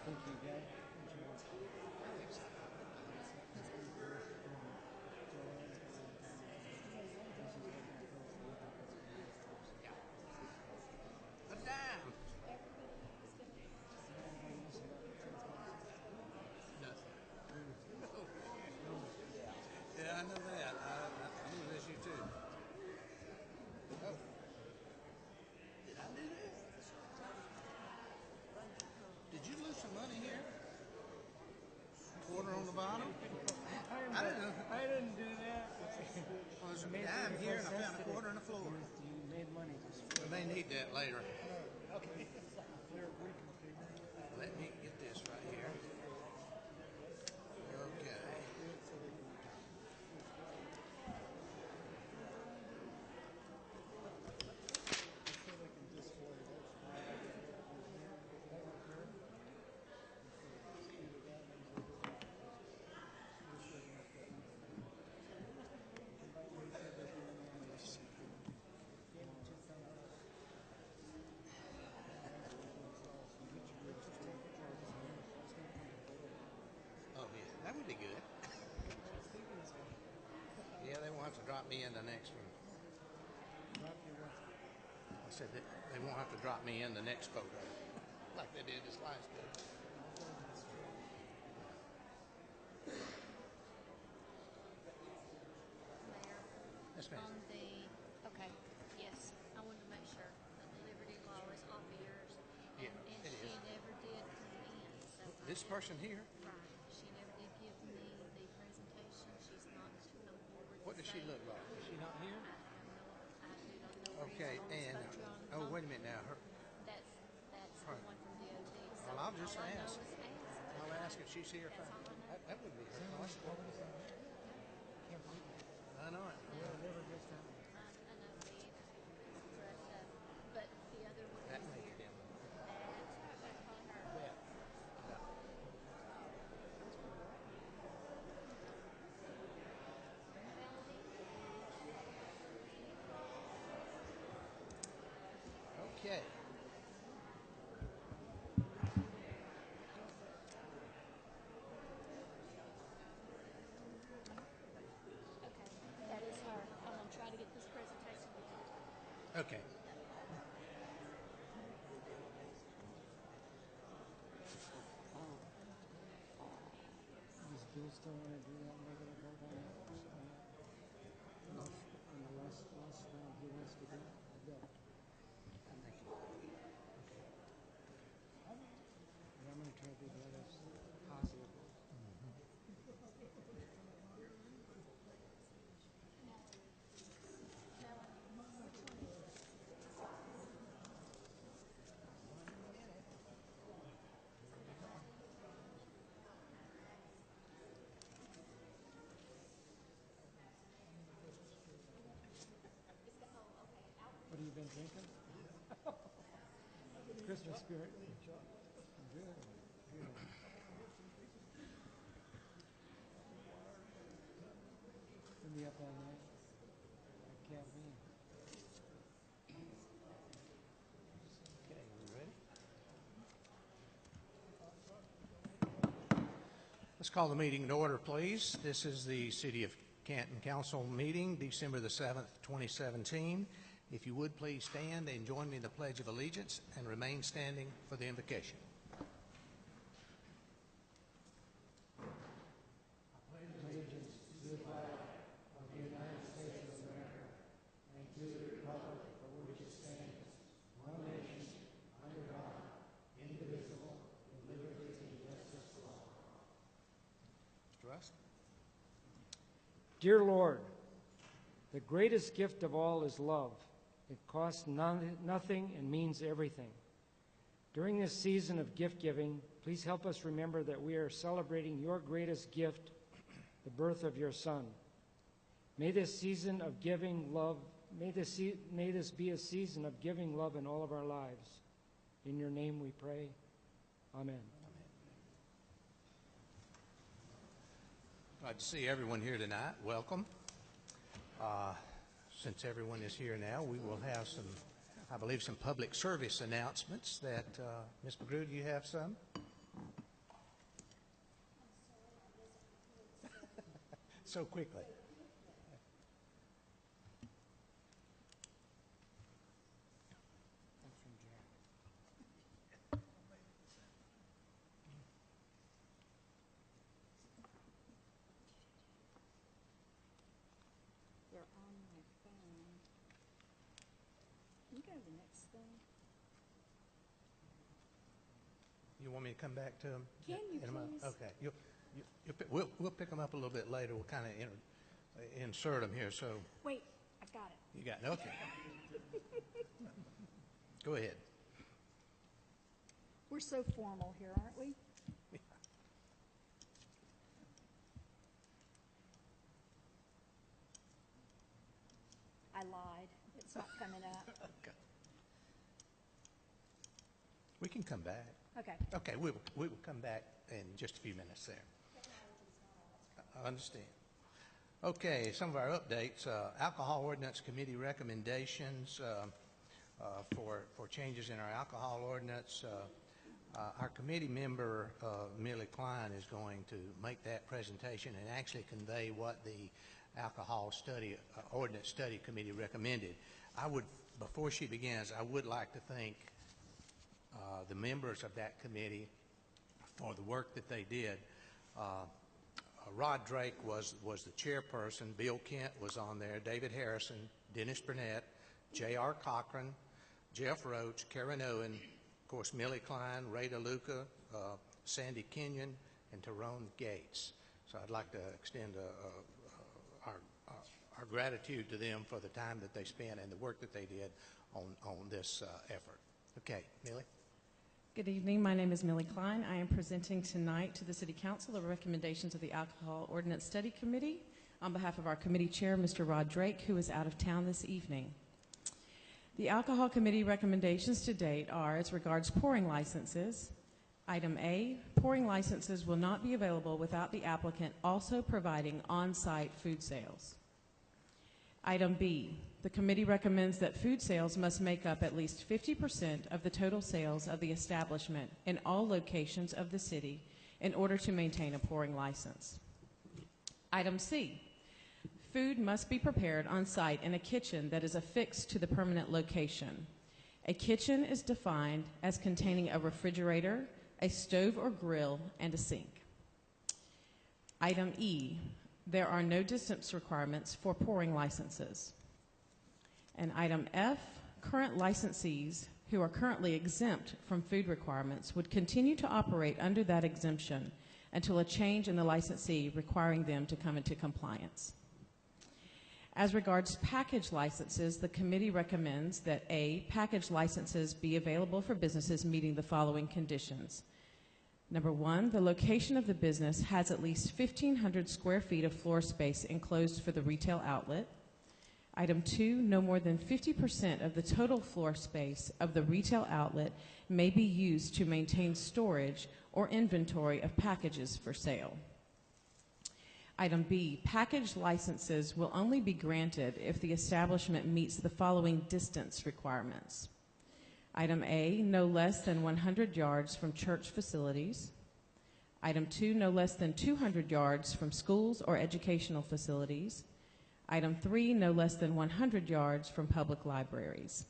think you got it. A dime. Nothing. Yeah, I know that. I'm going to miss you too. Oh. Did I do that? Did you lose some money here? Quarter on the bottom? I didn't know. I didn't do that. Well, there's a dime here and I found a quarter on the floor. You made money. We may need that later. Let me get this right here. Okay. Oh, yeah, that would be good. Yeah, they won't have to drop me in the next one. I said that they won't have to drop me in the next photo like they did this last day. Yes, ma'am. Okay, yes, I wanted to make sure that the Liberty Law is off of yours. Yeah, And it she is. never did come in, so. This person here, Right, she never did give me the presentation, she's not to come forward. what does she look like? Is she not here? I do not know. Okay, and, oh, wait a minute now. That's the Right. one from DOT, so. Well, I'll just all I know ask. is ask. I'll ask if she's here. That's all I know. That would be her. I know it. I know me either. But the other one That is may here. be them. That's probably her. Yeah. Okay. Okay, that is her. I'm gonna try to get this presentation done. Okay. Does Bill still want to do that negative vote on that? On the last round, he wants to do it? Bill. And I'm going to try to be the other positive. What have you been drinking? Christmas spirit. Good. Good. Been me up all night. Caffeine. Okay, we ready? Let's call the meeting to order, please. This is the City of Canton Council meeting, December the 7th, 2017. If you would, please stand and join me in the Pledge of Allegiance and remain standing for the invocation. Allegiance to the flag of the United States of America and to the republic for which it stands, one nation, under God, indivisible, with liberty and justice for all. Mr. Russ? Dear Lord, the greatest gift of all is love. It costs nothing and means everything. During this season of gift giving, please help us remember that we are celebrating your greatest gift, the birth of your Son. May this season of giving love, may this be a season of giving love in all of our lives. In your name we pray. Amen. Glad to see everyone here tonight. Welcome. Since everyone is here now, we will have some, I believe, some public service announcements that, Ms. McGrew, do you have some? so quickly. They're on my phone. Can you go to the next thing? You want me to come back to them? Can you in a moment? please? Okay. We'll pick them up a little bit later. We'll kind of insert them here. So Wait, I've got it. you got okay. Go ahead. We're so formal here, aren't we? I lied. It's not coming up. Okay. We can come back. Okay. Okay, we will come back in just a few minutes there. I understand. Okay, some of our updates. Alcohol Ordinance Committee recommendations for changes in our alcohol ordinance. Our committee member, Millie Klein, is going to make that presentation and actually convey what the Alcohol Study Ordinance Study Committee recommended. Before she begins, I would like to thank the members of that committee for the work that they did. Rod Drake was the chairperson. Bill Kent was on there. David Harrison, Dennis Burnett, J.R. Cochran, Jeff Roach, Karen Owen, of course, Millie Klein, Ray DeLuca, Sandy Kenyon, and Tyrone Gates. So I'd like to extend our gratitude to them for the time that they spent and the work that they did on this effort. Okay, Millie. Good evening. My name is Millie Klein. I am presenting tonight to the City Council the recommendations of the Alcohol Ordinance Study Committee on behalf of our committee chair, Mr. Rod Drake, who is out of town this evening. The Alcohol Committee recommendations to date are as regards pouring licenses. Item A, pouring licenses will not be available without the applicant also providing on-site food sales. Item B, the committee recommends that food sales must make up at least 50% of the total sales of the establishment in all locations of the city in order to maintain a pouring license. Item C, food must be prepared on site in a kitchen that is affixed to the permanent location. A kitchen is defined as containing a refrigerator, a stove or grill, and a sink. Item E, there are no distance requirements for pouring licenses. And item F, current licensees who are currently exempt from food requirements would continue to operate under that exemption until a change in the licensee requiring them to come into compliance. As regards package licenses, the committee recommends that A, package licenses be available for businesses meeting the following conditions. Number one, the location of the business has at least 1,500 square feet of floor space enclosed for the retail outlet. Item two, no more than 50% of the total floor space of the retail outlet may be used to maintain storage or inventory of packages for sale. Item B, package licenses will only be granted if the establishment meets the following distance requirements. Item A, no less than 100 yards from church facilities. Item 2, no less than 200 yards from schools or educational facilities. Item 3, no less than 100 yards from public libraries.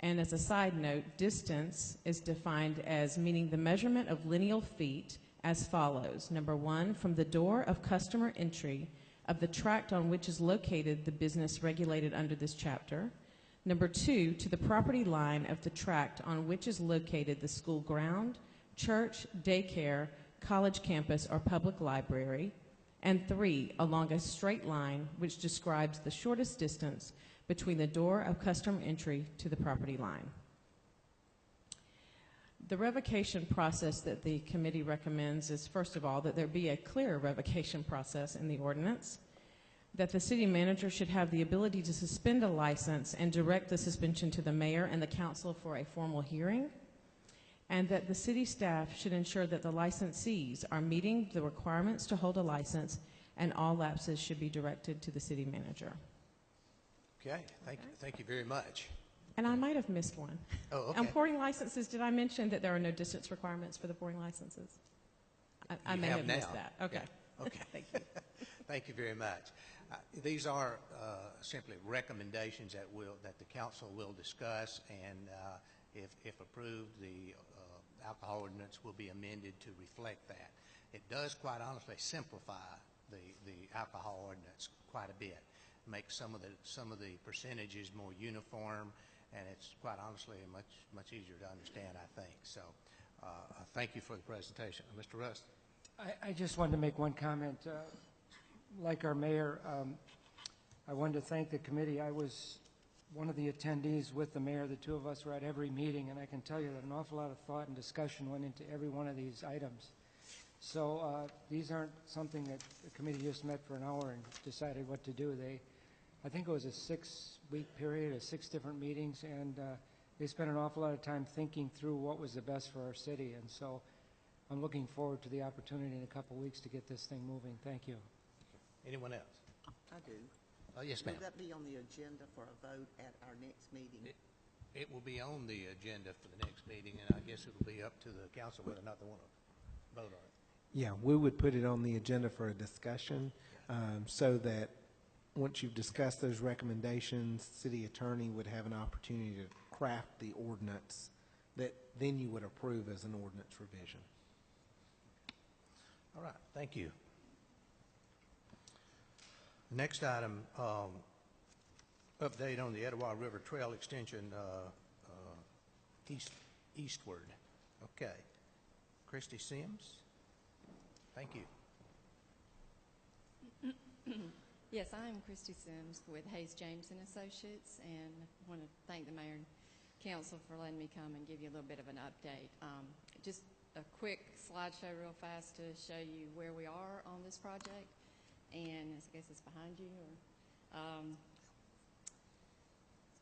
And as a side note, distance is defined as meaning the measurement of lineal feet as follows. Number 1, from the door of customer entry of the tract on which is located the business regulated under this chapter. Number 2, to the property line of the tract on which is located the school ground, church, daycare, college campus, or public library. And 3, along a straight line which describes the shortest distance between the door of customer entry to the property line. The revocation process that the committee recommends is, first of all, that there be a clear revocation process in the ordinance, that the city manager should have the ability to suspend a license and direct the suspension to the mayor and the council for a formal hearing, and that the city staff should ensure that the licensees are meeting the requirements to hold a license and all lapses should be directed to the city manager. Okay, thank you very much. And I might have missed one. Oh, okay. On pouring licenses, did I mention that there are no distance requirements for the pouring licenses? I may have missed that. Okay. Yeah. Okay. Thank you. Thank you very much. These are simply recommendations that the council will discuss, and if approved, the alcohol ordinance will be amended to reflect that. It does, quite honestly, simplify the alcohol ordinance quite a bit, make some of the percentages more uniform, and it's quite honestly much easier to understand, I think. So, thank you for the presentation, Mr. Rust. I just wanted to make one comment. Like our mayor, I wanted to thank the committee. I was one of the attendees with the mayor. The two of us were at every meeting, and I can tell you that an awful lot of thought and discussion went into every one of these items. So these aren't something that the committee just met for an hour and decided what to do. I think it was a 6-week period of 6 different meetings, and they spent an awful lot of time thinking through what was the best for our city. And so I'm looking forward to the opportunity in a couple of weeks to get this thing moving. Thank you. Anyone else? I do. Yes, ma'am. Will that be on the agenda for a vote at our next meeting? It will be on the agenda for the next meeting, and I guess it will be up to the council whether or not they want to vote on it. Yeah, we would put it on the agenda for a discussion, so that once you've discussed those recommendations, city attorney would have an opportunity to craft the ordinance that then you would approve as an ordinance revision. All right, thank you. Next item, update on the Etowah River Trail extension eastward. Okay. Christy Sims, thank you. Yes, I'm Christy Sims with Hayes James and Associates, and want to thank the mayor and council for letting me come and give you a little bit of an update. Just a quick slideshow real fast to show you where we are on this project, and I guess it's behind you. Or,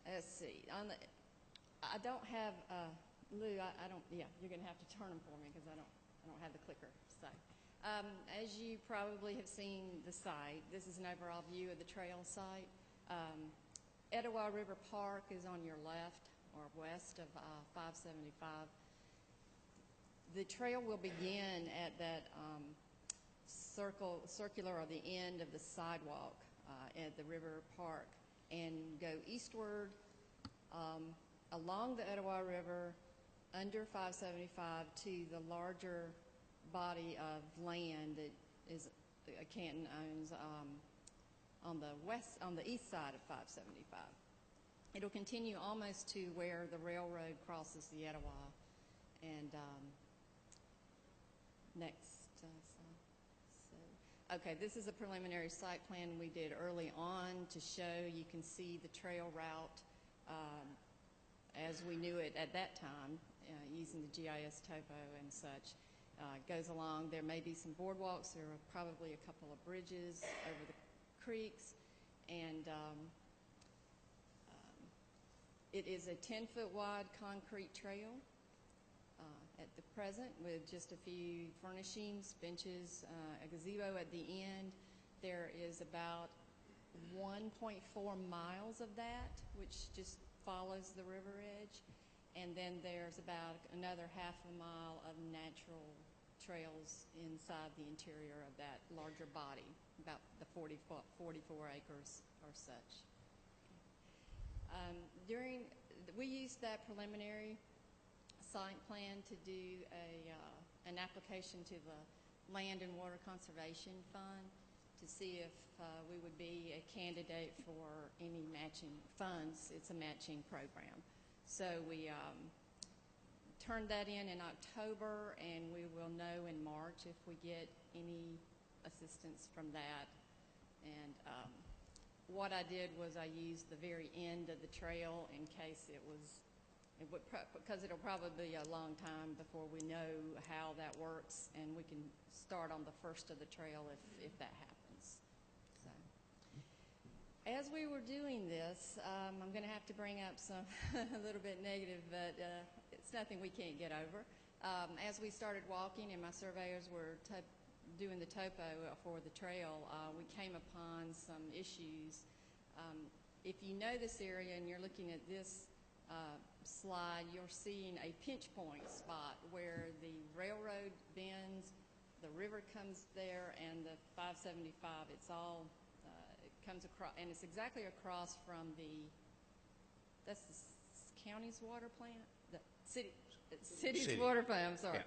let's see. I don't have Lou. I don't. Yeah, you're going to have to turn them for me because I don't have the clicker. So. As you probably have seen the site, this is an overall view of the trail site. Etowah River Park is on your left or west of 575. The trail will begin at that circular or the end of the sidewalk at the River Park and go eastward along the Etowah River under 575 to the larger body of land that is Canton owns on the east side of 575. It'll continue almost to where the railroad crosses the Etowah. And next slide. Okay, this is a preliminary site plan we did early on to show. You can see the trail route as we knew it at that time using the GIS topo and such. Goes along. There may be some boardwalks. There are probably a couple of bridges over the creeks, and it is a 10-foot wide concrete trail at the present with just a few furnishings, benches, a gazebo at the end. There is about 1.4 miles of that, which just follows the river edge. And then there's about another half a mile of natural trails inside the interior of that larger body, about the 44 acres or such. We used that preliminary site plan to do an application to the Land and Water Conservation Fund to see if we would be a candidate for any matching funds. It's a matching program. So we turned that in October, and we will know in March if we get any assistance from that. And what I did was I used the very end of the trail in case because it'll probably be a long time before we know how that works, and we can start on the first of the trail if that happens. So. As we were doing this, I'm going to have to bring up some a little bit negative, but it's nothing we can't get over. As we started walking and my surveyors were doing the topo for the trail, we came upon some issues. If you know this area and you're looking at this slide, you're seeing a pinch point spot where the railroad bends the river comes there and the 575. It's all, it comes across, and it's exactly across from that's the county's water plant? The city's City. water plant, I'm sorry.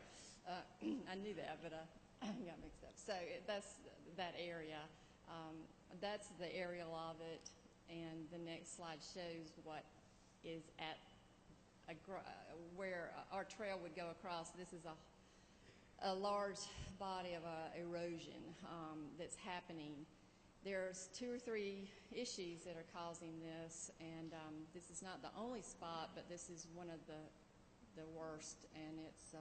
Yeah. I knew that, but I got mixed up. So that's that area. That's the aerial of it, and the next slide shows what is at where our trail would go across. This is a large body of erosion that's happening. There's 2 or 3 issues that are causing this, and this is not the only spot, but this is one of the worst, and it's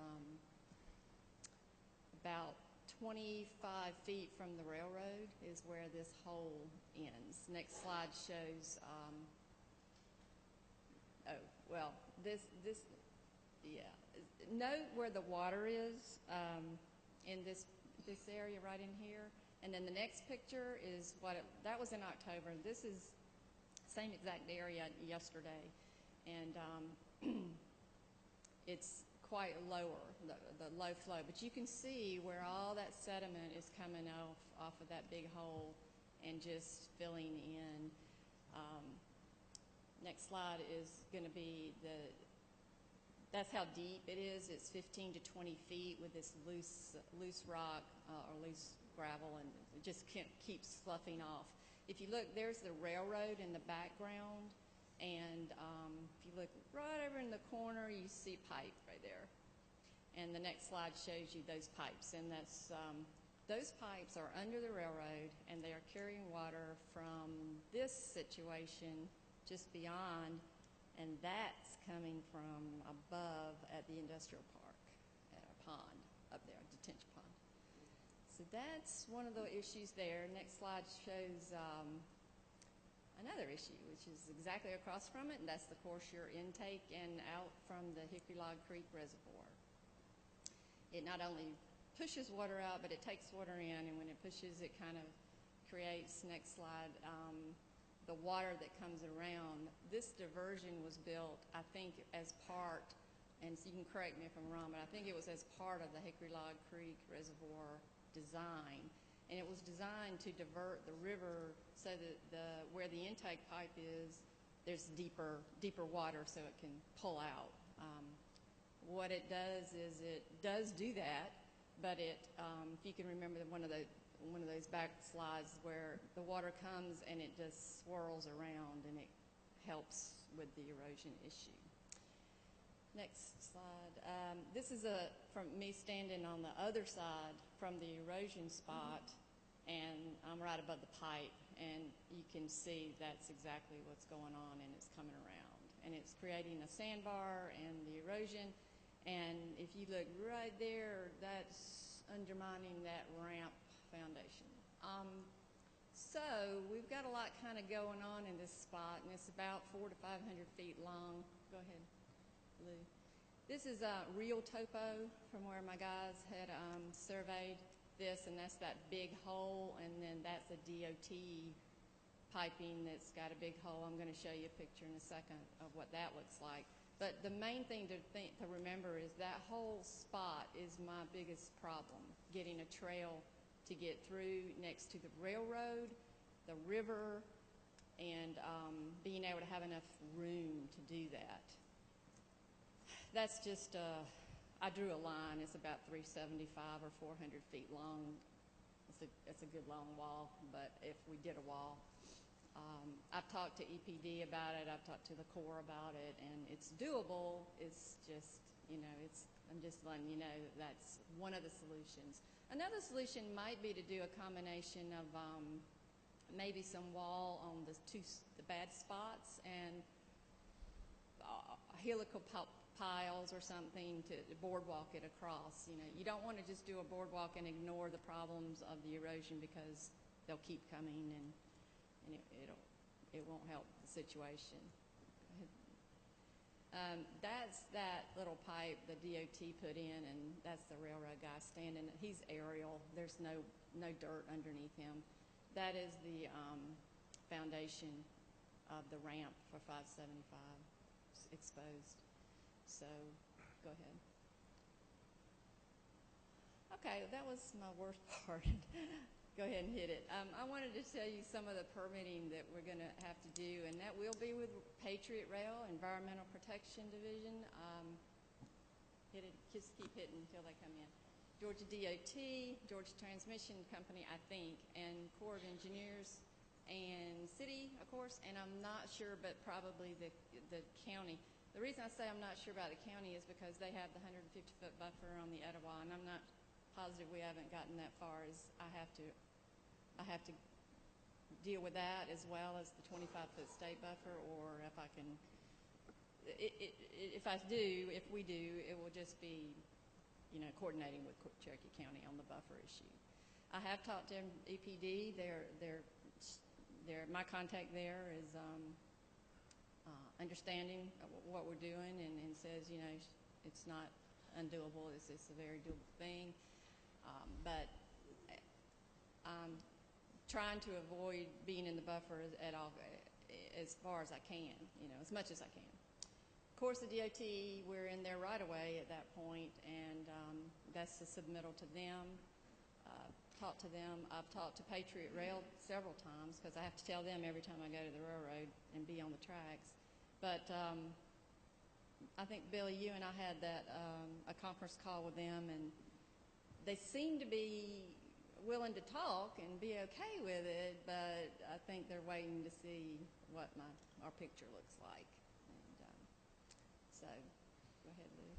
about 25 feet from the railroad is where this hole ends. Next slide shows, yeah. Note where the water is in this area right in here. And then the next picture is that was in October. This is same exact area yesterday. And it's quite lower, the low flow. But you can see where all that sediment is coming off of that big hole and just filling in. Next slide is going to be that's how deep it is. It's 15 to 20 feet with this loose rock or loose gravel, and it just keeps sloughing off. If you look, there's the railroad in the background, and if you look right over in the corner, you see a pipe right there. And the next slide shows you those pipes, and those pipes are under the railroad, and they are carrying water from this situation just beyond, and that's coming from above at the industrial park, at a pond up there, a detention pond. So that's one of the issues there. Next slide shows another issue, which is exactly across from it, and that's the Corsair intake and out from the Hickory Log Creek Reservoir. It not only pushes water out, but it takes water in, and when it pushes, it kind of creates, next slide, the water that comes around. This diversion was built, I think, as part, and so you can correct me if I'm wrong, but I think it was as part of the Hickory Log Creek Reservoir design. And it was designed to divert the river so that where the intake pipe is, there's deeper water so it can pull out. What it does is it does do that, but if you can remember one of those back slides where the water comes and it just swirls around and it helps with the erosion issue. Next slide. This is from me standing on the other side from the erosion spot, and I'm right above the pipe, and you can see that's exactly what's going on, and it's coming around. And it's creating a sandbar and the erosion, and if you look right there, that's undermining that ramp foundation. So we've got a lot kind of going on in this spot, and it's about 400 to 500 feet long. Go ahead, Lou. This is a real topo from where my guys had surveyed this, and that's that big hole, and then that's a DOT piping that's got a big hole. I'm going to show you a picture in a second of what that looks like. But the main thing to remember is that whole spot is my biggest problem, getting a trail to get through next to the railroad, the river, and being able to have enough room to do that. That's just, I drew a line. It's about 375 or 400 feet long. It's a good long wall, but if we did a wall, I've talked to EPD about it. I've talked to the Corps about it, and it's doable. It's just, I'm just letting you know that's one of the solutions. Another solution might be to do a combination of maybe some wall on the bad spots and helical piles or something to boardwalk it across. You don't want to just do a boardwalk and ignore the problems of the erosion, because they'll keep coming and it won't help the situation. That's that little pipe the DOT put in, and that's the railroad guy standing. He's aerial. There's no dirt underneath him. That is the foundation of the ramp for 575 exposed. So, go ahead. Okay, that was my worst part. Go ahead and hit it. I wanted to tell you some of the permitting that we're going to have to do, and that will be with Patriot Rail, Environmental Protection Division. Hit it, just keep hitting until they come in. Georgia DOT, Georgia Transmission Company, I think, and Corps of Engineers, and city, of course, and I'm not sure, but probably the county. The reason I say I'm not sure about the county is because they have the 150-foot buffer on the Etowah, and I'm not positive we haven't gotten that far. As I have to deal with that as well as the 25-foot state buffer, or if I can, if we do, it will just be, coordinating with Cherokee County on the buffer issue. I have talked to EPD. My contact there is understanding what we're doing and says, it's not undoable. It's a very doable thing. But I'm trying to avoid being in the buffer at all, as far as I can, as much as I can. Of course, the DOT, we're in there right away at that point, and that's a submittal to them. Talk to them. I've talked to Patriot Rail several times because I have to tell them every time I go to the railroad and be on the tracks. But I think, Billy, you and I had a conference call with them, and they seem to be willing to talk and be okay with it, but I think they're waiting to see what our picture looks like. And so, go ahead, Lou.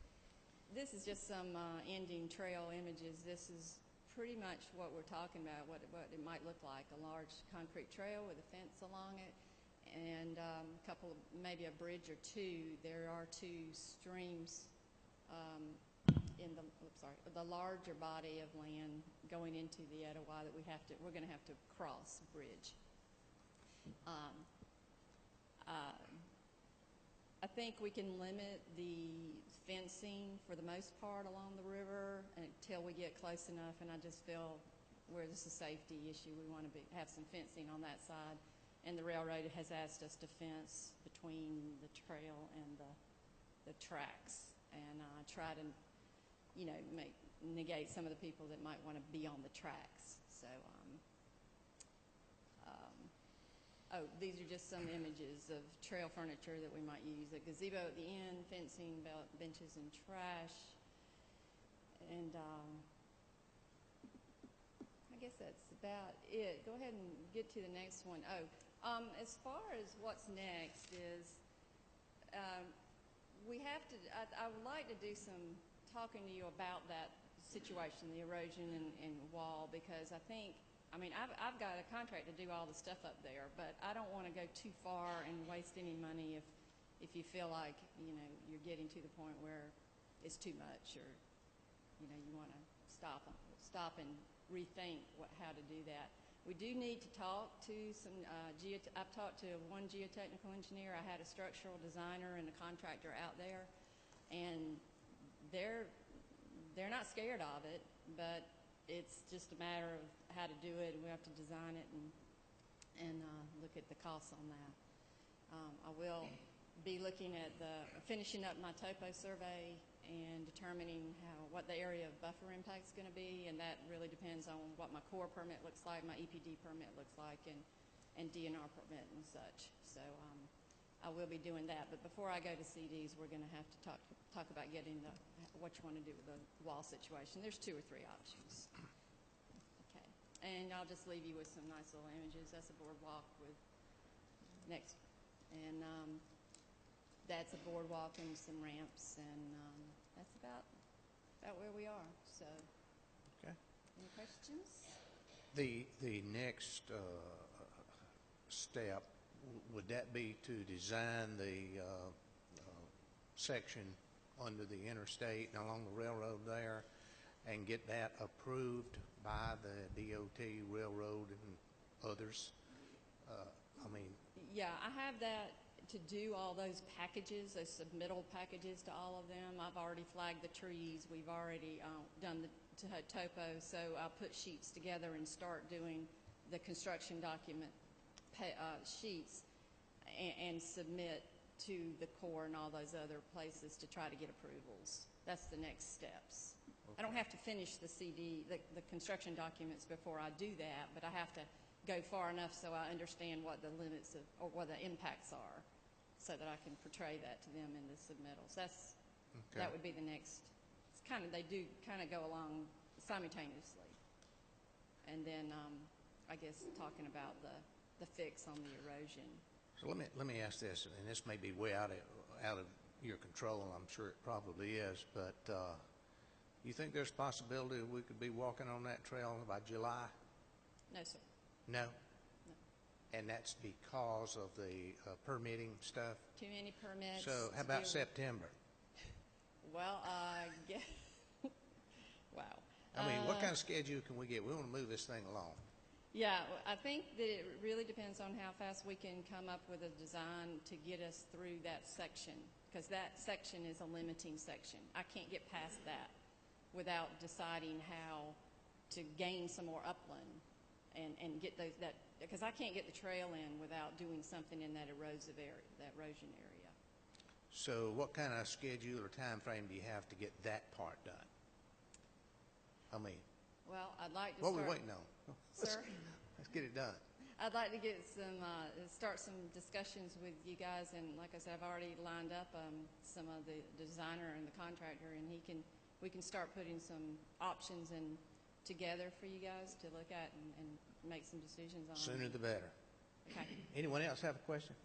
This is just some ending trail images. This is pretty much what we're talking about, what it might look like. A large concrete trail with a fence along it, and maybe a bridge or two. There are two streams in the larger body of land going into the Etowah that we're going to have to cross a bridge. I think we can limit the fencing for the most part along the river until we get close enough, and I just feel where this is a safety issue, we want to have some fencing on that side, and the railroad has asked us to fence between the trail and the tracks, and try to negate some of the people that might want to be on the tracks. So, these are just some images of trail furniture that we might use. A gazebo at the end, fencing, benches, and trash. And I guess that's about it. Go ahead and get to the next one. As far as what's next is, we have to, I would like to do some talking to you about that situation, the erosion and wall, because I've got a contract to do all the stuff up there, but I don't want to go too far and waste any money if you feel like, you're getting to the point where it's too much, or, you want to stop and rethink how to do that. We do need to talk to some, I've talked to one geotechnical engineer. I had a structural designer and a contractor out there, and they're not scared of it, but it's just a matter of how to do it, and we have to design it and look at the costs on that. I will be looking at finishing up my topo survey and determining what the area of buffer impact is going to be, and that really depends on what my core permit looks like, my EPD permit looks like, and DNR permit and such. So I will be doing that. But before I go to CDs, we're going to have to talk about getting what you want to do with the wall situation. There's 2 or 3 options. Okay, and I'll just leave you with some nice little images. That's a boardwalk with next, and that's a boardwalk and some ramps, and that's about where we are. So, Okay. Any questions? The next step, would that be to design the section under the interstate and along the railroad there and get that approved by the DOT, railroad, and others? Yeah, I have that to do all those packages, those submittal packages to all of them. I've already flagged the trees. We've already done the topo, so I'll put sheets together and start doing the construction document sheets and submit to the Corps and all those other places to try to get approvals. That's the next steps. I don't have to finish the the construction documents before I do that, but I have to go far enough so I understand what the limits of, or what the impacts are, so that I can portray that to them in the submittals. That would be the next. It's kind of, they do kind of go along simultaneously, and then I guess talking about the fix on the erosion. So let me ask this, and this may be way out of your control. I'm sure it probably is, but you think there's a possibility we could be walking on that trail by July? No, sir. No? And that's because of the permitting stuff? Too many permits. So how about September? Well, yeah. Wow. I mean, what kind of schedule can we get? We want to move this thing along. Yeah, I think that it really depends on how fast we can come up with a design to get us through that section, because that section is a limiting section. I can't get past that without deciding how to gain some more upland and get those, because I can't get the trail in without doing something in that erosion area. So what kind of schedule or time frame do you have to get that part done? I mean, well, I'd like to what are we waiting on? Sir? Let's get it done. I'd like to get start some discussions with you guys, and like I said, I've already lined up some of the designer and the contractor, and we can start putting some options together for you guys to look at and make some decisions on. Sooner the better. Okay. Anyone else have a question?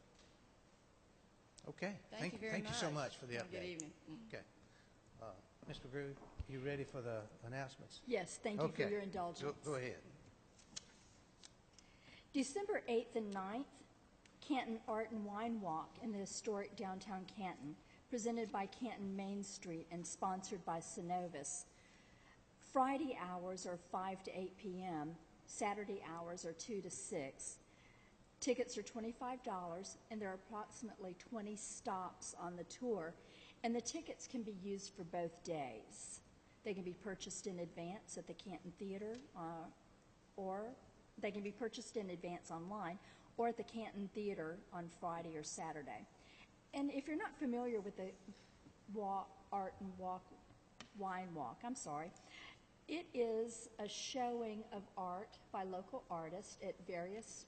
Okay. Thank you very much. Thank you so much for the Have a update. good evening. Okay. Mr. Brew, you ready for the announcements? Yes, thank you for your indulgence. Go ahead. December 8th and 9th, Canton Art and Wine Walk in the historic downtown Canton, presented by Canton Main Street and sponsored by Synovus. Friday hours are 5 to 8 p.m. Saturday hours are 2 to 6. Tickets are $25, and there are approximately 20 stops on the tour, and the tickets can be used for both days. They can be purchased in advance at the Canton Theater, or they can be purchased in advance online, or at the Canton Theater on Friday or Saturday. And if you're not familiar with the Art and Wine Walk, it is a showing of art by local artists at various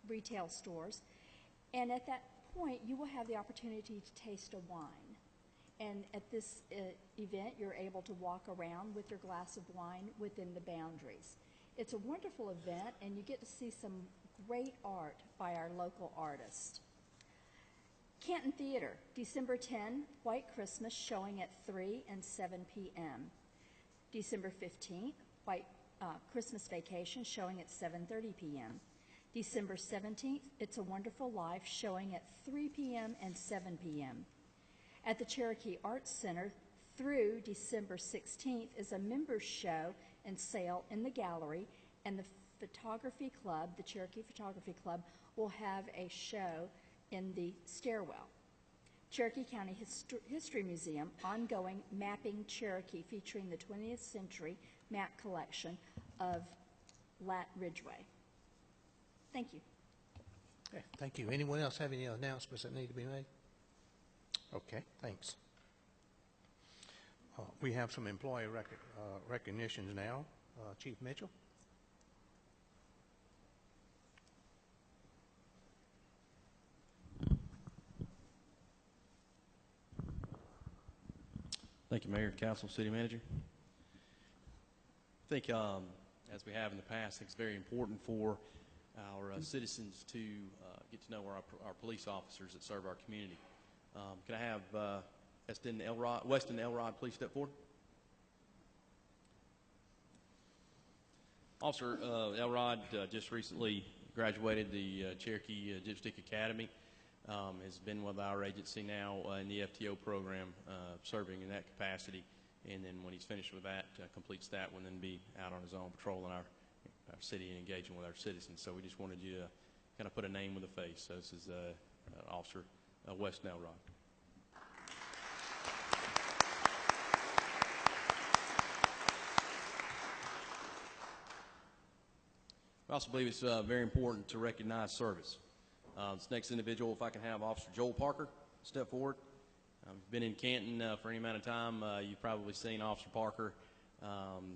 retail stores. And at that point, you will have the opportunity to taste a wine. And at this event, you're able to walk around with your glass of wine within the boundaries. It's a wonderful event, and you get to see some great art by our local artists. Canton Theater, December 10, White Christmas, showing at 3 and 7 p.m. December 15th, White Christmas Vacation, showing at 7:30 p.m. December 17th, It's a Wonderful Life, showing at 3 p.m. and 7 p.m. At the Cherokee Arts Center, through December 16th, is a members show and sale in the gallery, and the photography club, the Cherokee Photography Club, will have a show in the stairwell. Cherokee County History Museum, ongoing Mapping Cherokee, featuring the 20th century map collection of Lat Ridgeway. Thank you. Okay, thank you. Anyone else have any announcements that need to be made? Okay, thanks. We have some employee recognitions now. Chief Mitchell. Thank you, Mayor, Council, City Manager. I think, as we have in the past, I think it's very important for our citizens to get to know our police officers that serve our community. Can I have Weston Elrod please step forward? Officer Elrod just recently graduated the Cherokee Dipstick Academy. Has been with our agency now in the FTO program, serving in that capacity. And then when he's finished with that, completes that, will then be out on his own patrolling our city and engaging with our citizens. So we just wanted you to kind of put a name with a face. So this is Officer Weston Elrod. I also believe it's very important to recognize service. This next individual, if I can have Officer Joel Parker step forward. If you've been in Canton for any amount of time, you've probably seen Officer Parker.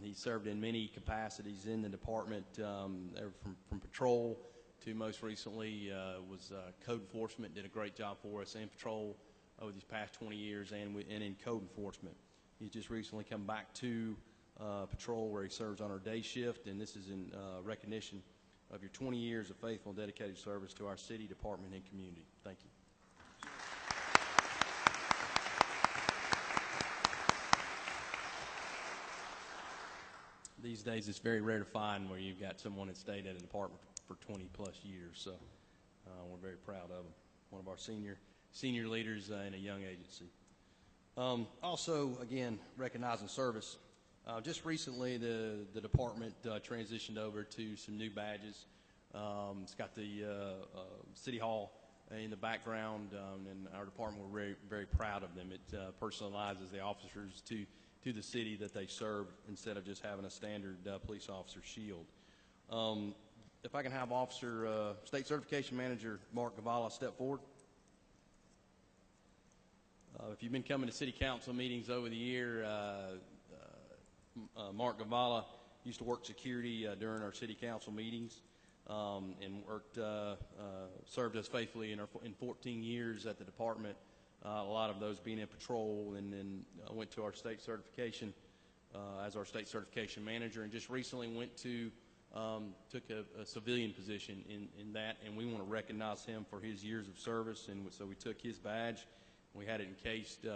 He served in many capacities in the department, from patrol to most recently was code enforcement. Did a great job for us in patrol over these past 20 years and in code enforcement. He's just recently come back to patrol where he serves on our day shift, and this is in recognition of your 20 years of faithful and dedicated service to our city, department, and community. Thank you. These days, it's very rare to find where you've got someone that stayed at a department for 20-plus years, so we're very proud of him. One of our senior leaders in a young agency. Also, again, recognizing service. Just recently, the department transitioned over to some new badges. It's got the City Hall in the background, and our department, we're very, very proud of them. It personalizes the officers to the city that they serve instead of just having a standard police officer shield. If I can have State Certification Manager Mark Gavala step forward. If you've been coming to City Council meetings over the year, Mark Gavala used to work security during our City Council meetings and served us faithfully in 14 years at the department. A lot of those being in patrol, and then went to our state certification as our state certification manager, and just recently took a civilian position in that, and we want to recognize him for his years of service, and so we took his badge, we had it encased,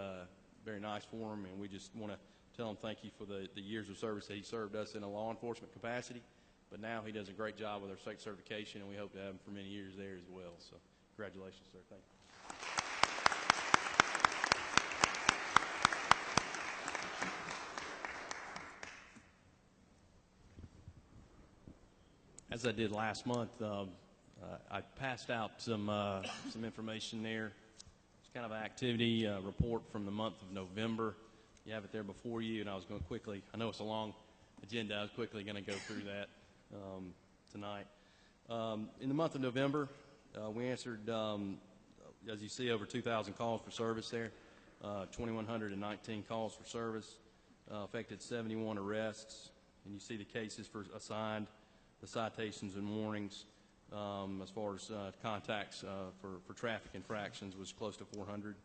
very nice for him, and we just want to tell him thank you for the years of service that he served us in a law enforcement capacity, but now he does a great job with our state certification, and we hope to have him for many years there as well. So congratulations, sir. Thank you. As I did last month, I passed out some information there. It's kind of an activity report from the month of November. You have it there before you, and I was going to quickly, I know it's a long agenda, I was quickly going to go through that tonight. In the month of November, we answered, as you see, over 2,000 calls for service there, 2,119 calls for service, affected 71 arrests, and you see the cases assigned, the citations and warnings, as far as contacts for traffic infractions was close to 400.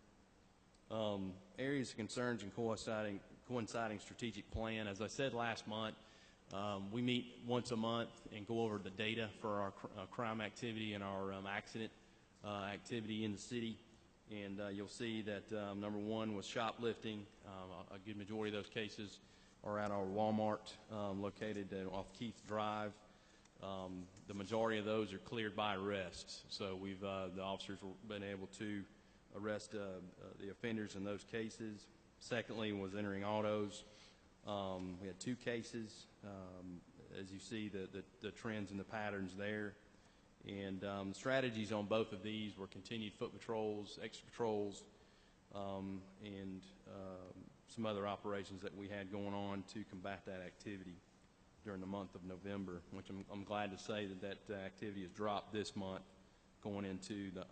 Areas of concerns and coinciding strategic plan. As I said last month, we meet once a month and go over the data for our crime activity and our accident activity in the city. And you'll see that number one was shoplifting. A good majority of those cases are at our Walmart located off Keith Drive. The majority of those are cleared by arrests. So the officers have been able to arrest the offenders in those cases. Secondly was entering autos. We had 2 cases. As you see, the trends and the patterns there. And strategies on both of these were continued foot patrols, extra patrols, and some other operations that we had going on to combat that activity during the month of November, which I'm glad to say that activity has dropped this month going into the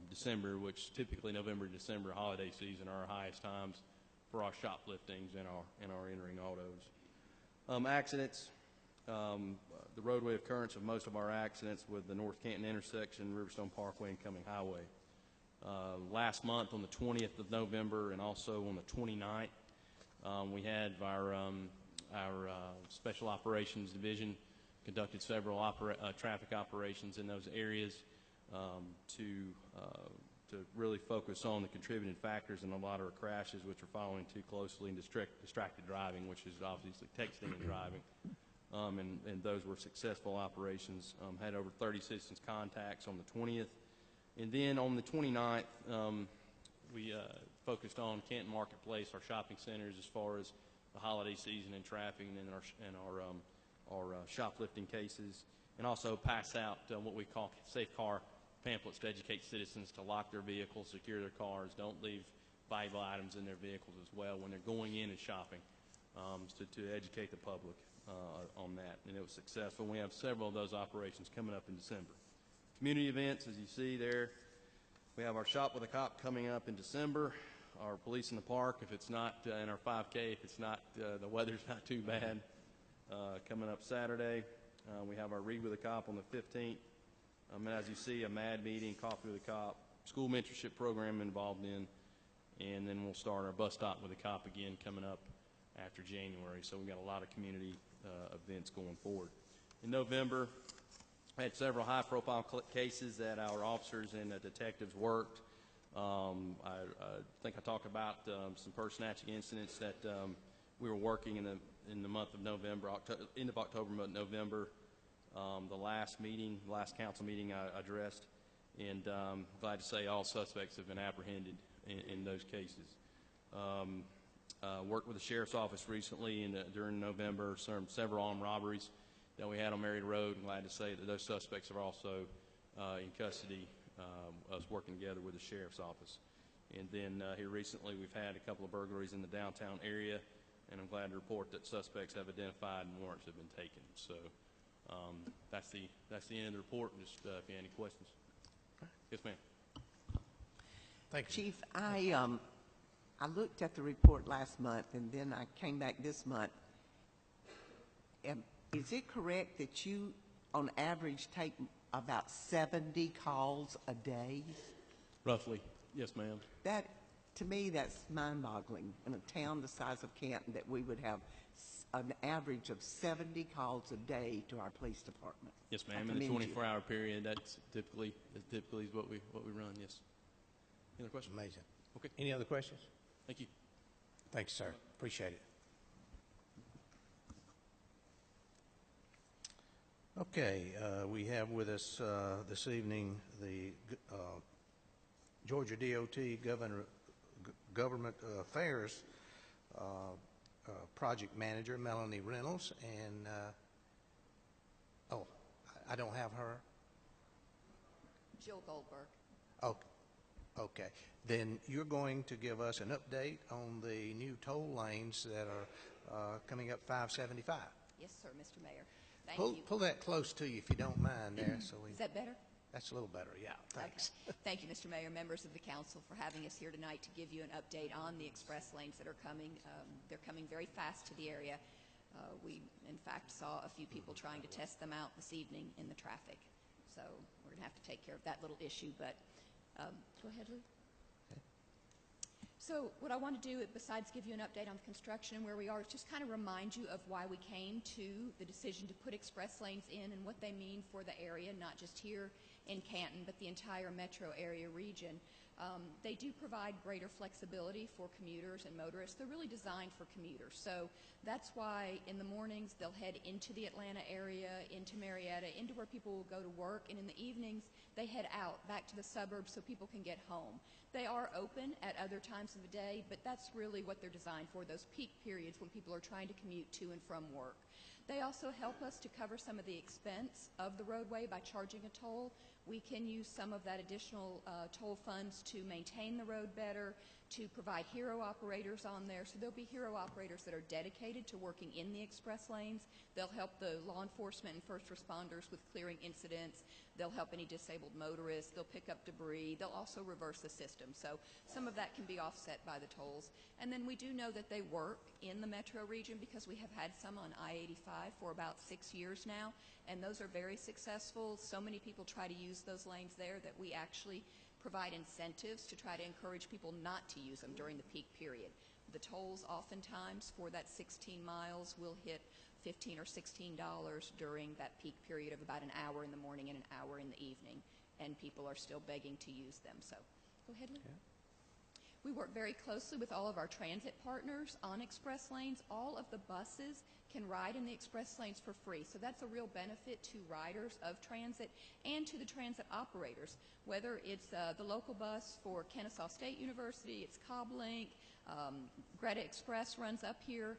December, which typically November and December holiday season are our highest times for our shopliftings and our entering autos. Accidents, the roadway occurrence of most of our accidents with the North Canton intersection, Riverstone Parkway, and Cumming Highway. Last month on the 20th of November and also on the 29th, we had our Special Operations Division conducted several traffic operations in those areas to really focus on the contributing factors in a lot of our crashes, which are following too closely, and distracted driving, which is obviously texting and driving. And those were successful operations. Had over 30 citizens contacts on the 20th. And then on the 29th, we focused on Canton Marketplace, our shopping centers, as far as the holiday season and traffic, and our shoplifting cases, and also pass out what we call safe car pamphlets to educate citizens to lock their vehicles, secure their cars, don't leave valuable items in their vehicles as well when they're going in and shopping, to educate the public on that. And it was successful. We have several of those operations coming up in December. Community events, as you see there, we have our Shop with a Cop coming up in December. our police in the park if it's not in our 5K, if it's not the weather's not too bad. Coming up Saturday, we have our Read with a Cop on the 15th. And as you see, a MAD meeting, Coffee with a Cop, school mentorship program involved in, and then we'll start our bus stop with a cop again coming up after January. So we've got a lot of community events going forward. In November, I had several high-profile cases that our officers and detectives worked. I think I talked about some purse snatching incidents that we were working in the month of November, end of October, November. The last council meeting I addressed, and glad to say all suspects have been apprehended in those cases. Worked with the sheriff's office recently during November, several armed robberies that we had on Marion Road. I'm glad to say that those suspects are also in custody, us working together with the sheriff's office. And then here recently we've had a couple of burglaries in the downtown area, and I'm glad to report that suspects have identified and warrants have been taken. So that's the end of the report. Just if you have any questions. Yes, ma'am. Thank you. Chief, I looked at the report last month, and then I came back this month. Is it correct that you, on average, take about 70 calls a day? Roughly. Yes, ma'am. That, to me, that's mind-boggling. In a town the size of Canton, that we would have an average of 70 calls a day to our police department. Yes, ma'am. In the 24-hour period, that's typically is what we run. Yes. Any other questions? Amazing. Okay. Any other questions? Thank you. Thanks, sir. Appreciate it. Okay, we have with us this evening the Georgia DOT Government Affairs Project Manager, Melanie Reynolds, and I don't have her. Jill Goldberg. Oh, okay. Then you're going to give us an update on the new toll lanes that are coming up 575. Yes, sir, Mr. Mayor. Thank you. Pull that close to you if you don't mind there. Is that better? That's a little better, yeah. Thanks. Okay. Thank you, Mr. Mayor, members of the council, for having us here tonight to give you an update on the express lanes that are coming. They're coming very fast to the area. We, in fact, saw a few people trying to test them out this evening in the traffic. So we're going to have to take care of that little issue. But go ahead, Lou. So what I want to do, besides give you an update on the construction and where we are, is just kind of remind you of why we came to the decision to put express lanes in and what they mean for the area, not just here in Canton, but the entire metro area region. They do provide greater flexibility for commuters and motorists. They're really designed for commuters. So that's why in the mornings they'll head into the Atlanta area, into Marietta, into where people will go to work, and in the evenings they head out back to the suburbs so people can get home. They are open at other times of the day, but that's really what they're designed for, those peak periods when people are trying to commute to and from work. They also help us to cover some of the expense of the roadway by charging a toll. We can use some of that additional toll funds to maintain the road better, to provide hero operators on there. So there'll be hero operators that are dedicated to working in the express lanes. They'll help the law enforcement and first responders with clearing incidents. They'll help any disabled motorists. They'll pick up debris. They'll also reverse the system. So some of that can be offset by the tolls. And then we do know that they work in the metro region because we have had some on I-85 for about 6 years now, and those are very successful. So many people try to use those lanes there that we actually provide incentives to try to encourage people not to use them during the peak period. The tolls oftentimes for that 16 miles will hit $15 or $16 during that peak period of about an hour in the morning and an hour in the evening, and people are still begging to use them. So go ahead, Lou. Okay. We work very closely with all of our transit partners on express lanes. All of the buses can ride in the express lanes for free. So that's a real benefit to riders of transit and to the transit operators, whether it's the local bus for Kennesaw State University, it's CobLink, Greta Express runs up here.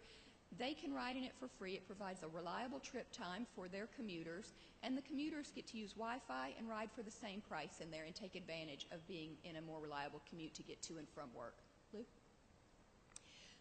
They can ride in it for free. It provides a reliable trip time for their commuters, and the commuters get to use Wi-Fi and ride for the same price in there and take advantage of being in a more reliable commute to get to and from work. Lou?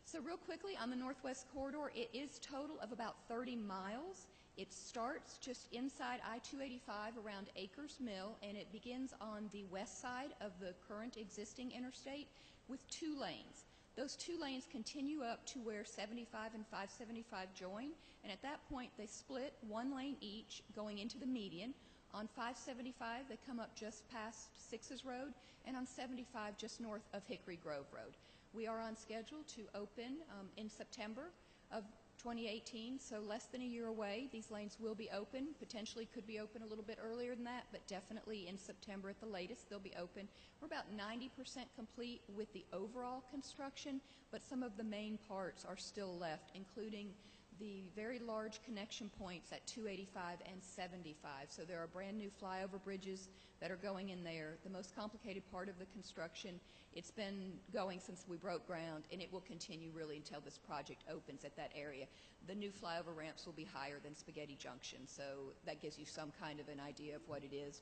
So real quickly on the Northwest Corridor, it is total of about 30 miles. It starts just inside I-285 around Acres Mill, and it begins on the west side of the current existing interstate with 2 lanes. Those 2 lanes continue up to where 75 and 575 join, and at that point they split 1 lane each going into the median. On 575 they come up just past Sixes Road, and on 75 just north of Hickory Grove Road. We are on schedule to open in September of 2018, so less than a year away. These lanes will be open, potentially could be open a little bit earlier than that, but definitely in September at the latest they'll be open. We're about 90% complete with the overall construction, but some of the main parts are still left, including the very large connection points at 285 and 75. So there are brand new flyover bridges that are going in there. The most complicated part of the construction, it's been going since we broke ground, and it will continue really until this project opens at that area. The new flyover ramps will be higher than Spaghetti Junction, so that gives you some kind of an idea of what it is.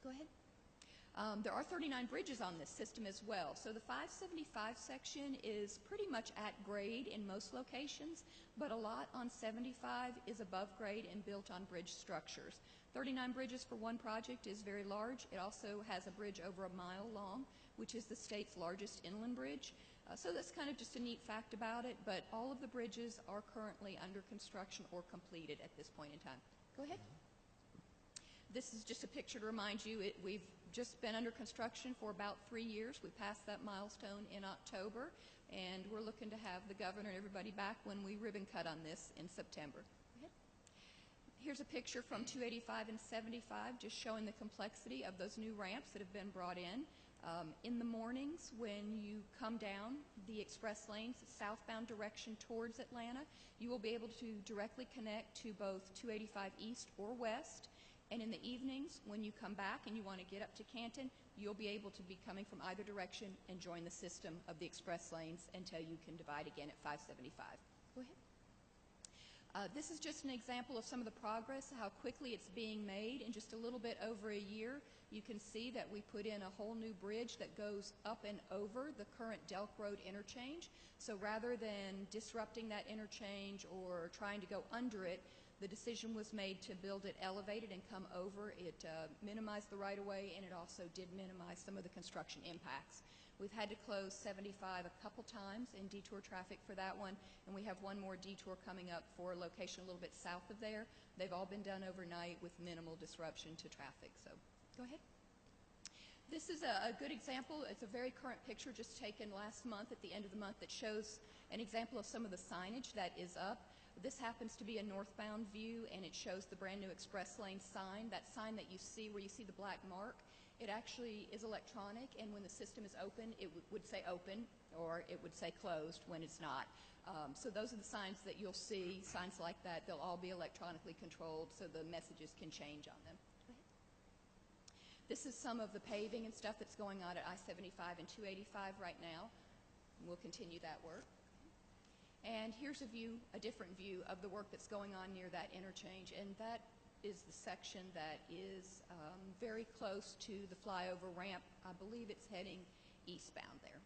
Go ahead. There are 39 bridges on this system as well. So the 575 section is pretty much at grade in most locations, but a lot on 75 is above grade and built on bridge structures. 39 bridges for one project is very large. It also has a bridge over a mile long, which is the state's largest inland bridge. So that's kind of just a neat fact about it, but all of the bridges are currently under construction or completed at this point in time. Go ahead. This is just a picture to remind you, we've just been under construction for about 3 years. We passed that milestone in October, and we're looking to have the governor and everybody back when we ribbon cut on this in September. Go ahead. Here's a picture from 285 and 75, just showing the complexity of those new ramps that have been brought in. In the mornings, when you come down the express lanes, southbound direction towards Atlanta, you will be able to directly connect to both 285 east or west. And in the evenings, when you come back and you want to get up to Canton, you'll be able to be coming from either direction and join the system of the express lanes until you can divide again at 575. Go ahead. This is just an example of some of the progress, how quickly it's being made. In just a little bit over a year, you can see that we put in a whole new bridge that goes up and over the current Delk Road interchange. So rather than disrupting that interchange or trying to go under it, the decision was made to build it elevated and come over. It minimized the right-of-way, and it also did minimize some of the construction impacts. We've had to close 75 a couple times in detour traffic for that one, and we have one more detour coming up for a location a little bit south of there. They've all been done overnight with minimal disruption to traffic. So go ahead. This is a good example. It's a very current picture just taken last month at the end of the month that shows an example of some of the signage that is up. This happens to be a northbound view, and it shows the brand new express lane sign. That sign that you see where you see the black mark, it actually is electronic, and when the system is open, it would say open, or it would say closed when it's not. So those are the signs that you'll see, signs like that. They'll all be electronically controlled, so the messages can change on them. Go ahead. This is some of the paving and stuff that's going on at I-75 and 285 right now. We'll continue that work. And here's a different view of the work that's going on near that interchange, and that is the section that is very close to the flyover ramp. I believe it's heading eastbound there.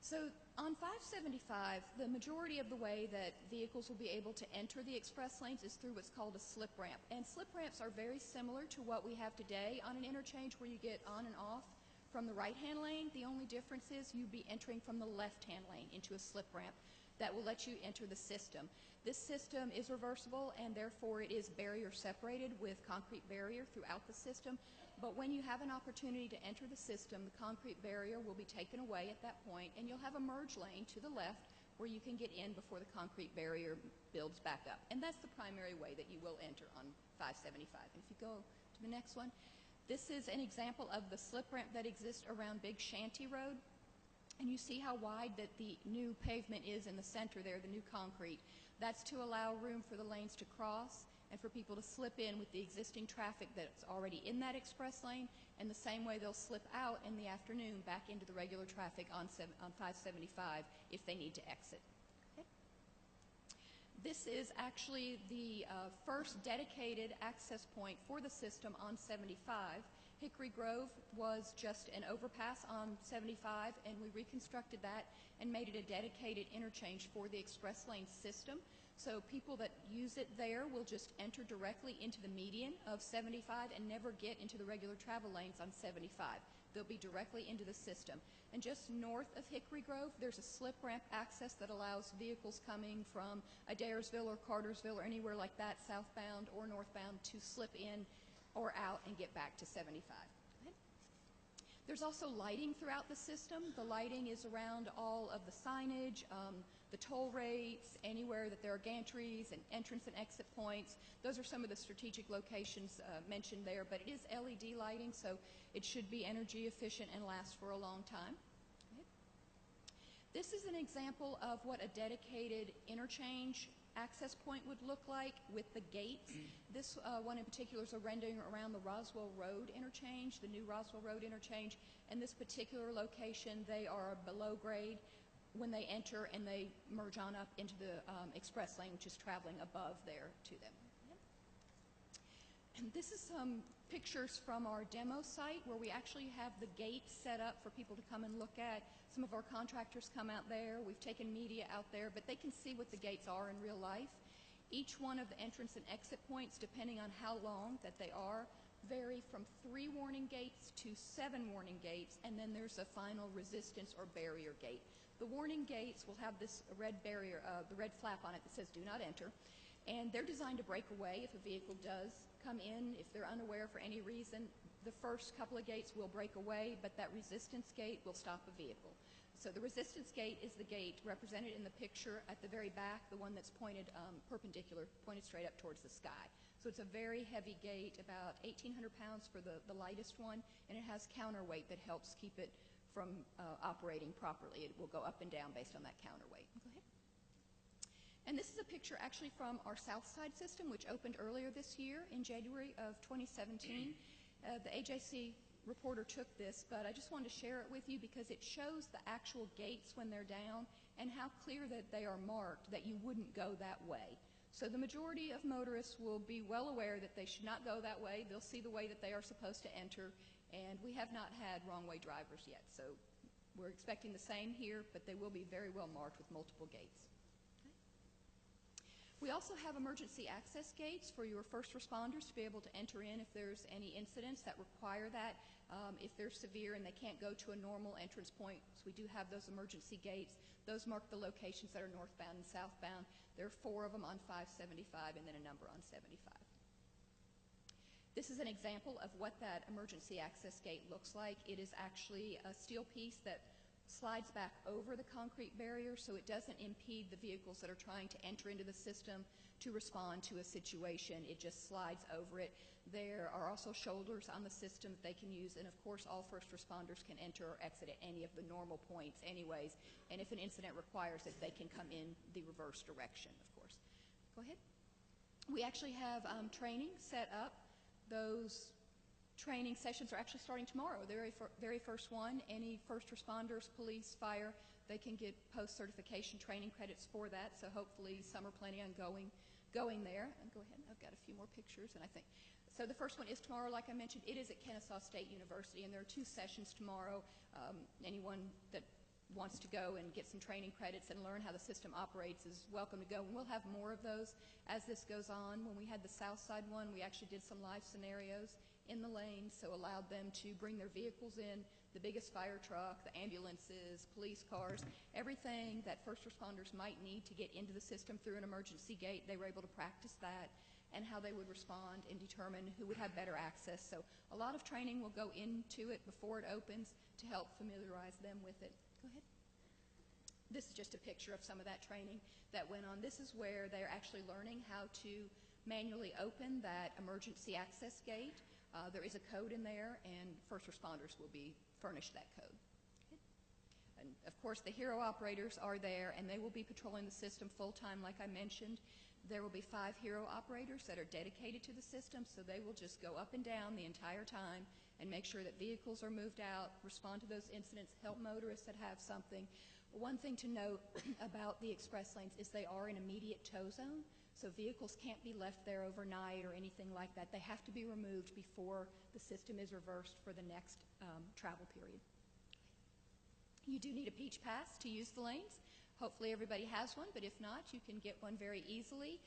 So on 575, the majority of the way that vehicles will be able to enter the express lanes is through what's called a slip ramp. And slip ramps are very similar to what we have today on an interchange where you get on and off from the right-hand lane. The only difference is you'd be entering from the left-hand lane into a slip ramp that will let you enter the system. This system is reversible, and therefore it is barrier separated with concrete barrier throughout the system. But when you have an opportunity to enter the system, the concrete barrier will be taken away at that point, and you'll have a merge lane to the left where you can get in before the concrete barrier builds back up. And that's the primary way that you will enter on 575. And if you go to the next one, this is an example of the slip ramp that exists around Big Shanty Road. And you see how wide that the new pavement is in the center there, the new concrete. That's to allow room for the lanes to cross and for people to slip in with the existing traffic that's already in that express lane, and the same way they'll slip out in the afternoon back into the regular traffic on 575 if they need to exit. Okay. This is actually the first dedicated access point for the system on 75. Hickory Grove was just an overpass on 75, and we reconstructed that and made it a dedicated interchange for the express lane system. So people that use it there will just enter directly into the median of 75 and never get into the regular travel lanes on 75. They'll be directly into the system. And just north of Hickory Grove, there's a slip ramp access that allows vehicles coming from Adairsville or Cartersville or anywhere like that, southbound or northbound, to slip in or out and get back to 75. There's also lighting throughout the system. The lighting is around all of the signage, the toll rates, anywhere that there are gantries and entrance and exit points. Those are some of the strategic locations mentioned there, but it is LED lighting, so it should be energy efficient and last for a long time. Okay. This is an example of what a dedicated interchange access point would look like with the gates. This one in particular is a rendering around the Roswell Road interchange, the new Roswell Road interchange. And this particular location, they are below grade when they enter, and they merge on up into the express lane, which is traveling above there to them. And this is some pictures from our demo site where we actually have the gates set up for people to come and look at. Some of our contractors come out there. We've taken media out there, but they can see what the gates are in real life. Each one of the entrance and exit points, depending on how long that they are, vary from 3 warning gates to 7 warning gates, and then there's a final resistance or barrier gate. The warning gates will have this red barrier, the red flap on it that says "Do not enter," and they're designed to break away if a vehicle does come in. If they're unaware for any reason, the first couple of gates will break away, but that resistance gate will stop a vehicle. So the resistance gate is the gate represented in the picture at the very back, the one that's pointed perpendicular, pointed straight up towards the sky. So it's a very heavy gate, about 1,800 pounds for the lightest one, and it has counterweight that helps keep it from operating properly. It will go up and down based on that counterweight. Go ahead. And this is a picture actually from our South Side system, which opened earlier this year in January of 2017. The AJC reporter took this, but I just wanted to share it with you because it shows the actual gates when they're down and how clear that they are marked that you wouldn't go that way. So the majority of motorists will be well aware that they should not go that way. They'll see the way that they are supposed to enter, and we have not had wrong-way drivers yet. So we're expecting the same here, but they will be very well marked with multiple gates. We also have emergency access gates for your first responders to be able to enter in if there's any incidents that require that. If they're severe and they can't go to a normal entrance point, so we do have those emergency gates. Those mark the locations that are northbound and southbound. There are 4 of them on 575 and then a number on 75. This is an example of what that emergency access gate looks like. It is actually a steel piece that slides back over the concrete barrier so it doesn't impede the vehicles that are trying to enter into the system to respond to a situation. It just slides over it. There are also shoulders on the system that they can use, and of course all first responders can enter or exit at any of the normal points anyways, and if an incident requires it, they can come in the reverse direction, of course. Go ahead. We actually have training set up. Those training sessions are actually starting tomorrow. The very first one, any first responders, police, fire, they can get post-certification training credits for that, so hopefully some are planning on going there. And go ahead, I've got a few more pictures, and I think, so the first one is tomorrow, like I mentioned. It is at Kennesaw State University, and there are 2 sessions tomorrow. Anyone that wants to go and get some training credits and learn how the system operates is welcome to go. And we'll have more of those as this goes on. When we had the South Side one, we actually did some live scenarios in the lane, so allowed them to bring their vehicles in, the biggest fire truck, the ambulances, police cars, everything that first responders might need to get into the system through an emergency gate. They were able to practice that and how they would respond and determine who would have better access. So a lot of training will go into it before it opens to help familiarize them with it. Go ahead. This is just a picture of some of that training that went on. This is where they're actually learning how to manually open that emergency access gate. There is a code in there, and first responders will be furnished that code. Okay. And of course, the hero operators are there, and they will be patrolling the system full-time, like I mentioned. There will be 5 hero operators that are dedicated to the system, so they will just go up and down the entire time and make sure that vehicles are moved out, respond to those incidents, help motorists that have something. One thing to note about the express lanes is they are in immediate tow zone, so vehicles can't be left there overnight or anything like that. They have to be removed before the system is reversed for the next travel period. You do need a peach pass to use the lanes. Hopefully everybody has one, but if not, you can get one very easily.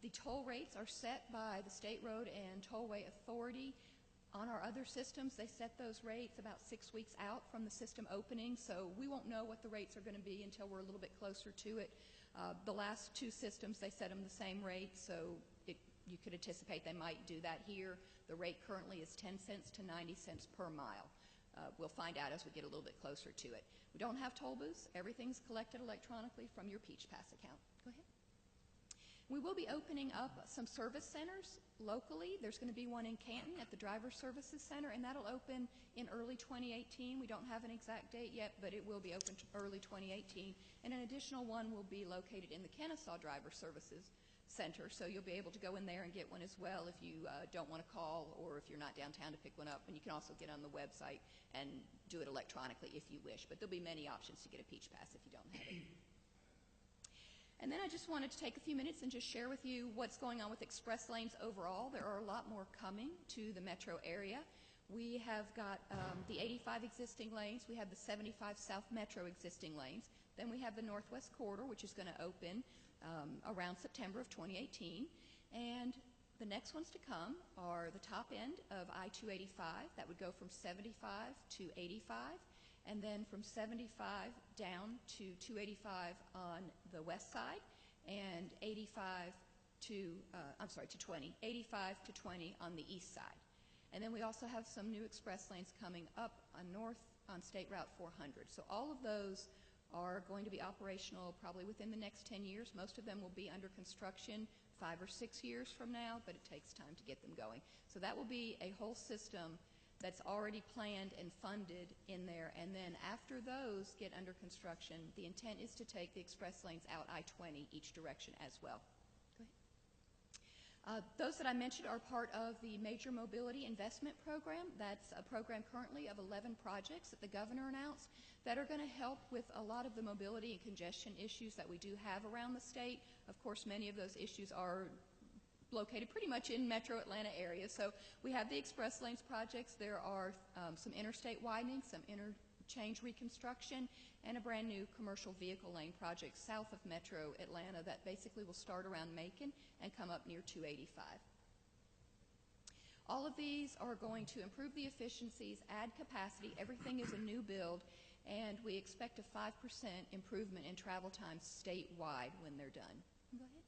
The toll rates are set by the State Road and Tollway Authority. On our other systems, they set those rates about 6 weeks out from the system opening, so we won't know what the rates are going to be until we're a little bit closer to it. The last two systems, they set them the same rate, so you could anticipate they might do that here. The rate currently is 10 cents to 90 cents per mile. We'll find out as we get a little bit closer to it. We don't have toll booths. Everything's collected electronically from your Peach Pass account. Go ahead. We will be opening up some service centers locally. There's going to be one in Canton at the Driver Services Center, and that'll open in early 2018. We don't have an exact date yet, but it will be open early 2018. And an additional one will be located in the Kennesaw Driver Services Center, so you'll be able to go in there and get one as well if you don't want to call or if you're not downtown to pick one up. And you can also get on the website and do it electronically if you wish. But there'll be many options to get a Peach Pass if you don't have it. And then I just wanted to take a few minutes and just share with you what's going on with express lanes overall. There are a lot more coming to the metro area. We have got the 85 existing lanes. We have the 75 South Metro existing lanes. Then we have the Northwest Corridor, which is going to open around September of 2018. And the next ones to come are the top end of I-285. That would go from 75 to 85. And then from 75 down to 285 on the west side, and 85 to 20, 85 to 20 on the east side. And then we also have some new express lanes coming up on north on State Route 400. So all of those are going to be operational probably within the next 10 years. Most of them will be under construction 5 or 6 years from now, but it takes time to get them going. So that will be a whole system that's already planned and funded in there. And then after those get under construction, the intent is to take the express lanes out I-20 each direction as well. Go ahead. Those that I mentioned are part of the Major Mobility Investment Program. That's a program currently of 11 projects that the governor announced that are going to help with a lot of the mobility and congestion issues that we do have around the state. Of course, many of those issues are located pretty much in metro Atlanta area. So we have the express lanes projects. There are some interstate widening, some interchange reconstruction, and a brand new commercial vehicle lane project south of metro Atlanta that basically will start around Macon and come up near 285. All of these are going to improve the efficiencies, add capacity. Everything is a new build, and we expect a 5% improvement in travel times statewide when they're done. Go ahead.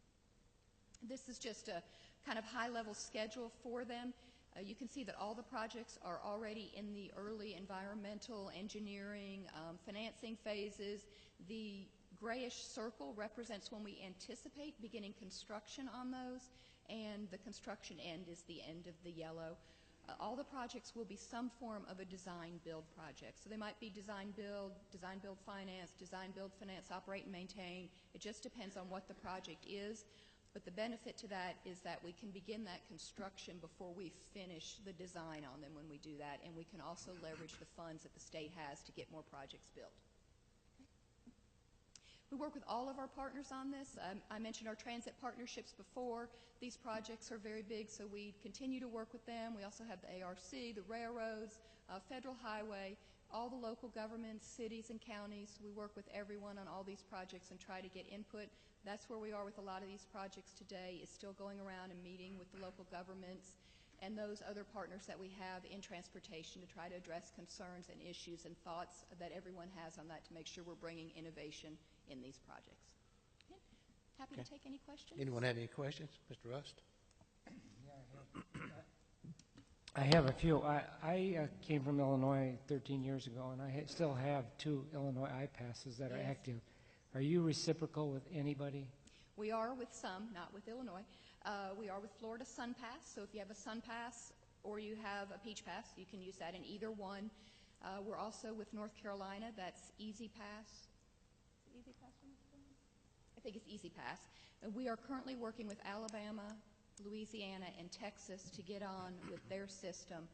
This is just a kind of high-level schedule for them. You can see that all the projects are already in the early environmental, engineering, financing phases. The grayish circle represents when we anticipate beginning construction on those, and the construction end is the end of the yellow. All the projects will be some form of a design-build project. So they might be design-build finance, design-build finance, operate and maintain. It just depends on what the project is. But the benefit to that is that we can begin that construction before we finish the design on them when we do that, and we can also leverage the funds that the state has to get more projects built. We work with all of our partners on this. I mentioned our transit partnerships before. These projects are very big, so we continue to work with them. We also have the ARC, the railroads, Federal Highway, all the local governments, cities and counties. We work with everyone on all these projects and try to get input. That's where we are with a lot of these projects today, is still going around and meeting with the local governments and those other partners that we have in transportation to try to address concerns and issues and thoughts that everyone has on that to make sure we're bringing innovation in these projects. Okay. Happy to take any questions. Anyone have any questions? Mr. Rust? I have a few. I came from Illinois 13 years ago, and I still have 2 Illinois I-passes that are active. Are you reciprocal with anybody? We are with some, not with Illinois. We are with Florida Sun Pass, so if you have a Sun Pass or you have a Peach Pass, you can use that in either one. We're also with North Carolina, that's Easy Pass. Is it Easy Pass? I think it's Easy Pass. And we are currently working with Alabama, Louisiana, and Texas to get on with their system.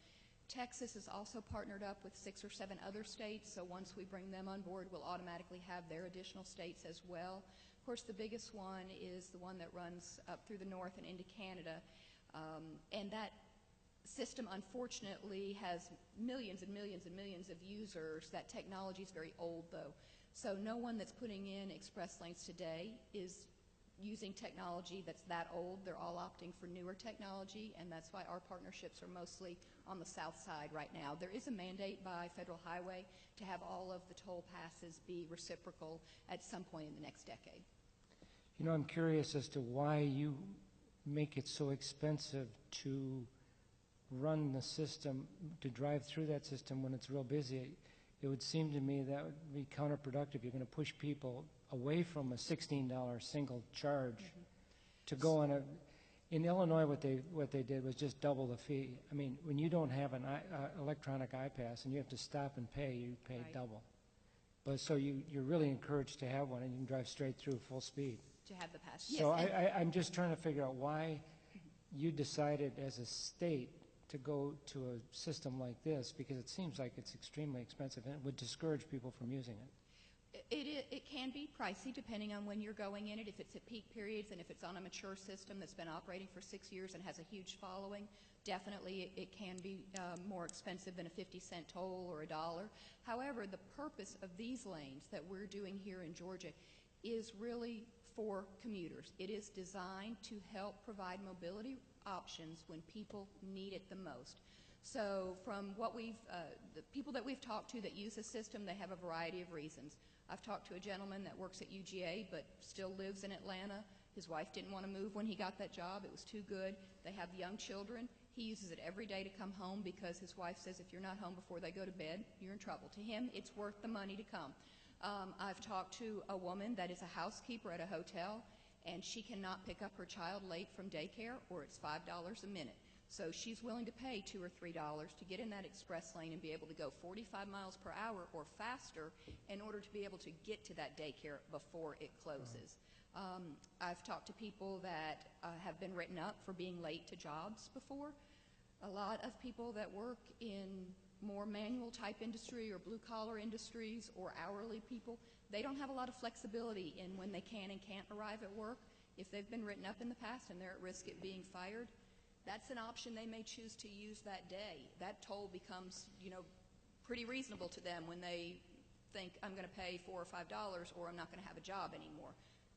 Texas is also partnered up with 6 or 7 other states, so once we bring them on board, we'll automatically have their additional states as well. Of course, the biggest one is the one that runs up through the north and into Canada, and that system, unfortunately, has millions and millions and millions of users. That technology is very old, though. So no one that's putting in express lanes today is using technology that's that old. They're all opting for newer technology, and that's why our partnerships are mostly on the south side right now. There is a mandate by Federal Highway to have all of the toll passes be reciprocal at some point in the next decade. You know, I'm curious as to why you make it so expensive to run the system, to drive through that system when it's real busy. It would seem to me that would be counterproductive. You're going to push people away from a $16 single charge to go on a. In Illinois, what they did was just double the fee. I mean, when you don't have an electronic iPass and you have to stop and pay, you pay Right. double. But so you're really encouraged to have one, and you can drive straight through full speed. To have the pass. So Yes, and- I'm just trying to figure out why you decided as a state to go to a system like this, because it seems like it's extremely expensive and it would discourage people from using it. It can be pricey depending on when you're going in it. If it's at peak periods and if it's on a mature system that's been operating for 6 years and has a huge following, definitely it can be more expensive than a 50-cent toll or $1. However, the purpose of these lanes that we're doing here in Georgia is really for commuters. It is designed to help provide mobility options when people need it the most. So from what the people that we've talked to that use the system, they have a variety of reasons. I've talked to a gentleman that works at UGA but still lives in Atlanta. His wife didn't want to move when he got that job. It was too good. They have young children. He uses it every day to come home because his wife says if you're not home before they go to bed, you're in trouble. To him, it's worth the money to come. I've talked to a woman that is a housekeeper at a hotel, and she cannot pick up her child late from daycare, or it's $5 a minute. So she's willing to pay $2 or $3 to get in that express lane and be able to go 45 miles per hour or faster in order to be able to get to that daycare before it closes. I've talked to people that have been written up for being late to jobs before. A lot of people that work in more manual type industry or blue collar industries or hourly people, they don't have a lot of flexibility in when they can and can't arrive at work. If they've been written up in the past and they're at risk of being fired, that's an option they may choose to use that day. That toll becomes, pretty reasonable to them when they think I'm going to pay $4 or $5 or I'm not going to have a job anymore.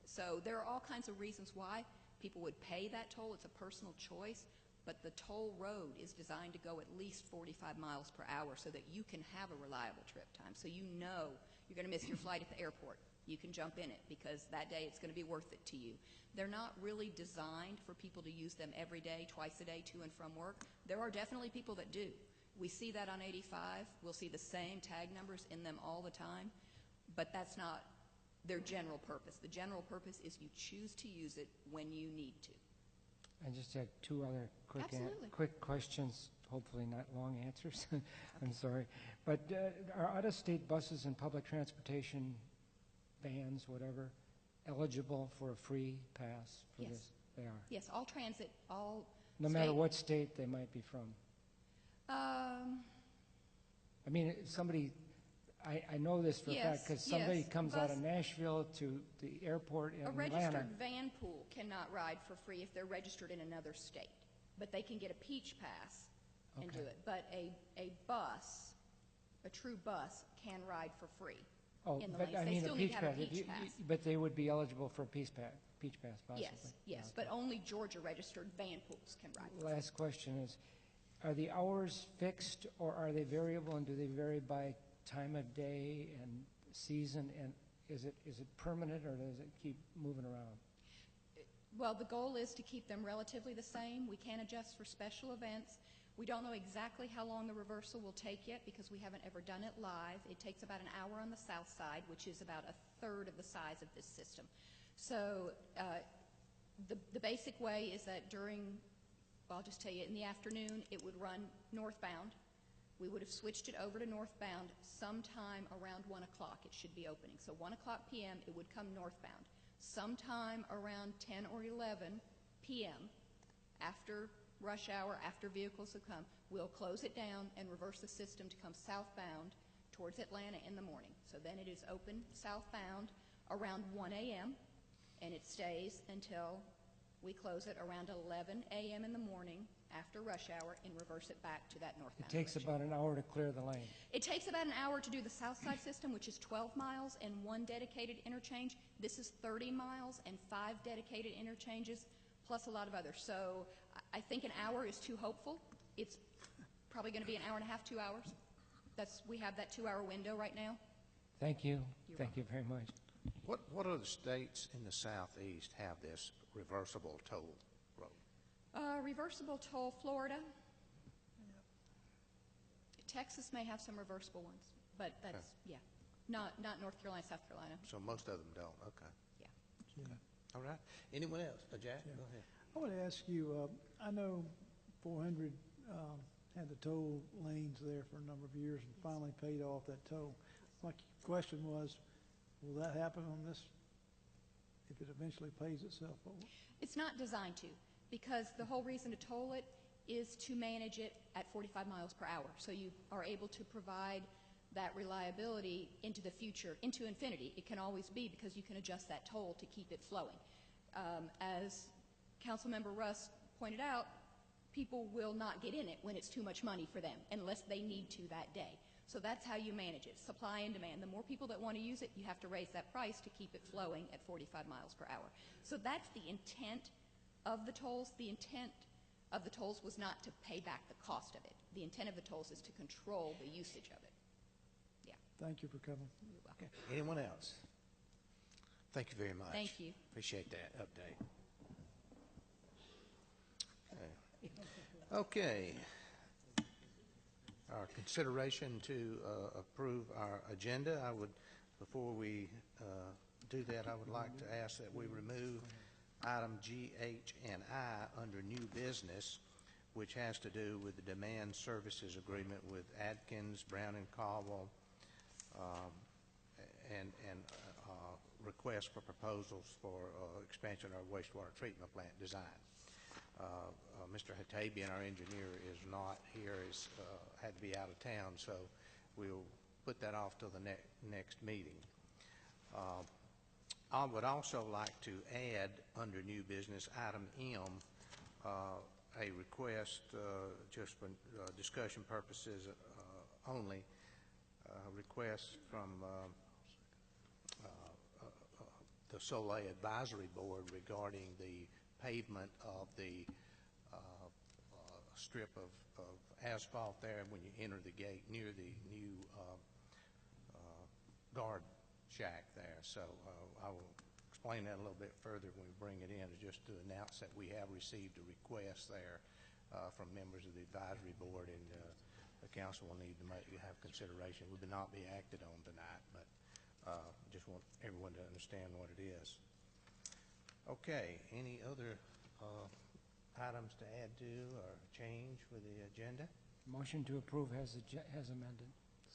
So there are all kinds of reasons why people would pay that toll. It's a personal choice. But the toll road is designed to go at least 45 miles per hour so that you can have a reliable trip time. So you know you're going to miss your flight at the airport. You can jump in it because that day it's going to be worth it to you. They're not really designed for people to use them every day, twice a day, to and from work. There are definitely people that do. We see that on 85. We'll see the same tag numbers in them all the time, but that's not their general purpose. The general purpose is you choose to use it when you need to. I just had two other Absolutely. quick questions, hopefully not long answers. I'm sorry. But are out-of-state buses and public transportation vans, whatever, eligible for a free pass for Yes. this? They are. Yes, all transit, all No matter what state they might be from. I mean, somebody, I know this for a fact because somebody comes out of Nashville to the airport in A Atlanta. registered van pool cannot ride for free if they're registered in another state, but they can get a peach pass and do Okay. it. But a bus, a true bus, can ride for free Oh, in the but lanes. I They mean still a need peach to have pass. a If peach you- pass. But they would be eligible for a peach pass possibly. Yes, yes, but only Georgia-registered van pools can ride. Last question is, are the hours fixed or are they variable, and do they vary by time of day and season, and is it permanent or does it keep moving around? Well, the goal is to keep them relatively the same. We can adjust for special events. We don't know exactly how long the reversal will take yet because we haven't ever done it live. It takes about an hour on the south side, which is about a third of the size of this system. So the basic way is that I'll just tell you, in the afternoon, it would run northbound. We would have switched it over to northbound sometime around 1 o'clock. It should be opening. So 1 o'clock p.m., it would come northbound. Sometime around 10 or 11 p.m., after rush hour, after vehicles have come, we'll close it down and reverse the system to come southbound towards Atlanta in the morning. So then it is open southbound around 1 a.m., and it stays until We close it around 11 a.m. in the morning after rush hour and reverse it back to that It northbound takes direction. about an hour to clear the lane. It takes about an hour to do the south side system, which is 12 miles and 1 dedicated interchange. This is 30 miles and 5 dedicated interchanges, plus a lot of others. So I think an hour is too hopeful. It's probably going to be an hour and a half, 2 hours. We have that 2-hour window right now. Thank you. You're Thank you very much. What other states in the southeast have this reversible toll road? Reversible toll, Florida. Texas may have some reversible ones, but that's, yeah, not North Carolina, South Carolina. So most of them don't, okay. Yeah. All right. Anyone else? Jack, go ahead. I want to ask you, I know 400 had the toll lanes there for a number of years and finally paid off that toll. My question was, will that happen on this, if it eventually pays itself over? It's not designed to, because the whole reason to toll it is to manage it at 45 miles per hour. So you are able to provide that reliability into the future, into infinity. It can always be, because you can adjust that toll to keep it flowing. As Councilmember Russ pointed out, people will not get in it when it's too much money for them, unless they need to that day. So that's how you manage it, supply and demand. The more people that want to use it, you have to raise that price to keep it flowing at 45 miles per hour. So that's the intent of the tolls. The intent of the tolls was not to pay back the cost of it. The intent of the tolls is to control the usage of it. Yeah. Thank you for coming. You're welcome. Anyone else? Thank you very much. Thank you. Appreciate that update. Okay. Our consideration to approve our agenda. Before we do that, I would like to ask that we remove item G, H, and I under new business, which has to do with the demand services agreement with Adkins, Brown and Caldwell, and requests for proposals for expansion of our wastewater treatment plant design. Mr. Hatabian, our engineer, is not here. He's had to be out of town, so we'll put that off till the next meeting. I would also like to add under new business item M, a request just for discussion purposes only, request from the Soleil Advisory Board regarding the pavement of the strip of asphalt there when you enter the gate near the new guard shack there. So I will explain that a little bit further when we bring it in, just to announce that we have received a request there from members of the advisory board, and the council will need to have consideration. We will not be acted on tonight, but just want everyone to understand what it is. Okay, any other items to add to or change with the agenda? Motion to approve as amended.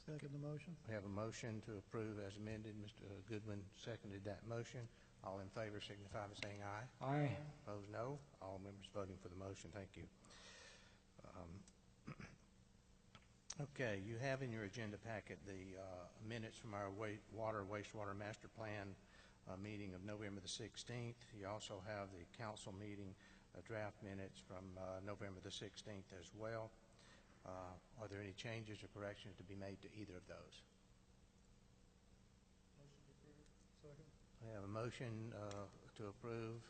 Second the motion. We have a motion to approve as amended. Mr. Goodwin seconded that motion. All in favor signify by saying aye. Aye. Opposed, no. All members voting for the motion. Thank you. Okay, you have in your agenda packet the minutes from our wastewater master plan meeting of November the 16th. You also have the council meeting draft minutes from November the 16th as well. Are there any changes or corrections to be made to either of those? Motion to approve. Second. We have a motion to approve.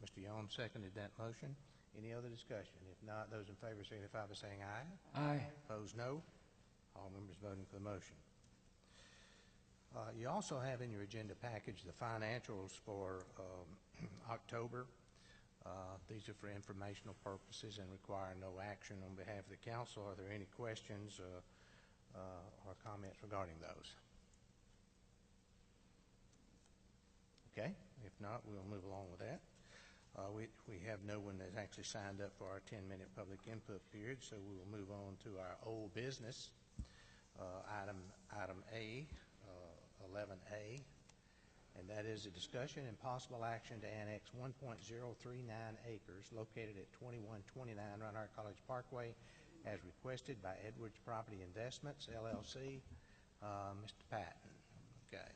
Mr. Young seconded that motion. Any other discussion? If not, those in favor signify by saying aye. Aye. Opposed, no. All members voting for the motion. You also have in your agenda package the financials for October. These are for informational purposes and require no action on behalf of the council. Are there any questions or comments regarding those? Okay, if not, we'll move along with that. We have no one that's actually signed up for our 10-minute public input period, so we will move on to our old business. Item A, 11A, and that is a discussion and possible action to annex 1.039 acres located at 2129 Reinhardt College Parkway as requested by Edwards Property Investments, LLC. Mr. Patton. Okay.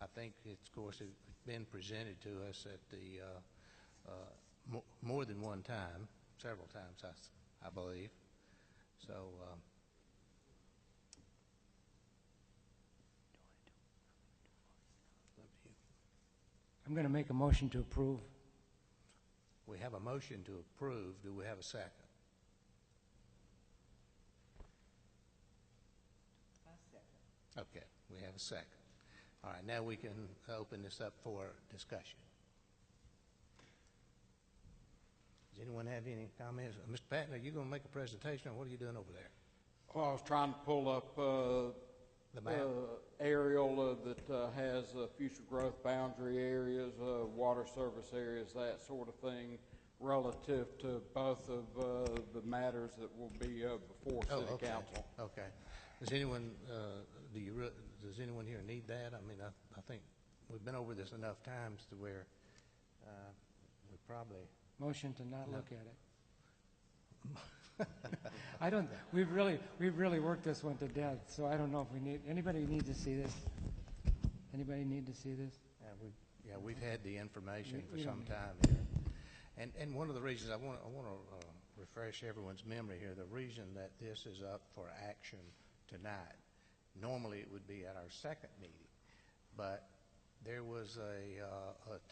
I think it's, of course, been presented to us at the, more than one time, several times, I believe. So, I'm going to make a motion to approve. we have a motion to approve. Do we have a second? Okay, we have a second. All right, now we can open this up for discussion. Does anyone have any comments? Mr. Patton, are you going to make a presentation, or what are you doing over there? Well, I was trying to pull up The map? aerial that has future growth boundary areas, water service areas, that sort of thing, relative to both of the matters that will be before City okay. Council. Okay. Does anyone, does anyone here need that? I mean, I think we've been over this enough times to where we probably... Motion to not look at it. I don't, we've really worked this one to death, so I don't know if we need, anybody need to see this? Anybody need to see this? We've had the information for We some don't time here. And one of the reasons I want to refresh everyone's memory here, the reason that this is up for action tonight, normally it would be at our second meeting, but there was a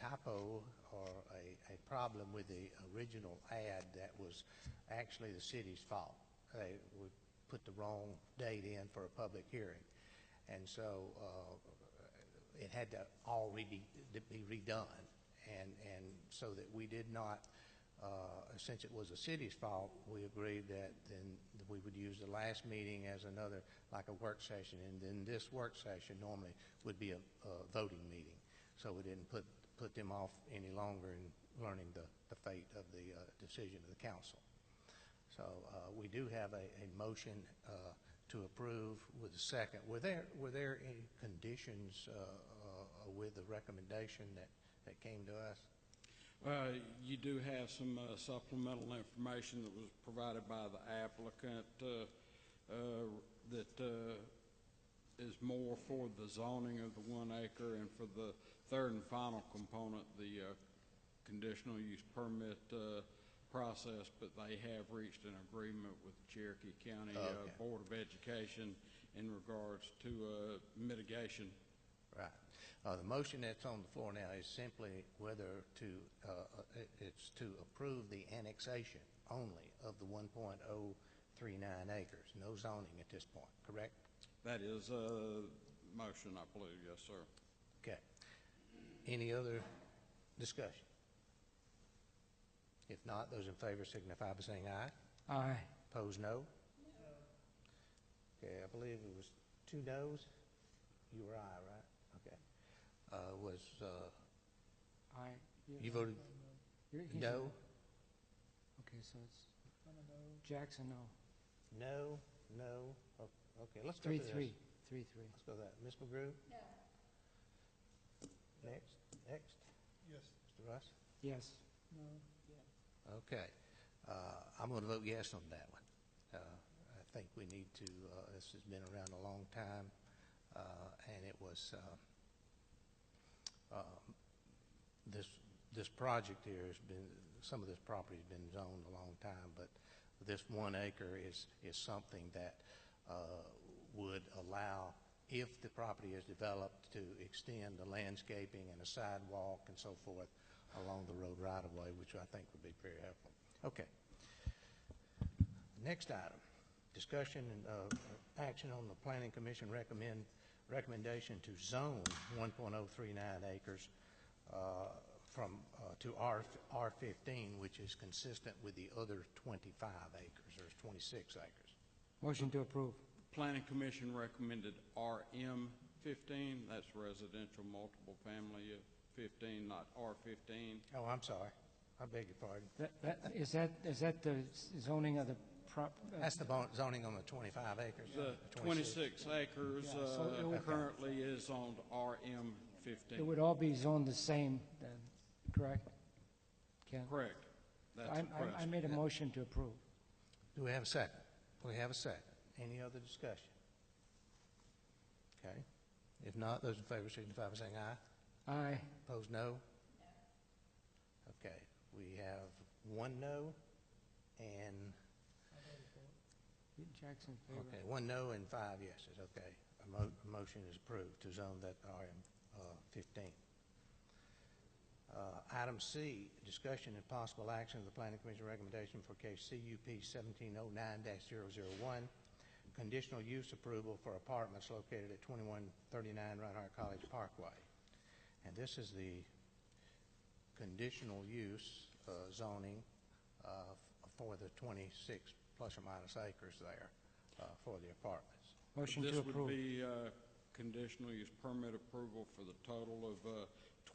typo or a problem with the original ad that was actually the city's fault. They would put the wrong date in for a public hearing. And so it had to all be redone. And so that we did not, since it was the city's fault, we agreed that then we would use the last meeting as another, like a work session. And then this work session normally would be a voting meeting. So we didn't put them off any longer in learning the fate of the decision of the council. So we do have a motion to approve with a second. Were there any conditions with the recommendation that came to us? You do have some supplemental information that was provided by the applicant that is more for the zoning of the 1 acre, and for the third and final component, the conditional use permit process, but they have reached an agreement with the Cherokee County Board of Education in regards to mitigation. Right. The motion that's on the floor now is simply whether to, it's to approve the annexation only of the 1.039 acres, no zoning at this point, correct? That is a motion, I believe, yes, sir. Okay. Any other discussion? If not, those in favor signify by saying aye. Aye. Opposed, no? Okay, I believe it was 2 noes. You were aye, right? Okay. Aye. You voted He's no? Okay, so it's Jackson, no. No, no. Okay, let's go to this. 3-3. Let's go to that. Ms. McGrew? No. Next. Yes. Mr. Russ? Yes. No. Okay. I'm going to vote yes on that one. I think we need to, this has been around a long time, and it was, this project here has been, some of this property has been zoned a long time, but this 1 acre is something that would allow, if the property is developed, to extend the landscaping and a sidewalk and so forth along the road right-of-way, which I think would be very helpful. Okay. Next item, discussion and action on the Planning Commission recommendation to zone 1.039 acres to R15, which is consistent with the other 25 acres, or 26 acres. Motion to approve. Planning Commission recommended RM 15. That's residential multiple family 15, not R15. Oh, I'm sorry. I beg your pardon. Is that the zoning of the That's the zoning on the 25 acres. The 26 acres so it would- currently is zoned RM 15. It would all be zoned the same then, correct? Ken? Correct. That's the I question. made a motion to approve. Do we have a second? We have a second. Any other discussion? Okay. If not, those in favor signify by saying aye. Aye. Opposed, no? Okay, we have one no and, Jackson in favor. okay, one no and 5 yeses, okay. A motion is approved to zone that RM 15. Item C, discussion and possible action of the Planning Commission recommendation for case CUP 1709-001, conditional use approval for apartments located at 2139 Reinhardt College Parkway. And this is the conditional use zoning for the 26 plus or minus acres there for the apartments. Motion to This approve. would be conditional use permit approval for the total of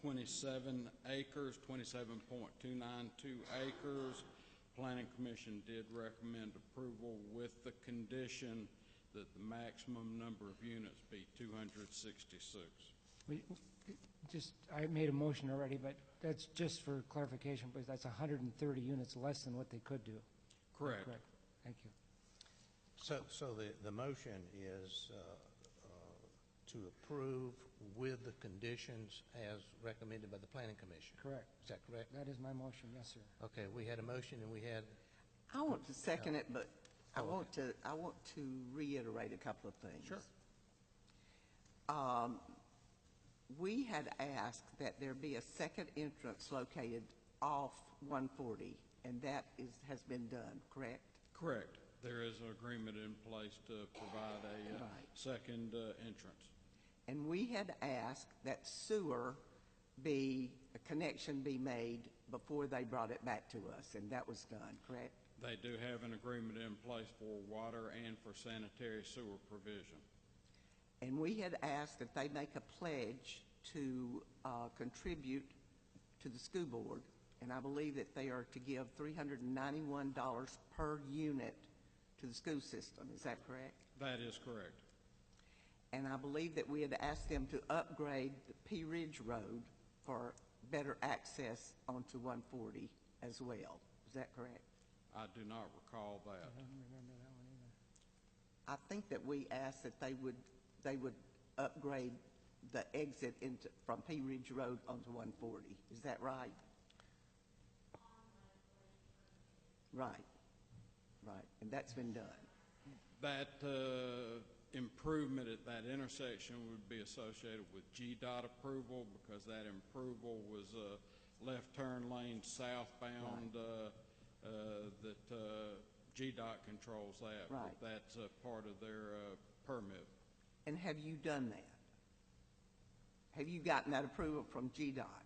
27 acres, 27.292 acres. Planning Commission did recommend approval with the condition that the maximum number of units be 266. I made a motion already, but that's just for clarification, because that's 130 units less than what they could do. Correct. Correct. Thank you. So the motion is to approve with the conditions as recommended by the Planning Commission. Correct. Is that correct? That is my motion, yes, sir. Okay, we had a motion and we had, I want to second it, but I want to reiterate a couple of things. Sure. We had asked that there be a second entrance located off 140, and that has been done, correct? Correct. There is an agreement in place to provide a second entrance. And we had asked that sewer a connection be made before they brought it back to us, and that was done, correct? They do have an agreement in place for water and for sanitary sewer provision. And we had asked that they make a pledge to contribute to the school board, and I believe that they are to give $391 per unit to the school system. Is that correct? That is correct. And I believe that we had asked them to upgrade the Pea Ridge Road for better access onto 140 as well. Is that correct? I do not recall that. I don't remember that one either. I think that we asked that they would upgrade the exit from Pea Ridge Road onto 140. Is that right? Right. Right. And that's been done. That improvement at that intersection would be associated with GDOT approval because that approval was left turn lane southbound that GDOT controls that. Right. But that's part of their permit. And have you done that? Have you gotten that approval from GDOT?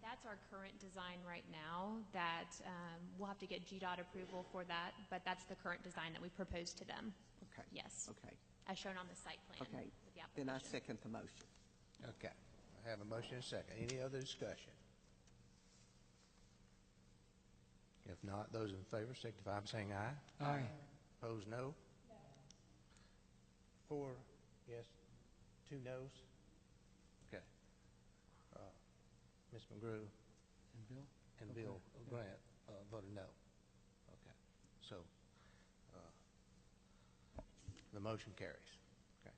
That's our current design right now. That we'll have to get GDOT approval for that, but that's the current design that we proposed to them. Okay. Yes. Okay. As shown on the site plan. Okay. With the Then I application. second the motion. okay, I have a motion and a second. Any other discussion? If not, those in favor signify by saying aye. Aye. Opposed, no? 4 yes, 2 noes? Okay. Ms. McGrew And Bill? and Okay. Bill Grant voted no. Okay. So the motion carries. Okay.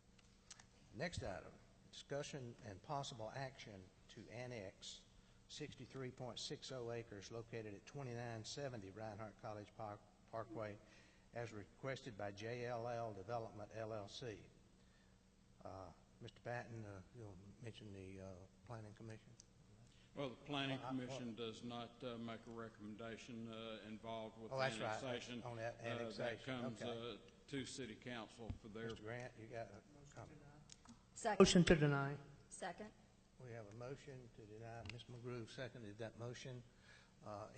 Next item, discussion and possible action to annex 63.60 acres located at 2970 Reinhardt College Parkway as requested by JLL Development, LLC. Mr. Patton, you'll mention the Planning Commission? Well, the Planning Commission does not make a recommendation involved with That's right. annexation. On that annexation. That comes Okay. to City Council for their. Mr. Grant, you got a comment? Second. Motion to deny. Second. We have a motion to deny. Ms. McGrew seconded that motion.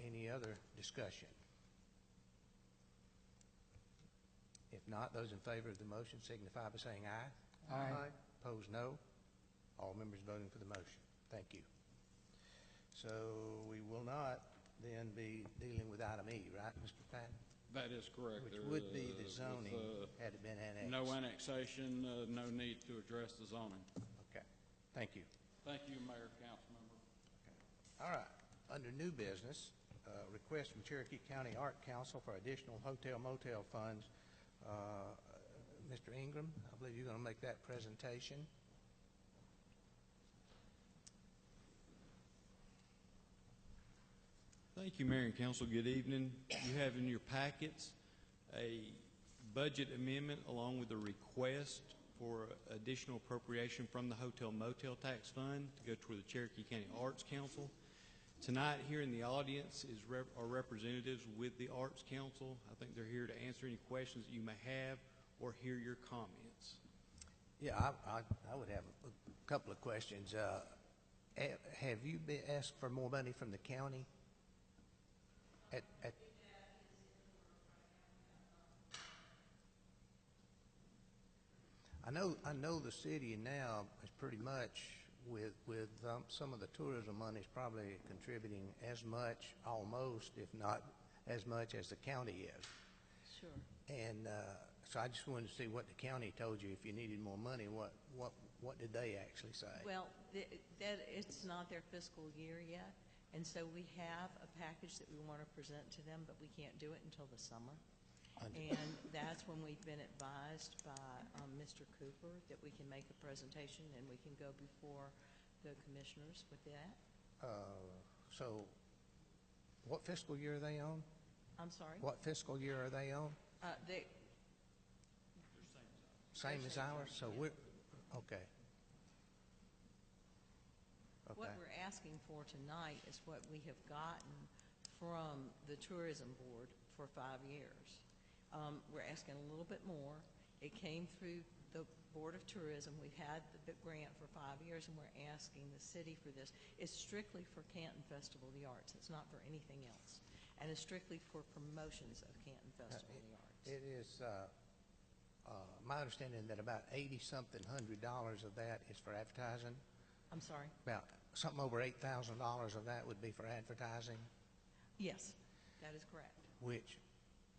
Any other discussion? If not, those in favor of the motion signify by saying aye. Aye. Opposed, no. All members voting for the motion. Thank you. So we will not then be dealing with item E, right, Mr. Patton? That is correct. Which There, would be the with, zoning had it been annexed. No annexation, no need to address the zoning. Okay. Thank you. Thank you, Mayor, Council Member. All right. Under new business, request from Cherokee County Art Council for additional hotel motel funds. Mr. Ingram, I believe you're going to make that presentation. Thank you, Mayor and Council. Good evening. You have in your packets a budget amendment along with a request for additional appropriation from the Hotel Motel Tax Fund to go toward the Cherokee County Arts Council. Tonight here in the audience are representatives with the Arts Council. I think they're here to answer any questions that you may have or hear your comments. Yeah, I would have a couple of questions. Have you been asked for more money from the county? I know the city now is pretty much with some of the tourism money is probably contributing as much, almost, if not as much as the county is. Sure. And so I just wanted to see what the county told you. If you needed more money, what did they actually say? Well, that it's not their fiscal year yet, and so we have a package that we want to present to them, but we can't do it until the summer. And that's when we've been advised by Mr. Cooper that we can make a presentation and we can go before the commissioners with that. So what fiscal year are they on? I'm sorry? What fiscal year are they on? Same as ours? So we're, okay. What we're asking for tonight is what we have gotten from the Tourism Board for 5 years. We're asking a little bit more. It came through the Board of Tourism. We've had the big grant for 5 years, and we're asking the city for this. It's strictly for Canton Festival of the Arts. It's not for anything else. And it's strictly for promotions of Canton Festival of the Arts. It is my understanding that about $80-something hundred of that is for advertising. I'm sorry? About something over $8,000 of that would be for advertising. Yes, that is correct. Which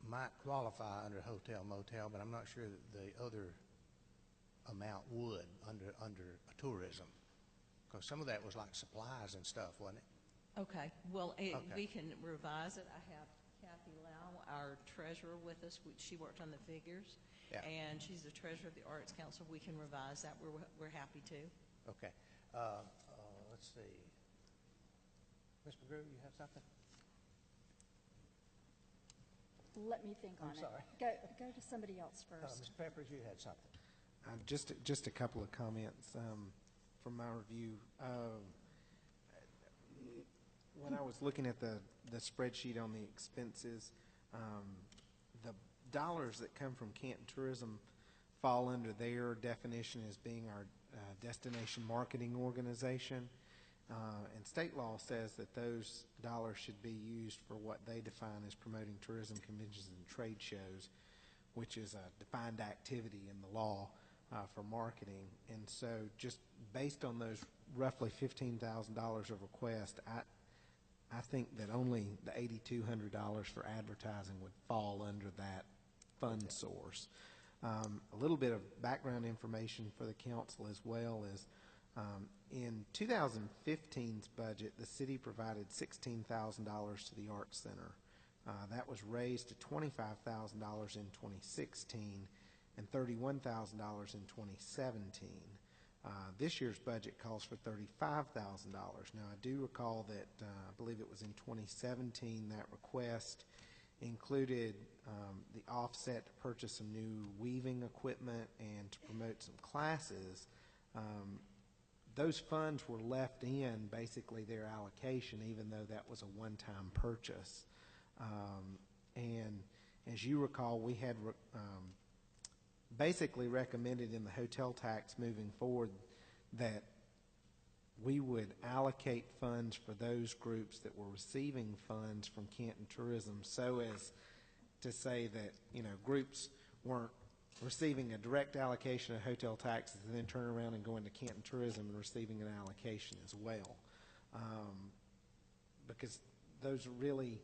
might qualify under hotel motel, but I'm not sure that the other amount would under tourism, because some of that was like supplies and stuff, wasn't it? Okay. Well, we can revise it. I have Kathy Lau, our treasurer, with us. She worked on the figures, and she's the treasurer of the Arts Council. We can revise that. We're happy to. Okay. Let's see. Ms. McGrew, you have something? Let me think on I'm sorry. it. Go to somebody else first. Mr. Peppers, you had something. Just a couple of comments from my review. When I was looking at the spreadsheet on the expenses, the dollars that come from Canton Tourism fall under their definition as being our destination marketing organization. And state law says that those dollars should be used for what they define as promoting tourism conventions and trade shows, which is a defined activity in the law for marketing. And so just based on those roughly $15,000 of request, I think that only the $8,200 for advertising would fall under that fund source. A little bit of background information for the council as well is in 2015's budget, the city provided $16,000 to the Arts Center. That was raised to $25,000 in 2016 and $31,000 in 2017. This year's budget calls for $35,000. Now, I do recall that I believe it was in 2017 that request included the offset to purchase some new weaving equipment and to promote some classes. Those funds were left in basically their allocation, even though that was a one-time purchase. And as you recall, we had basically recommended in the hotel tax moving forward that we would allocate funds for those groups that were receiving funds from Canton Tourism, so as to say that, you know, groups weren't receiving a direct allocation of hotel taxes and then turn around and go into Canton Tourism and receiving an allocation as well. Because those are really,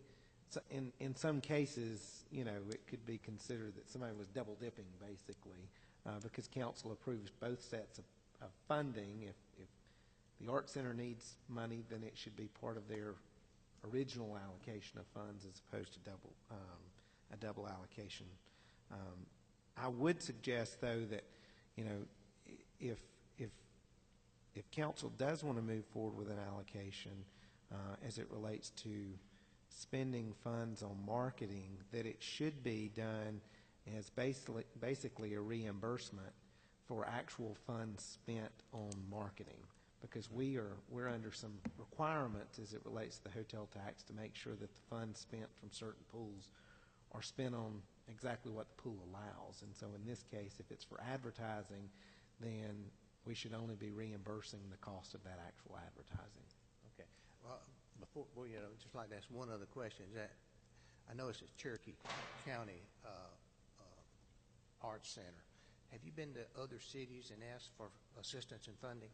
in some cases, you know, it could be considered that somebody was double dipping basically, because council approves both sets of funding. If the Art Center needs money, then it should be part of their original allocation of funds as opposed to a double allocation. I would suggest, though, that, you know, if council does want to move forward with an allocation as it relates to spending funds on marketing, that it should be done as basically a reimbursement for actual funds spent on marketing, because we're under some requirements as it relates to the hotel tax to make sure that the funds spent from certain pools are spent on exactly what the pool allows. And so in this case, if it's for advertising, then we should only be reimbursing the cost of that actual advertising. Okay. Well, before, just like to ask one other question. Is that, I know it's a Cherokee County Arts Center. Have you been to other cities and asked for assistance and funding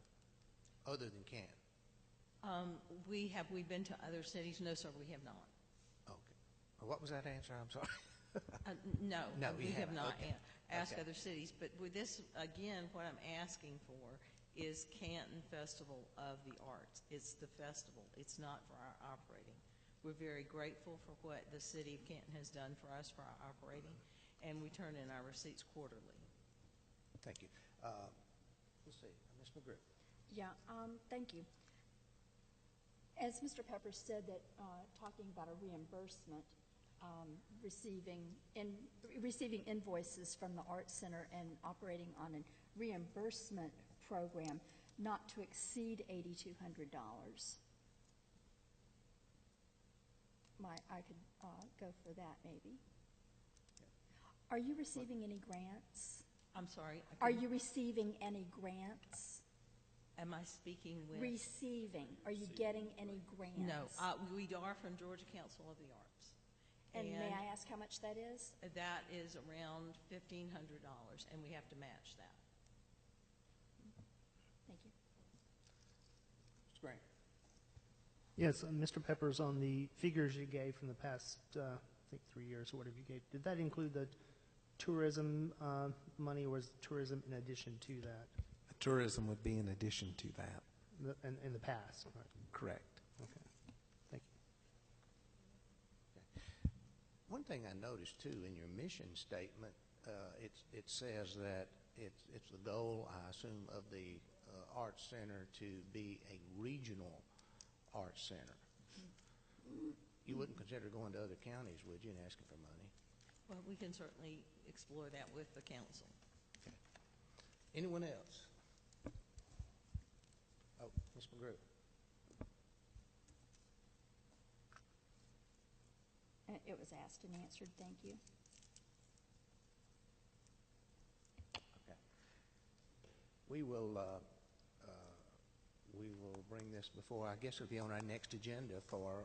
other than Canton? We've been to other cities? No, sir, we have not. Okay. What was that answer? I'm sorry. No, No, we have not Okay. asked Okay. other cities. But with this, again, what I'm asking for is Canton Festival of the Arts. It's the festival. It's not for our operating. We're very grateful for what the city of Canton has done for us for our operating, and we turn in our receipts quarterly. Thank you. Let's see, Ms. McGrew. Yeah, thank you. As Mr. Pepper said, that talking about a reimbursement, receiving invoices from the Arts Center and operating on a reimbursement program not to exceed $8,200. I could go for that maybe. Are you receiving any grants? I'm sorry? Are you receiving any grants? Am I speaking with? Receiving. Are you getting any grants? No. We are from Georgia Council of the Arts. And may I ask how much that is? That is around $1,500, and we have to match that. Thank you. Mr. Grant. Yes, Mr. Peppers, on the figures you gave from the past, I think 3 years or whatever you gave, did that include the tourism money, or was tourism in addition to that? Tourism would be in addition to that. In the past, right? Correct. Okay, thank you. Okay. One thing I noticed too in your mission statement, it says that it's the goal, I assume, of the Arts Center to be a regional arts center. You wouldn't consider going to other counties, would you, and asking for money? Well, we can certainly explore that with the council. Okay. Anyone else? Oh, Ms. McGrew. It was asked and answered. Thank you. Okay. We will bring this before, I guess it'll be on our next agenda for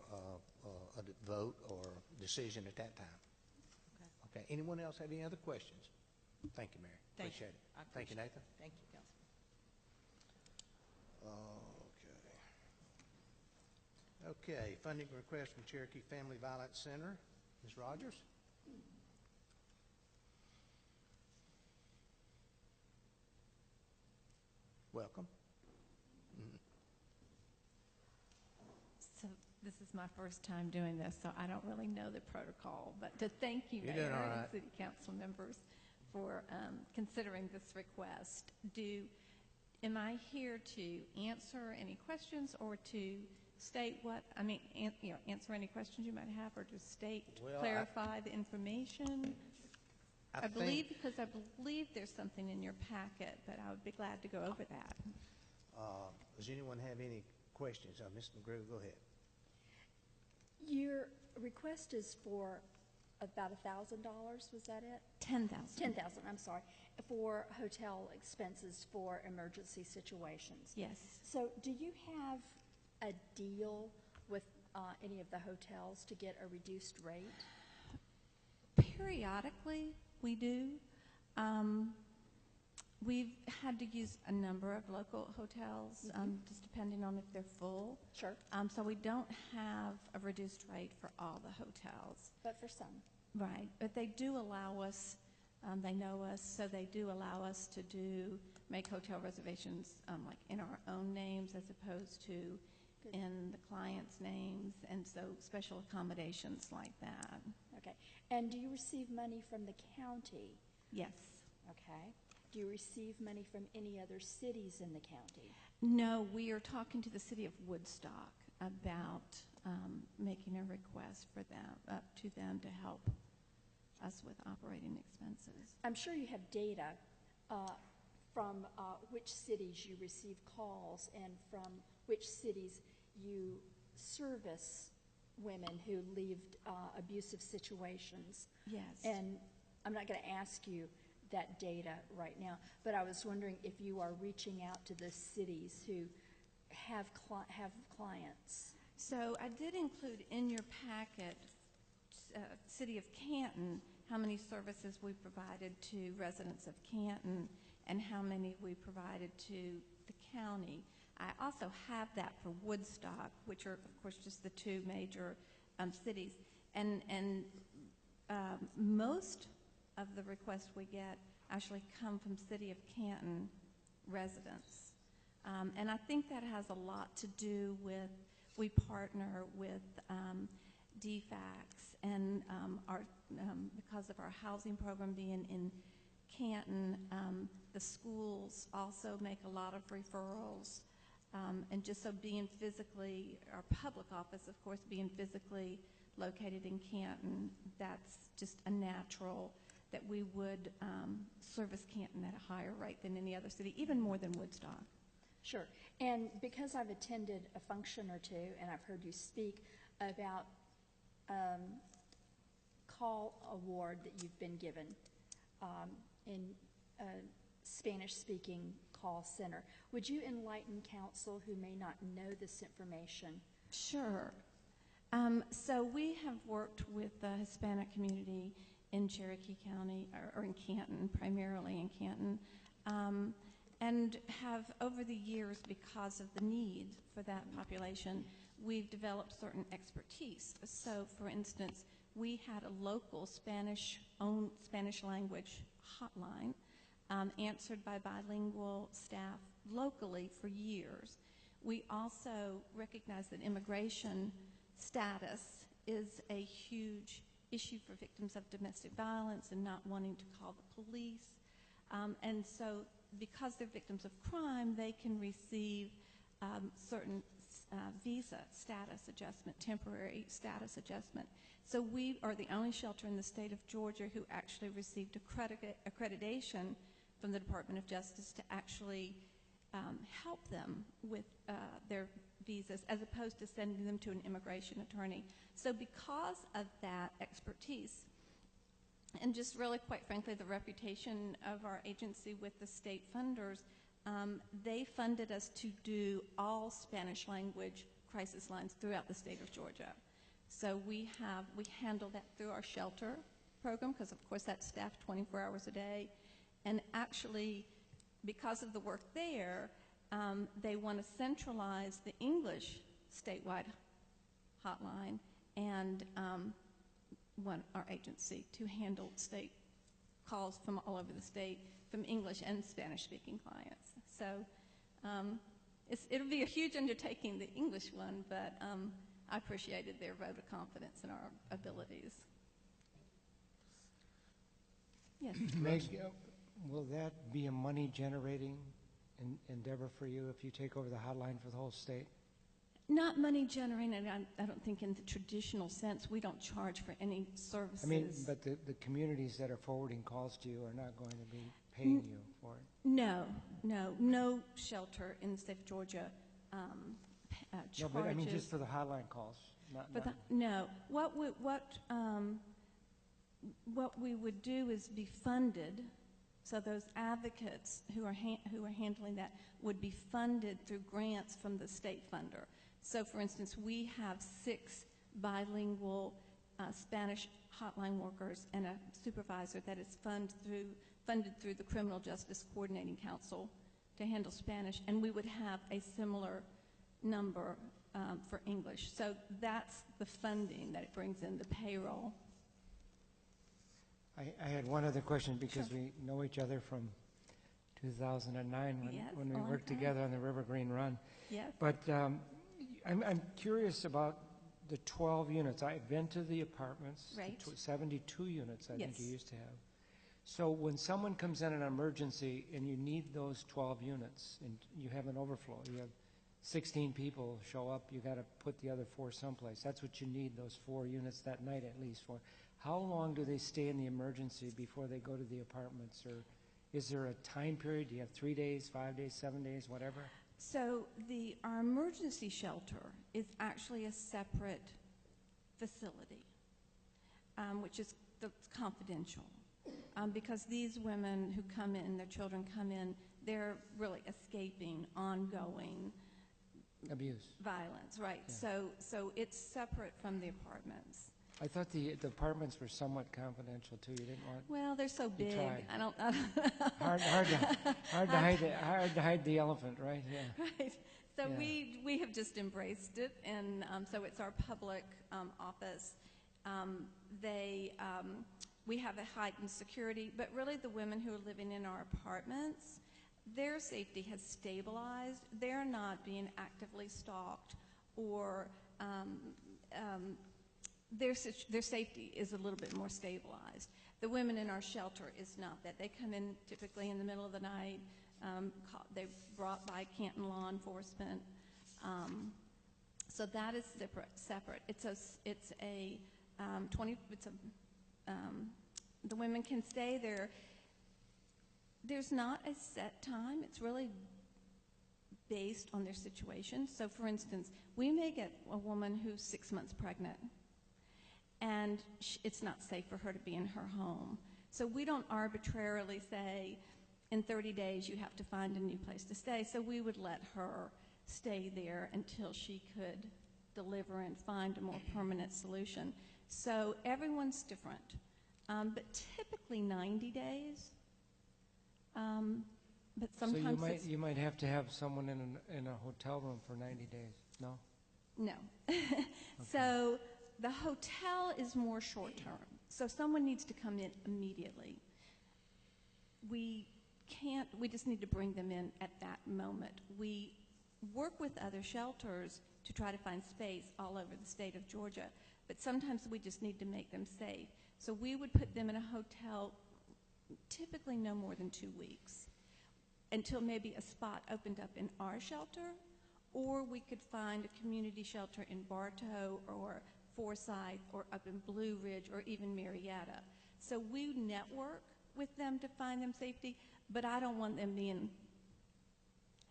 a vote or decision at that time. Okay. Okay. Anyone else have any other questions? Thank you, Mary. Thank Appreciate you. it. Thank you, Nathan. Thank you, Councilman. Okay, funding request from Cherokee Family Violence Center. Ms. Rogers? Welcome. So this is my first time doing this, so I don't really know the protocol, but to thank you, You're Mayor doing all right. and City Council members, for considering this request. Am I here to answer any questions or to state what, answer any questions you might have, or to state, Well, clarify the information? I believe, think- because I believe there's something in your packet, but I would be glad to go over that. Does anyone have any questions? Ms. McGrew, go ahead. Your request is for about $1,000, was that it? 10,000. 10,000, I'm sorry, for hotel expenses for emergency situations. Yes. So do you have a deal with any of the hotels to get a reduced rate? Periodically, we do. We've had to use a number of local hotels, just depending on if they're full. Sure. So we don't have a reduced rate for all the hotels. But for some. Right. But they do allow us, they know us, so they do allow us to make hotel reservations like in our own names as opposed to in the client's names, and so special accommodations like that. Okay. And do you receive money from the county Yes. Okay. Do you receive money from any other cities in the county? No, we are talking to the city of Woodstock about making a request for them, to them to help us with operating expenses. I'm sure you have data from which cities you receive calls and from which cities you service women who leave abusive situations. Yes. And I'm not going to ask you that data right now, but I was wondering if you are reaching out to the cities who have clients. So I did include in your packet, City of Canton, how many services we provided to residents of Canton and how many we provided to the county. I also have that for Woodstock, which are, of course, just the two major cities. And most of the requests we get actually come from City of Canton residents. And I think that has a lot to do with, we partner with DFACS, and because of our housing program being in Canton, the schools also make a lot of referrals. And just so being physically, our public office, of course, being physically located in Canton, that's just a natural that we would service Canton at a higher rate than any other city, even more than Woodstock. Sure. And because I've attended a function or two and I've heard you speak about call award that you've been given in a Spanish-speaking call center, would you enlighten council who may not know this information? Sure. So we have worked with the Hispanic community in Cherokee County, or in Canton, primarily in Canton, and have over the years, because of the need for that population, we've developed certain expertise. So, for instance, we had a local Spanish-owned Spanish language hotline answered by bilingual staff locally for years. We also recognize that immigration status is a huge issue for victims of domestic violence and not wanting to call the police. And so because they're victims of crime, they can receive certain visa status adjustment, temporary status adjustment. So we are the only shelter in the state of Georgia who actually received accreditation from the Department of Justice to actually help them with their visas, as opposed to sending them to an immigration attorney. So because of that expertise, and just really, quite frankly, the reputation of our agency with the state funders, they funded us to do all Spanish language crisis lines throughout the state of Georgia. So we handle that through our shelter program, because of course that's staffed 24 hours a day. And actually, because of the work there, they want to centralize the English statewide hotline and want our agency to handle state calls from all over the state, from English and Spanish-speaking clients. So it'll be a huge undertaking, the English one, but I appreciated their vote of confidence in our abilities. Yes. Meg, will that be a money-generating endeavor for you if you take over the hotline for the whole state? Not money generating, I don't think in the traditional sense. We don't charge for any services. I mean, but the communities that are forwarding calls to you are not going to be paying you for it? No shelter in the state of Georgia charges. No, but I mean just for the hotline calls. No. What we would do is be funded. So those advocates who are handling that would be funded through grants from the state funder. So, for instance, we have 6 bilingual Spanish hotline workers and a supervisor that is funded through the Criminal Justice Coordinating Council to handle Spanish, and we would have a similar number for English. So that's the funding that it brings in, the payroll. I had one other question because we know each other from 2009 when we worked together on the River Green Run. Yes. But I'm curious about the 12 units. I've been to the apartments, right. 72 units I think you used to have. So when someone comes in an emergency and you need those 12 units and you have an overflow, you have 16 people show up, you got to put the other 4 someplace. That's what you need, those 4 units that night at least for. How long do they stay in the emergency before they go to the apartments? Or is there a time period? Do you have 3 days, 5 days, 7 days, whatever? So our emergency shelter is actually a separate facility, which is that's confidential. Because these women who come in, their children come in, they're really escaping ongoing abuse, violence, right? Yeah. So it's separate from the apartments. I thought the apartments were somewhat confidential too. You didn't want. Well, they're so big. Tried. I don't. hard to hide the elephant, right? Yeah. Right. So Yeah. we have just embraced it, and so it's our public office. We have a heightened security, but really the women who are living in our apartments, their safety has stabilized. They're not being actively stalked, or their safety is a little bit more stabilized. The women in our shelter is not that. They come in typically in the middle of the night. They're brought by Canton law enforcement. So that is separate. The women can stay there. There's not a set time. It's really based on their situation. So, for instance, we may get a woman who's 6 months pregnant, and it's not safe for her to be in her home. So we don't arbitrarily say, in 30 days you have to find a new place to stay. So we would let her stay there until she could deliver and find a more permanent solution. So everyone's different, but typically 90 days. But sometimes so you might have to have someone in a hotel room for 90 days. No. No. Okay. So the hotel is more short term. So someone needs to come in immediately. We just need to bring them in at that moment. We work with other shelters to try to find space all over the state of Georgia, but sometimes we just need to make them safe. So we would put them in a hotel typically no more than 2 weeks until maybe a spot opened up in our shelter, or we could find a community shelter in Bartow or Forsyth or up in Blue Ridge or even Marietta. So we network with them to find them safety, but I don't want them being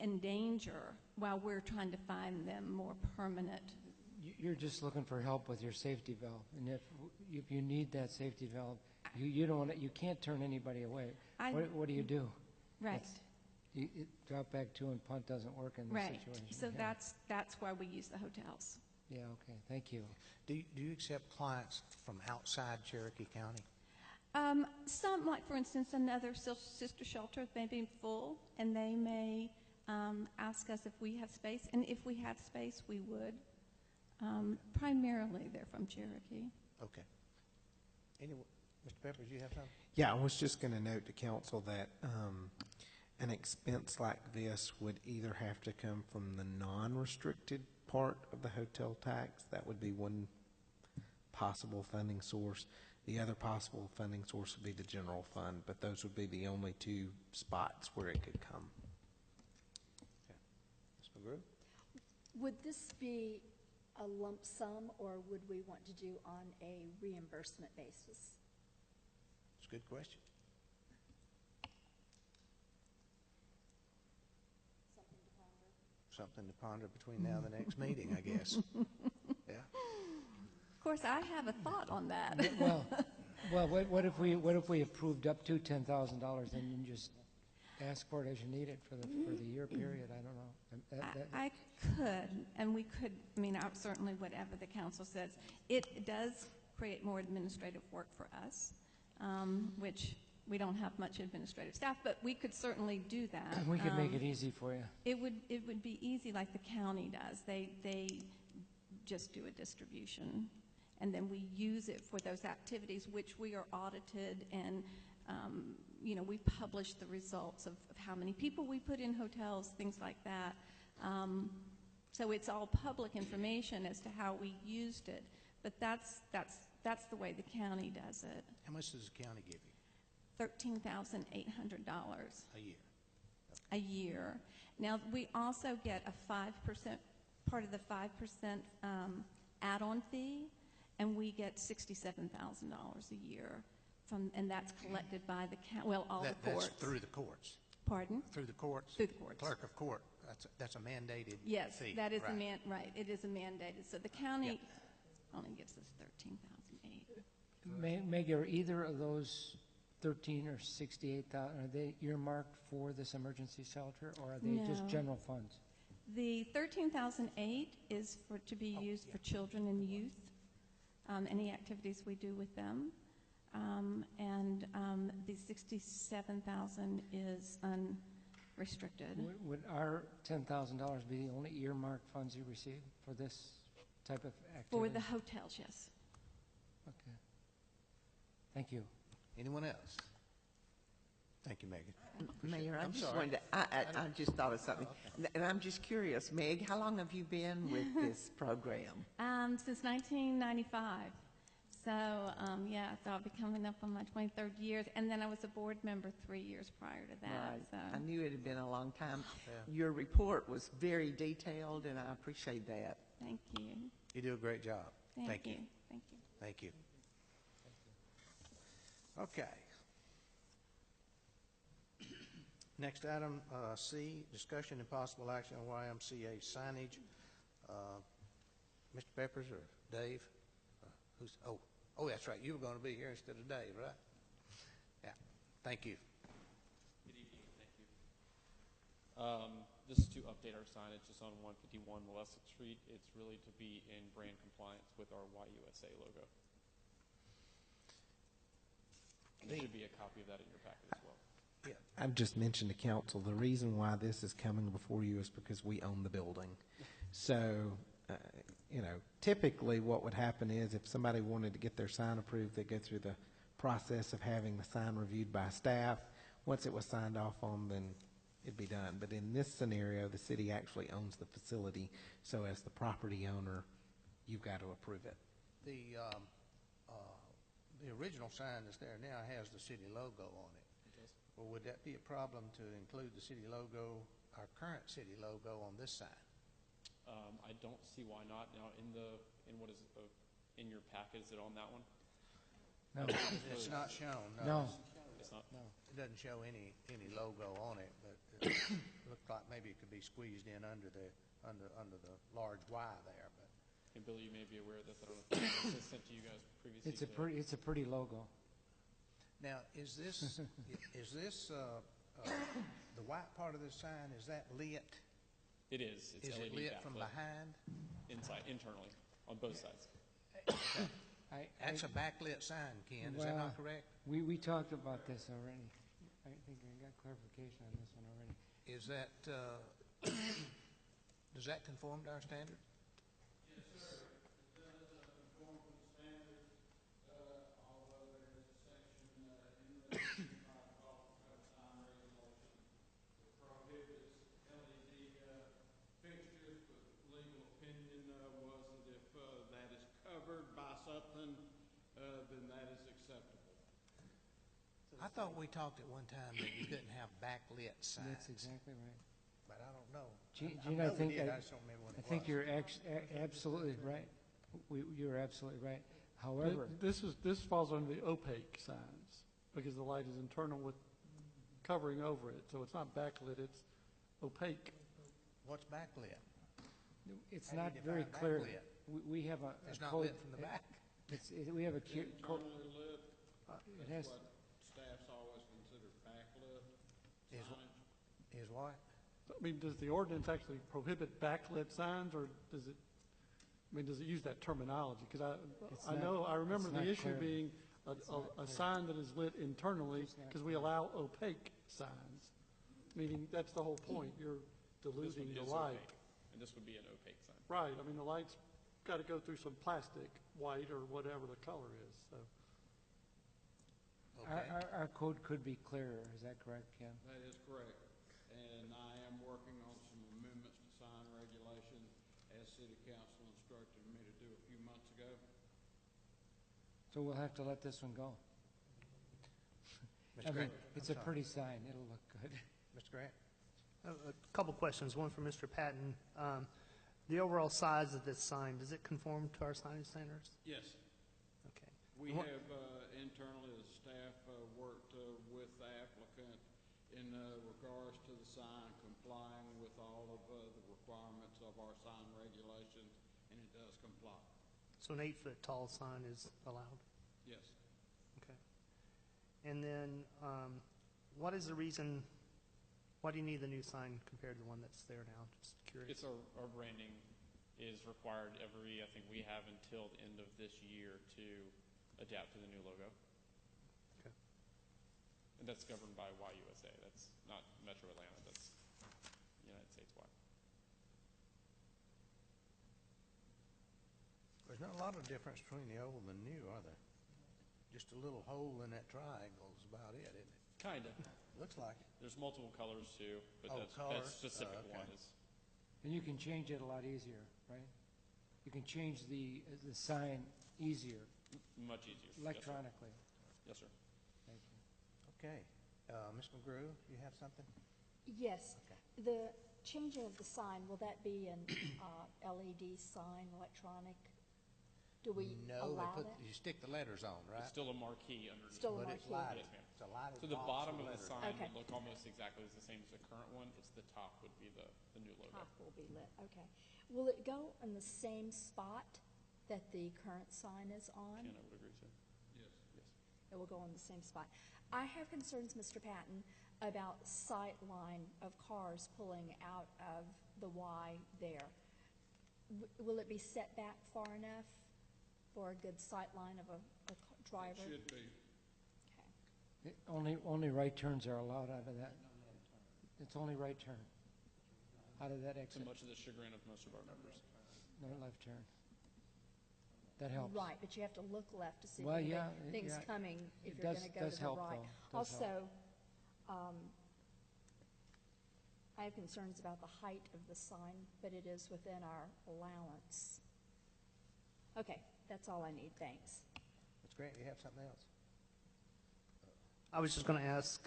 in danger while we're trying to find them more permanent. You're just looking for help with your safety valve, and if you need that safety valve, you can't turn anybody away. What do you do? Right. You drop back 2 and punt doesn't work in this situation. So that's why we use the hotels. Yeah. Okay. Thank you. Do you accept clients from outside Cherokee County? Some, like for instance, another sister shelter may be full, and they may ask us if we have space, and if we have space, we would. Primarily, they're from Cherokee. Okay. Anyway, Mr. Peppers, you have something? Yeah, I was just going to note to council that an expense like this would either have to come from the non-restricted part of the hotel tax. That would be one possible funding source. The other possible funding source would be the general fund, but those would be the only 2 spots where it could come. Okay. Ms. McGrew? Would this be a lump sum, or would we want to do on a reimbursement basis? It's a good question. Something to ponder between now and the next meeting, I guess. Yeah. Of course, I have a thought on that. Well, what if we approved up to $10,000 and you just ask for it as you need it for the year period? I don't know. I could, and we could. I mean, certainly whatever the council says. It does create more administrative work for us, which we don't have much administrative staff, but we could certainly do that. We could make it easy for you. It would be easy, like the county does. They just do a distribution, and then we use it for those activities, which we are audited, and we publish the results of how many people we put in hotels, things like that. So it's all public information as to how we used it. But that's the way the county does it. How much does the county give you? $13,800 A year. a year. Now, we also get a 5%, part of the 5% add-on fee, and we get $67,000 a year from, and that's collected by the all the courts. That's through the courts. Pardon? Through the courts. Through the courts. Clerk of court. That's a mandated Yes, fee. that is right. right. It is a mandated. So the county only gives us $13,800. Meg, are either of those 13 or 68,000, are they earmarked for this emergency shelter, or are they just No. general funds? The $13,008 is to be used for children and youth, any activities we do with them, and the $67,000 is unrestricted. Would our $10,000 be the only earmarked funds you receive for this type of activity? For the hotels, yes. Okay. Thank you. Anyone else? Thank you, Megan. Mayor, I I'm just sorry. wanted to, I just thought of something. And I'm just curious, Meg, how long have you been with this program? Since 1995. So, so I'll be coming up on my 23rd year. And then I was a board member 3 years prior to that. Right. So. I knew it had been a long time. Your report was very detailed, and I appreciate that. Thank you. You do a great job. Thank you. Thank you. Okay. Next item, C, discussion and possible action on YMCA signage. Mr. Peppers or Dave? Oh, that's right. You were going to be here instead of Dave, right? Yeah. Thank you. Good evening. Thank you. This is to update our signage. It's on 151 Molesset Street. It's really to be in brand compliance with our YUSA logo. There should be a copy of that in your packet as well. Yeah. I've just mentioned to council, the reason why this is coming before you is because we own the building. So, typically what would happen is if somebody wanted to get their sign approved, they go through the process of having the sign reviewed by staff. Once it was signed off on, then it'd be done. But in this scenario, the city actually owns the facility. So as the property owner, you've got to approve it. The original sign that's there now has the city logo on it. It does. Well, would that be a problem to include the city logo, our current city logo, on this sign? I don't see why not. Now, in your packet, is it on that one? No. It's not shown. No. It's not. No. It doesn't show any logo on it, but it looked like maybe it could be squeezed in under the large Y there. But And Billy, you may be aware of this. I don't know if it was sent to you guys previously. It's a pretty logo. now, is this the white part of this sign? Is that lit? It is. It's Is it LED lit from backlit. behind? Inside, internally, on both sides. That's a backlit sign, Ken. Is that not correct? We talked about this already. I think I got clarification on this one already. Is that does that conform to our standard? Yes, sir. It does conform to the standards, although there is a section in the sign regulation that prohibits LED fixtures, but legal opinion was that if that is covered by something, then that is acceptable. I thought we talked at one time that you couldn't have backlit signs. That's exactly right. But I don't know. Gene, I I think just don't remember when it think was. you're absolutely right. You're absolutely right. However, This falls under the opaque signs, because the light is internal with covering over it, so it's not backlit, it's opaque. What's backlit? it's How do not you very define clear. backlit? We have a It's not code. lit from the back. We have a code. Internally lit, It has. that's what staff's always considered backlit Is- signage. Is what? I mean, does the ordinance actually prohibit backlit signs, or does it use that terminology? Because I remember it's the not issue clear. being It's not a clear. sign that is lit internally, It's not because we allow opaque signs. Meaning, that's the whole point, you're This one diluting the is light. opaque, and this would be an opaque sign. Right, I mean, the light's got to go through some plastic, white or whatever the color is, so. Okay. Our code could be clearer. Is that correct, Ken? That is correct. And I am working on some amendments to sign regulation as city council instructed me to do a few months ago. So we'll have to let this one go. Mr. I mean, Grant? it's I'm a sorry. pretty sign. It'll look good. Mr. Grant? A couple questions, one for Mr. Patton. The overall size of this sign, does it conform to our signage standards? Yes. Okay. We have internally, as staff, worked with the applicant in regards to the sign complying with all of the requirements of our sign regulations, and it does comply. So an 8-foot tall sign is allowed? Yes. Okay. And then, what is the reason, why do you need the new sign compared to the one that's there now? Just curious. It's our branding is required I think we have until the end of this year to adapt to the new logo. Okay. And that's governed by YUSA. That's not Metro Atlanta. That's United States wide. There's not a lot of difference between the old and the new, are there? Just a little hole in that triangle is about it, isn't it? Kind of. Looks like it. There's multiple colors too, but Oh, that colors? specific Oh, okay. one is. And you can change it a lot easier, right? You can change the sign easier Much easier. electronically. Yes, sir. Thank you. Okay. Ms. McGrew, you have something? Yes. The changing of the sign, will that be an LED sign, electronic? Do we No, allow they that? you stick the letters on, right? It's still a marquee underneath. Still a But it's marquee. lighted. Yes, ma'am. It's a lighted So the box bottom with of the letters. sign Okay. would look almost exactly the same as the current one. It's the top would be the new logo. Top will be lit, okay. Will it go in the same spot that the current sign is on? Ken, I would agree to. Yes. Yes. It will go on the same spot. I have concerns, Mr. Patton, about sight line of cars pulling out of the Y there. Will it be set back far enough for a good sight line of a driver? It should be. Okay. Only right turns are allowed out of that. It's only right turn out of that To exit. much of the chagrin of most of our members. No left turn. That helps. Right, but you have to look left to see Well, if yeah, things yeah. coming if It you're does- going to go does to the help, right. though. Does Also, I have concerns about the height of the sign, but it is within our allowance. Okay, that's all I need. Thanks. Mr. Grant, you have something else? I was just going to ask,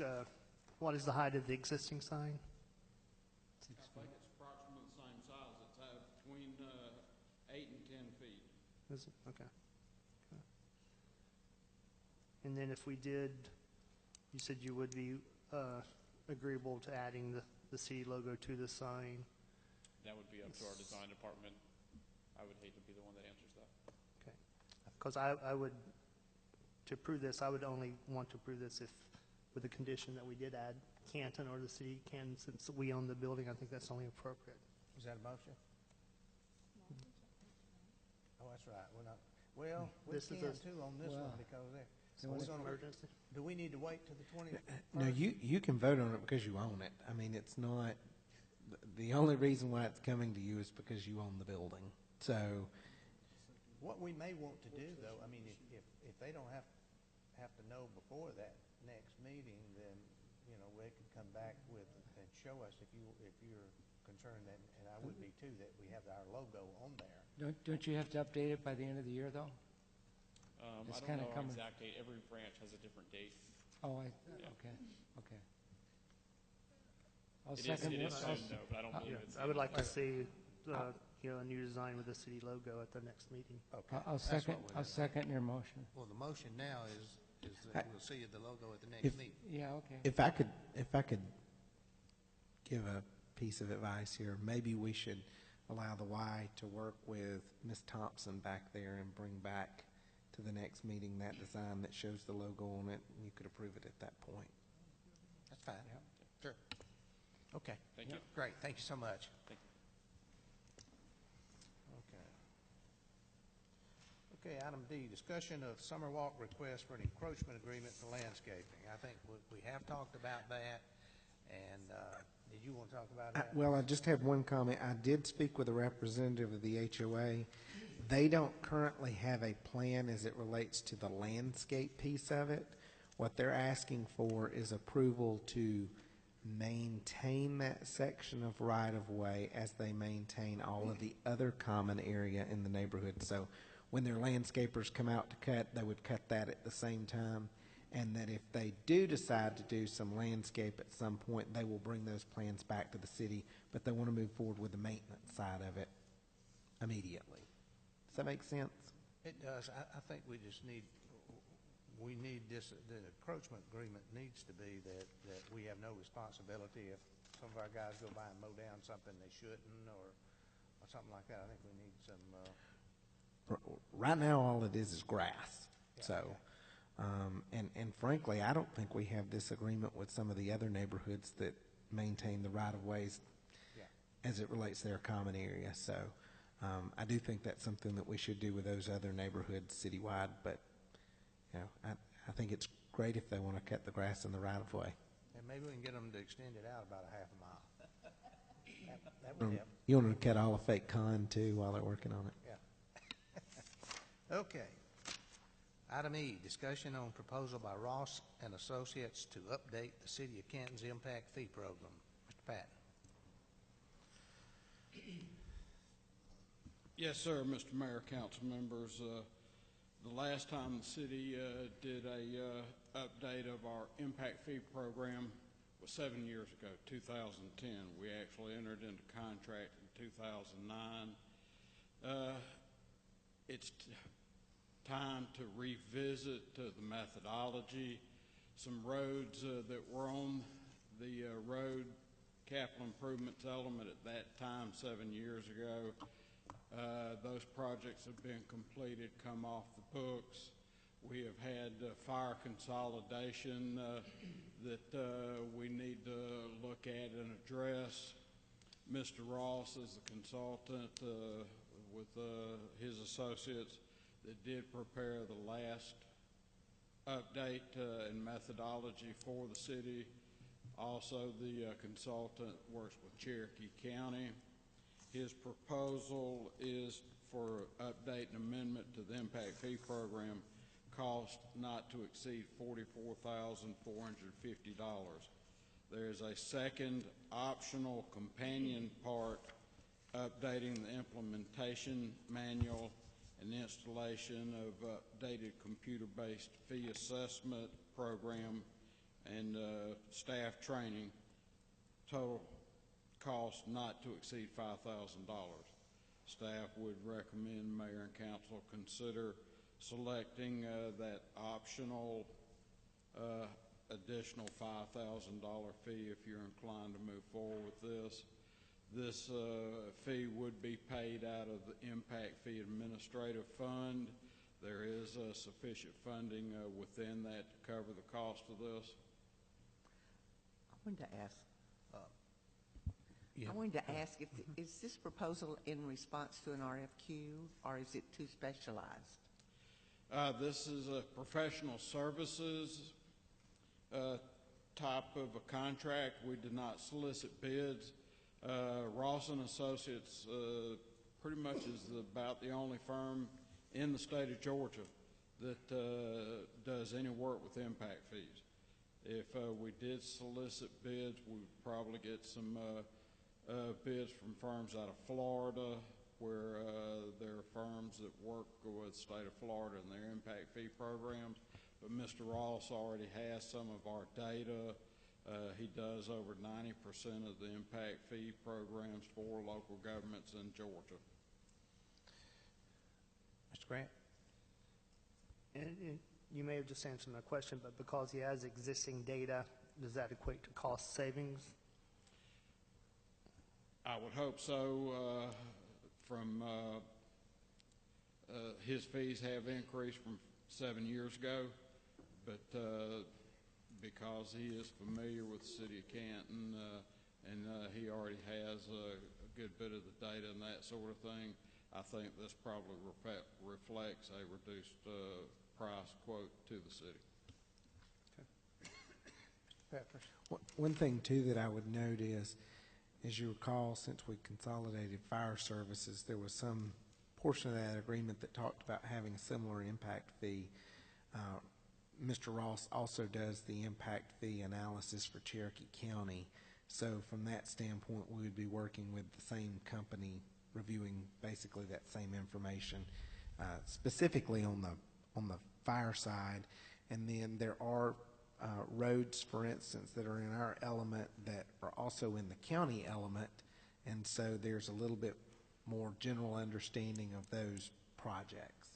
what is the height of the existing sign? I think it's approximately the same size. It's between 8 and 10 feet. Is it? Okay. Okay. And then if we did, you said you would be agreeable to adding the city logo to the sign. That would be up to our design department. I would hate to be the one that answers that. Okay. Because I would, to approve this, I would only want to approve this if, with the condition that we did add Canton or the city of Canton, since we own the building. I think that's only appropriate. Is that a motion? Oh, that's right. We're not, well, we This is can a- too on this one because there. So We're it's an gonna- emergency. Do we need to wait till the 21st? No, you can vote on it because you own it. I mean, it's not, the only reason why it's coming to you is because you own the building. So, What we may want to do, though, I mean, if they don't have to know before that next meeting, then, you know, they could come back with, and show us if you're concerned that, and I would be too, that we have our logo on there. Don't you have to update it by the end of the year, though? It's I don't kinda know our coming- exact date. Every branch has a different date. Oh, Yeah. okay. I'll It is second it. soon, though, but I don't believe Yeah, it's. I would like to see, you know, a new design with the city logo at the next meeting. Okay. I'll that's what second, we're I'll doing. second your motion. Well, the motion now is that we'll see the logo at the next If- meeting. Yeah, okay. if I could give a piece of advice here, maybe we should allow the Y to work with Ms. Thompson back there and bring back to the next meeting that design that shows the logo on it, and you could approve it at that point. That's fine. Yeah. Sure. Okay. Thank you. Great, thank you so much. Thank you. Okay, item D, discussion of summer walk request for an encroachment agreement for landscaping. I think we have talked about that, and did you want to talk about that? Well, I just have one comment. I did speak with a representative of the HOA. They don't currently have a plan as it relates to the landscape piece of it. What they're asking for is approval to maintain that section of right-of-way as they maintain all of the other common area in the neighborhood. So when their landscapers come out to cut, they would cut that at the same time. and that if they do decide to do some landscape at some point, they will bring those plans back to the city, but they want to move forward with the maintenance side of it immediately. Does that make sense? It does. I think we just need, this, the encroachment agreement needs to be that we have no responsibility if some of our guys go by and mow down something they shouldn't or something like that. I think we need some, Right now, all it is grass. Yeah, So, and frankly, I don't think we have this agreement with some of the other neighborhoods that maintain the right-of-ways as it relates to their common area. So, I do think that's something that we should do with those other neighborhoods citywide. But, you know, I think it's great if they want to cut the grass in the right-of-way. and maybe we can get them to extend it out about a half a mile. That would help. You want them to cut all of Fake Con too while they're working on it. Yeah. Okay. Item E, discussion on proposal by Ross and Associates to update the City of Canton's impact fee program. Mr. Patton. Yes, sir, Mr. Mayor, council members. The last time the city did a update of our impact fee program was 7 years ago, 2010. We actually entered into contract in 2009. It's time to revisit the methodology. Some roads that were on the road capital improvements element at that time 7 years ago, those projects have been completed, come off the books. We have had fire consolidation that we need to look at and address. Mr. Ross is the consultant with his associates that did prepare the last update and methodology for the city. Also, the consultant works with Cherokee County. His proposal is for update and amendment to the impact fee program, cost not to exceed $44,450. There is a second optional companion part updating the implementation manual and installation of updated computer-based fee assessment program and staff training. Total cost not to exceed $5,000. Staff would recommend Mayor and Council consider selecting that optional additional $5,000 fee if you're inclined to move forward with this. This fee would be paid out of the Impact Fee Administrative Fund. There is sufficient funding within that to cover the cost of this. I wanted to ask if is this proposal in response to an RFQ or is it too specialized? This is a professional services type of a contract. We did not solicit bids. Ross and Associates pretty much is about the only firm in the state of Georgia that does any work with impact fees. If we did solicit bids, we would probably get some bids from firms out of Florida, where there are firms that work with the state of Florida and their impact fee programs. But Mr. Ross already has some of our data. He does over 90% of the impact fee programs for local governments in Georgia. Mr. Grant? And you may have just answered my question, but because he has existing data, does that equate to cost savings? I would hope so. His fees have increased from 7 years ago, but because he is familiar with the city of Canton and he already has a good bit of the data and that sort of thing, I think this probably reflects a reduced price quote to the city. One thing too that I would note is, as you recall, since we consolidated fire services, there was some portion of that agreement that talked about having a similar impact fee. Mr. Ross also does the impact fee analysis for Cherokee County. So from that standpoint, we would be working with the same company, reviewing basically that same information, specifically on the fire side. And then there are roads, for instance, that are in our element that are also in the county element, and so there's a little bit more general understanding of those projects.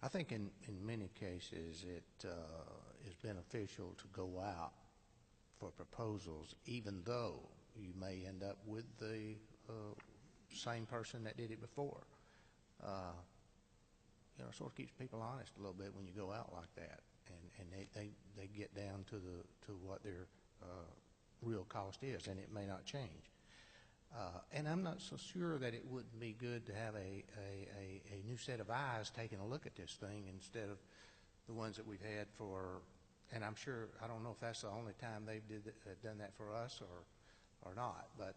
I think in many cases it is beneficial to go out for proposals, even though you may end up with the same person that did it before. Sort of keeps people honest a little bit when you go out like that, and they get down to what their real cost is, and it may not change. And I'm not so sure that it wouldn't be good to have a new set of eyes taking a look at this thing instead of the ones that we've had for, and I'm sure, I don't know if that's the only time they've done that for us or not, but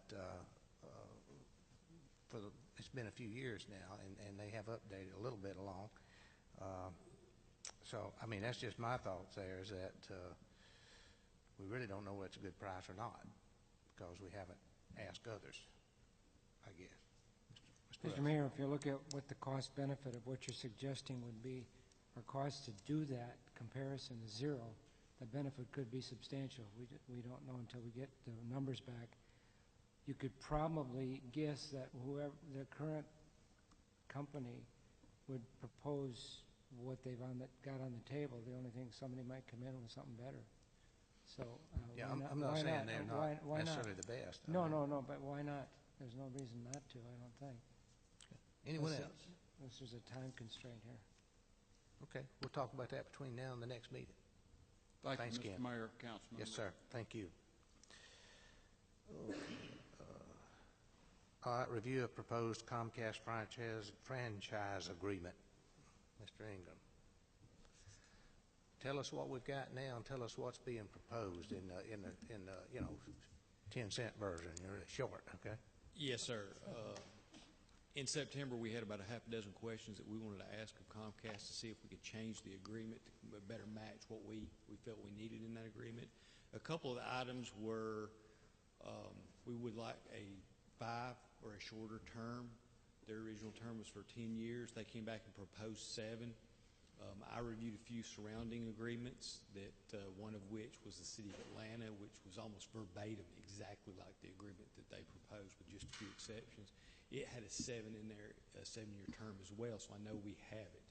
it's been a few years now, and they have updated a little bit along. So, I mean, that's just my thoughts there, is that we really don't know what's a good price or not because we haven't asked others, I guess. Mr. Mayor, if you look at what the cost benefit of what you're suggesting would be, for cost to do that comparison is zero, the benefit could be substantial. We don't know until we get the numbers back. You could probably guess that whoever the current company would propose what they've got on the table. The only thing, somebody might come in with something better. So yeah, I'm not saying they're not necessarily the best. No, but why not? There's no reason not to, I don't think. Anyone else? Unless there's a time constraint here. Okay, we'll talk about that between now and the next meeting. Thanks, Ken. Mr. Mayor, Councilman. Yes, sir. Thank you. All right, review of proposed Comcast franchise agreement. Mr. Ingram. Tell us what we've got now and tell us what's being proposed in the 10-cent version. You're short, okay? Yes, sir. In September, we had about a half a dozen questions that we wanted to ask of Comcast to see if we could change the agreement to better match what we felt we needed in that agreement. A couple of the items were we would like a 5 or a shorter term. Their original term was for 10 years. They came back and proposed 7. I reviewed a few surrounding agreements, that one of which was the City of Atlanta, which was almost verbatim exactly like the agreement that they proposed with just a few exceptions. It had a 7 in there, a 7-year term as well, so I know we have it.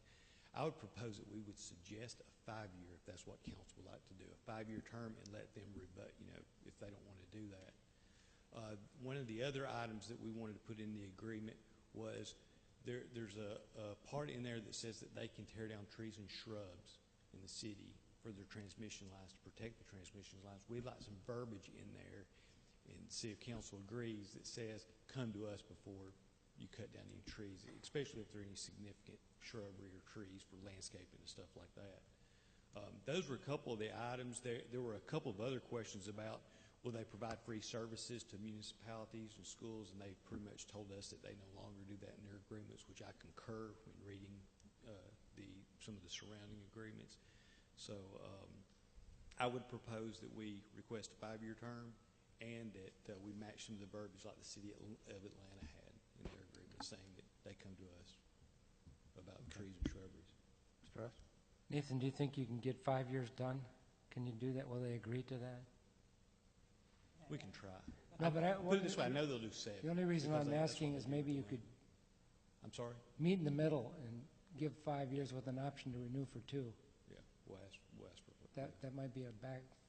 I would propose that we would suggest a 5-year, if that's what council would like to do, a 5-year term, and let them rebut, if they don't want to do that. One of the other items that we wanted to put in the agreement was there's a part in there that says that they can tear down trees and shrubs in the city for their transmission lines, to protect the transmission lines. We'd like some verbiage in there, and see if council agrees, that says come to us before you cut down any trees, especially if there are any significant shrubbery or trees for landscaping and stuff like that. Those were a couple of the items. There were a couple of other questions about will they provide free services to municipalities and schools, and they pretty much told us that they no longer do that in their agreements, which I concur when reading some of the surrounding agreements. So I would propose that we request a 5-year term, and that we match some of the verbiage like the City of Atlanta had in their agreement, saying that they come to us about trees and shrubberies. Mr. Russ? Nathan, do you think you can get 5 years done? Can you do that? Will they agree to that? We can try. No, but put it this way, I know they'll do 7. The only reason I'm asking is maybe you could I'm sorry? meet in the middle and give 5 years with an option to renew for 2. Yeah, we'll ask for That might be a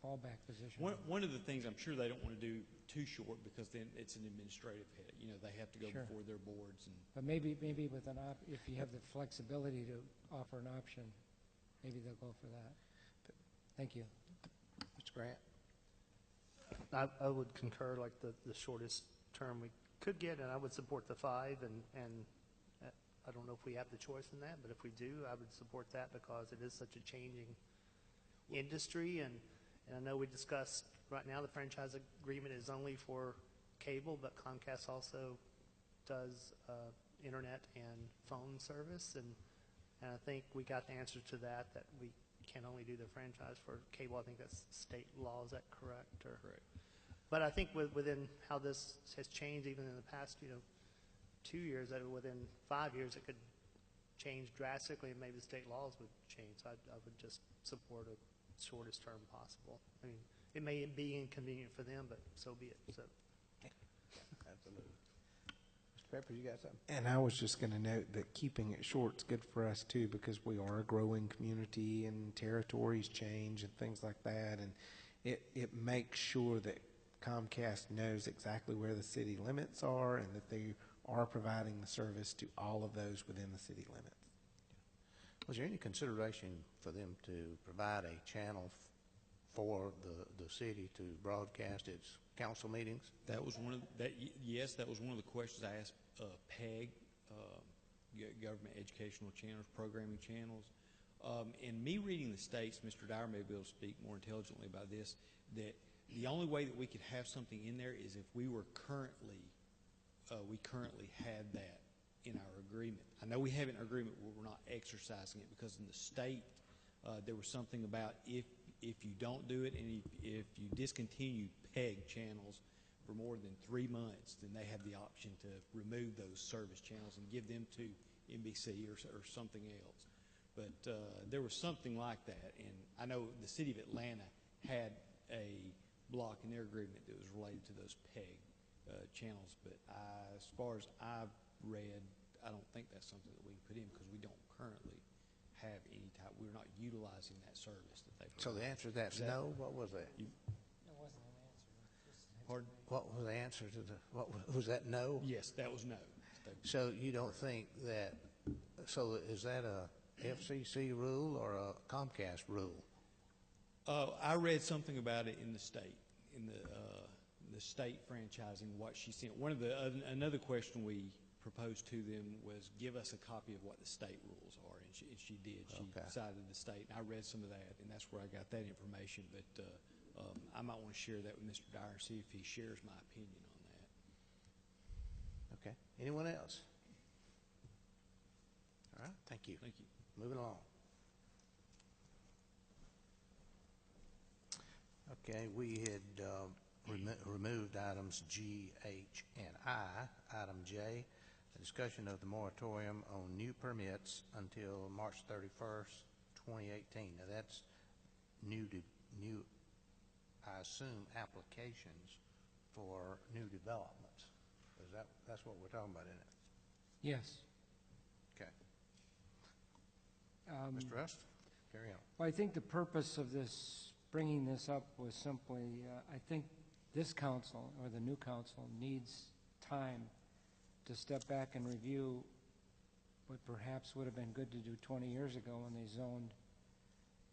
fallback position. One of the things I'm sure they don't want to do too short, because then it's an administrative hit. They have to go Sure. before their boards. But maybe with if you have the flexibility to offer an option, maybe they'll go for that. Thank you. Mr. Grant? I would concur, like the shortest term we could get, and I would support the 5, and I don't know if we have the choice in that, but if we do, I would support that because it is such a changing industry, and I know we discussed right now the franchise agreement is only for cable, but Comcast also does internet and phone service, and I think we got the answer to that we can only do the franchise for cable. I think that's state law. Is that correct? Correct. But I think within how this has changed, even in the past 2 years, that within 5 years it could change drastically, and maybe the state laws would change. change. I would just support a shortest term possible. I mean, it may be inconvenient for them, but so be it. So. Absolutely. Mr. Pepper, you got something? And I was just going to note that keeping it short is good for us too, because we are a growing community and territories change and things like that. And it makes sure that Comcast knows exactly where the city limits are and that they are providing the service to all of those within the city limits. Was there any consideration for them to provide a channel for the city to broadcast its council meetings? That was one of yes, that was one of the questions I asked PEG, Government Educational Channels, Programming Channels. And me reading the states, Mr. Dyer may be able to speak more intelligently about this, that the only way that we could have something in there is if we were currently had that in our agreement. I know we have it in our agreement, but we're not exercising it because in the state there was something about if you don't do it and if you discontinue PEG channels for more than 3 months, then they have the option to remove those service channels and give them to NBC or something else. But there was something like that, and I know the city of Atlanta had a block in their agreement that was related to those PEG channels, but as far as I've read, I don't think that's something that we can put in because we don't currently have any type, we're not utilizing that service that they provide. So the answer to that's no? What was that? It wasn't an answer. Pardon? What was the answer to was that no? Yes, that was no. So you don't think that, so is that a FCC rule or a Comcast rule? I read something about it in the state, in the state franchising, what she sent. One of the another question we proposed to them was give us a copy of what the state rules are, and she did. She cited the state, and I read some of that, and that's where I got that information. But I might want to share that with Mr. Dyer, see if he shares my opinion on that. Okay. Anyone else? All right. Thank you. Thank you. Moving along. Okay, we had removed items G, H, and I. Item J, a discussion of the moratorium on new permits until March 31st, 2018. Now that's new, I assume, applications for new developments. That's what we're talking about, isn't it? Yes. Okay. Mr. Rust, carry on. Well, I think the purpose of this, bringing this up, was simply, I think this council, or the new council, needs time to step back and review what perhaps would have been good to do 20 years ago when they zoned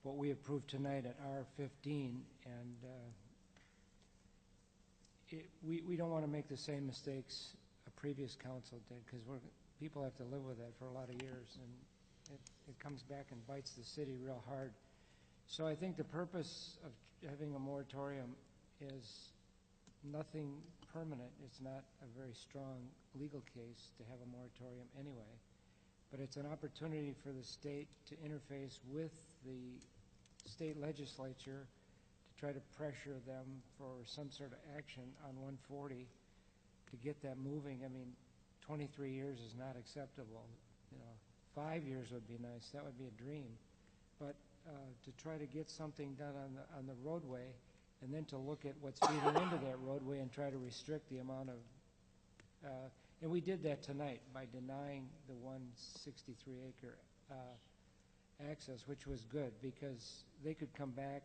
what we approved tonight at R15, and we don't want to make the same mistakes a previous council did, because people have to live with that for a lot of years, and it comes back and bites the city real hard. So I think the purpose of having a moratorium is nothing permanent. It's not a very strong legal case to have a moratorium anyway, but it's an opportunity for the state to interface with the state legislature to try to pressure them for some sort of action on 140 to get that moving. I mean, 23 years is not acceptable. 5 years would be nice. That would be a dream. But to try to get something done on the roadway, and then to look at what's feeding into that roadway and try to restrict the amount of, and we did that tonight by denying the 163-acre access, which was good, because they could come back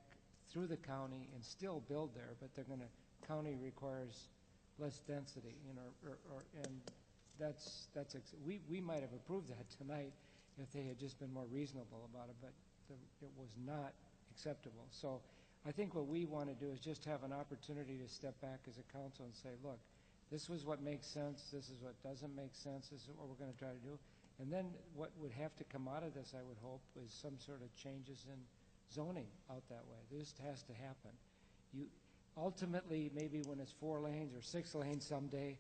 through the county and still build there, but county requires less density, and we might have approved that tonight if they had just been more reasonable about it, but it was not acceptable. So I think what we want to do is just have an opportunity to step back as a council and say, look, this was what makes sense, this is what doesn't make sense, this is what we're going to try to do. And then what would have to come out of this, I would hope, is some sort of changes in zoning out that way. This has to happen. Ultimately, maybe when it's 4 lanes or 6 lanes someday,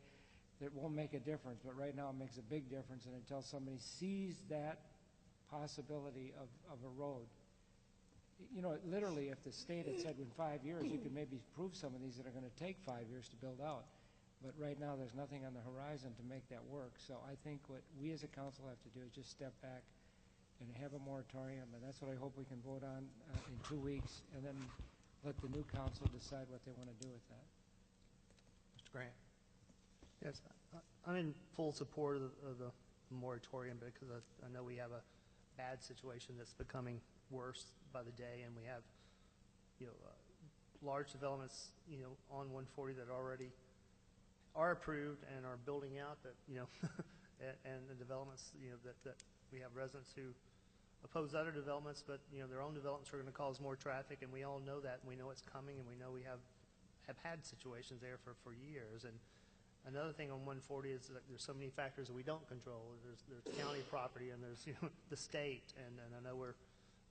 it won't make a difference, but right now it makes a big difference, and until somebody sees that possibility of a road, literally, if the state had said in 5 years, you could maybe prove some of these that are going to take 5 years to build out. But right now, there's nothing on the horizon to make that work. So I think what we as a council have to do is just step back and have a moratorium, and that's what I hope we can vote on in 2 weeks, and then let the new council decide what they want to do with that. Mr. Grant? Yes, I'm in full support of the moratorium because I know we have a bad situation that's becoming worse by the day, and we have, large developments, on 140 that already are approved and are building out that, and the developments, that we have residents who oppose other developments, but, their own developments are going to cause more traffic, and we all know that, and we know it's coming, and we know we have had situations there for years. And another thing on 140 is that there's so many factors that we don't control. There's county property, and there's, the state, and I know we're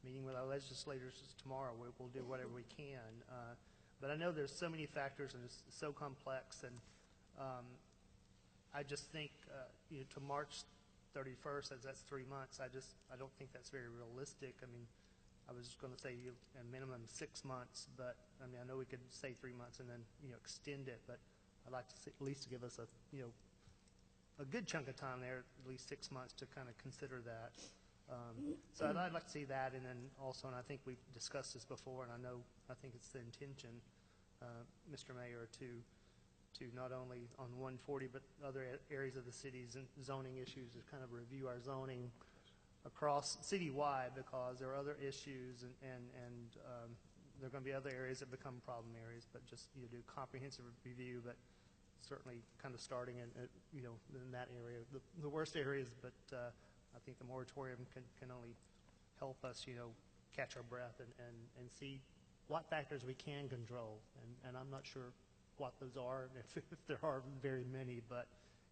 meeting with our legislators tomorrow. We'll do whatever we can. But I know there's so many factors, and it's so complex, and I just think, to March 31st, as that's 3 months, I don't think that's very realistic. I mean, I was going to say a minimum 6 months, but I mean, I know we could say 3 months and then, extend it, but I'd like to see, at least to give us a good chunk of time there, at least 6 months to kind of consider that. So I'd like to see that, and then also, and I think we've discussed this before, and I think it's the intention, Mr. Mayor, to not only on 140, but other areas of the city's zoning issues, to kind of review our zoning across citywide, because there are other issues, and there are going to be other areas that become problem areas, but just do comprehensive review, but certainly kind of starting in that area, the worst areas, but I think the moratorium can only help us, catch our breath and see what factors we can control. And I'm not sure what those are, and if there are very many, but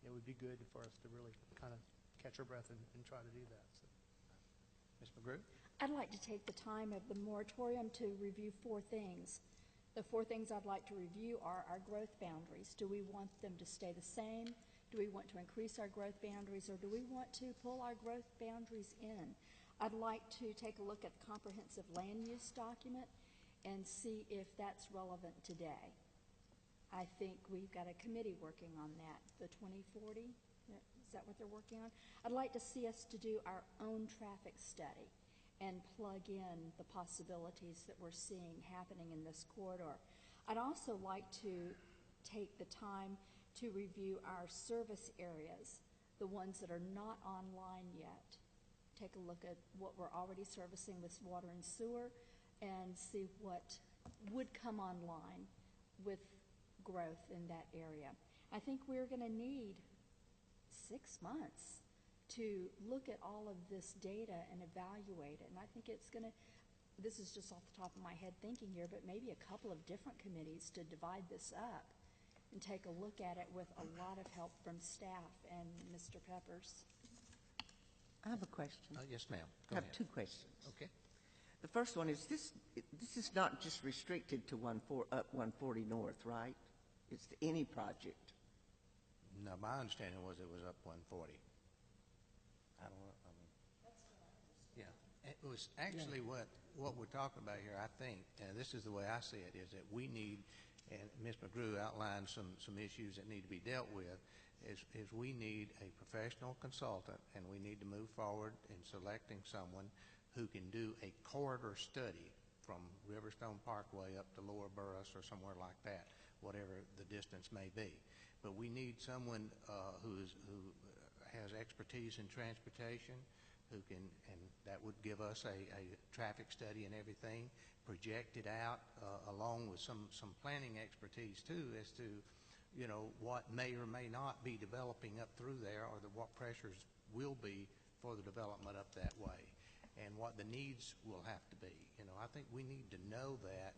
it would be good for us to really kind of catch our breath and try to do that. So. Ms. McGrew? I'd like to take the time of the moratorium to review 4 things. The 4 things I'd like to review are our growth boundaries. Do we want them to stay the same? Do we want to increase our growth boundaries, or do we want to pull our growth boundaries in? I'd like to take a look at the comprehensive land use document and see if that's relevant today. I think we've got a committee working on that, the 2040. Is that what they're working on? I'd like to see us to do our own traffic study and plug in the possibilities that we're seeing happening in this corridor. I'd also like to take the time to review our service areas, the ones that are not online yet. Take a look at what we're already servicing with water and sewer, and see what would come online with growth in that area. I think we're going to need 6 months to look at all of this data and evaluate it. And I think it's going to, this is just off the top of my head thinking here, but maybe a couple of different committees to divide this up and take a look at it with a lot of help from staff and Mr. Peppers. I have a question. Yes, ma'am. I have 2 questions. Okay. The first one is this is not just restricted to 140 North, right? It's to any project. No, my understanding was it was up 140. I don't know. I mean, yeah. It was actually what we're talking about here, I think, and this is the way I see it, is that we need, and Ms. McGrew outlined some issues that need to be dealt with, is we need a professional consultant, and we need to move forward in selecting someone who can do a corridor study from Riverstone Parkway up to Lower Burris or somewhere like that, whatever the distance may be. But we need someone who has expertise in transportation, who can, and that would give us a traffic study and everything, projected out along with some planning expertise too, as to what may or may not be developing up through there, or what pressures will be for the development up that way, and what the needs will have to be. I think we need to know that,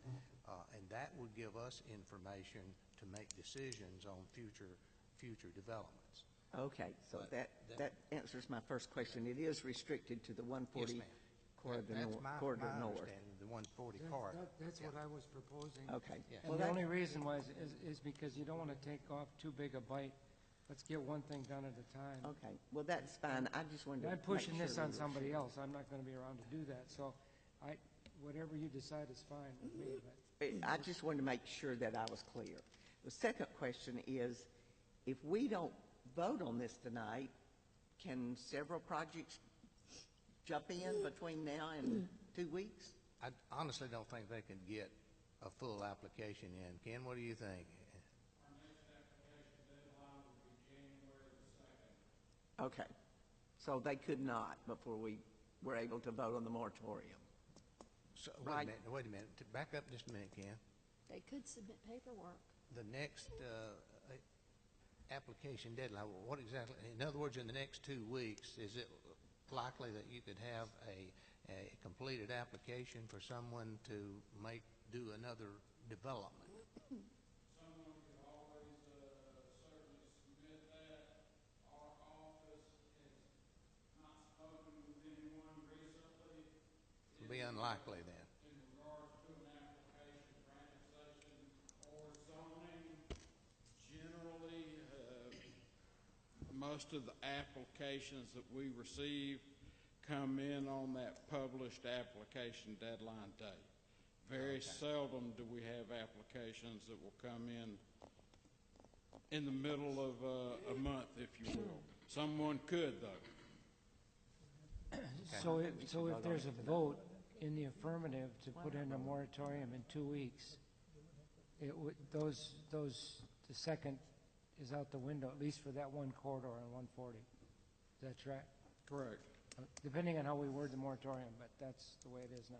and that would give us information to make decisions on future developments. Okay, so that answers my first question. It is restricted to the 140 Yes, corridor, that's my north. understanding, the 140 corridor. That's what I was proposing. Okay. Yeah. And the only reason was is because you don't want to take off too big a bite. Let's get one thing done at a time. Okay, well, that's fine. I just wanted to I'm pushing make this sure on we were somebody sure. else. I'm not going to be around to do that. So whatever you decide is fine with me. But I just wanted to make sure that I was clear. The second question is, if we don't vote on this tonight, can several projects jump in between now and 2 weeks? I honestly don't think they can get a full application in. Ken, what do you think? Our next application deadline will be January the 2nd. Okay, so they could not before we were able to vote on the moratorium. So, Right. wait a minute. Back up just a minute, Ken. They could submit paperwork. The next application deadline, what exactly, in other words, in the next 2 weeks, is it likely that you could have a completed application for someone to do another development? Someone could always certainly submit that. Our office has not spoken with anyone recently. It'll be unlikely then. In regards to an application for annexation or zoning, generally, most of the applications that we receive come in on that published application deadline day. Very seldom do we have applications that will come in the middle of a month, if you will. Someone could, though. So if there's a vote in the affirmative to put in a moratorium in 2 weeks, it would, the second is out the window, at least for that one corridor on 140. Is that right? Correct. Depending on how we word the moratorium, but that's the way it is now.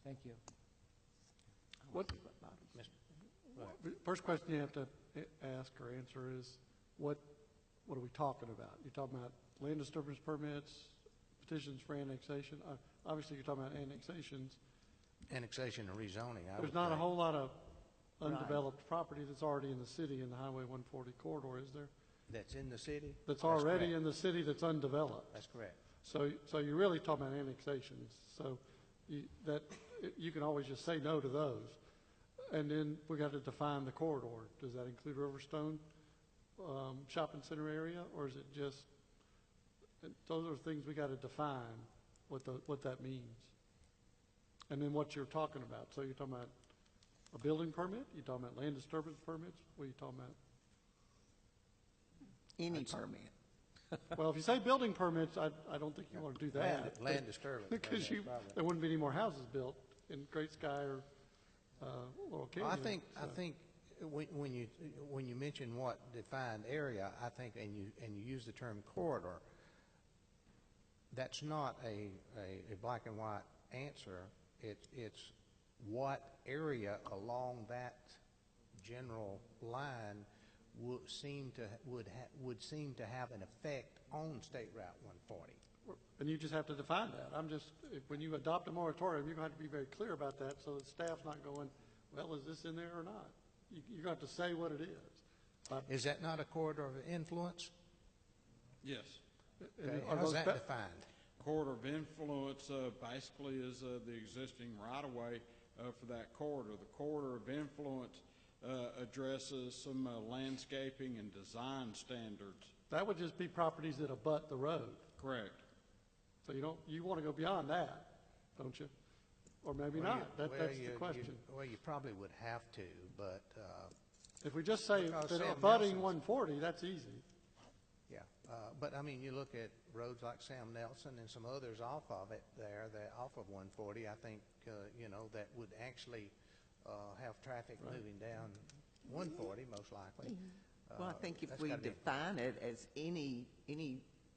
Thank you. First question you have to ask or answer is, what are we talking about? You're talking about land disturbance permits, petitions for annexation? Obviously, you're talking about annexations. Annexation and rezoning, There's not a whole lot of undeveloped property that's already in the city in the Highway 140 corridor, is there? That's in the city? That's already in the city that's undeveloped. That's correct. So you're really talking about annexations. So you can always just say no to those. And then we got to define the corridor. Does that include Riverstone shopping center area, or is it just, those are things we got to define what that means. And then what you're talking about. So you're talking about a building permit? You're talking about land disturbance permits? What are you talking about? Any permit. Well, if you say building permits, I don't think you want to do that. Land disturbance. Because there wouldn't be any more houses built in Great Sky or Laurel Canyon. I think when you mention what defined area, I think, and you use the term corridor, that's not a black and white answer. It's what area along that general line would seem to have an effect on State Route 140. And you just have to define that. When you adopt a moratorium, you're going to have to be very clear about that so the staff's not going, well, is this in there or not? You're going to have to say what it is. Is that not a corridor of influence? Yes. Okay. How's that defined? Corridor of influence basically is the existing right-of-way for that corridor. The corridor of influence addresses some landscaping and design standards. That would just be properties that abut the road. Correct. So you want to go beyond that, don't you? Or maybe not. That's the question. Well, you probably would have to, but if we just say that abutting 140, that's easy. Yeah, but I mean, you look at roads like Sam Nelson and some others off of it there, off of 140. I think that would actually have traffic moving down 140 most likely. Well, I think if we define it as any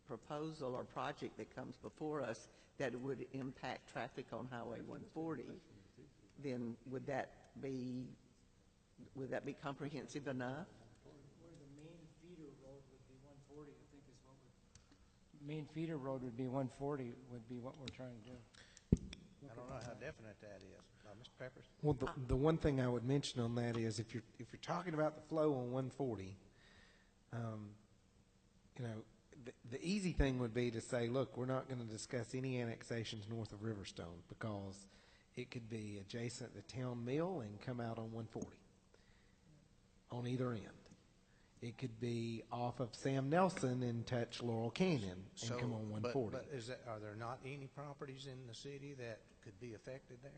proposal or project that comes before us that would impact traffic on Highway 140, then would that be comprehensive enough? Where the main feeder road would be 140, I think is what main feeder road would be 140 would be what we're trying to do. I don't know how definite that is. Mr. Peppers? Well, the one thing I would mention on that is if you're talking about the flow on 140, the easy thing would be to say, look, we're not going to discuss any annexations north of Riverstone because it could be adjacent to Town Mill and come out on 140 on either end. It could be off of Sam Nelson and touch Laurel Canyon and come on 140. But are there not any properties in the city that could be affected there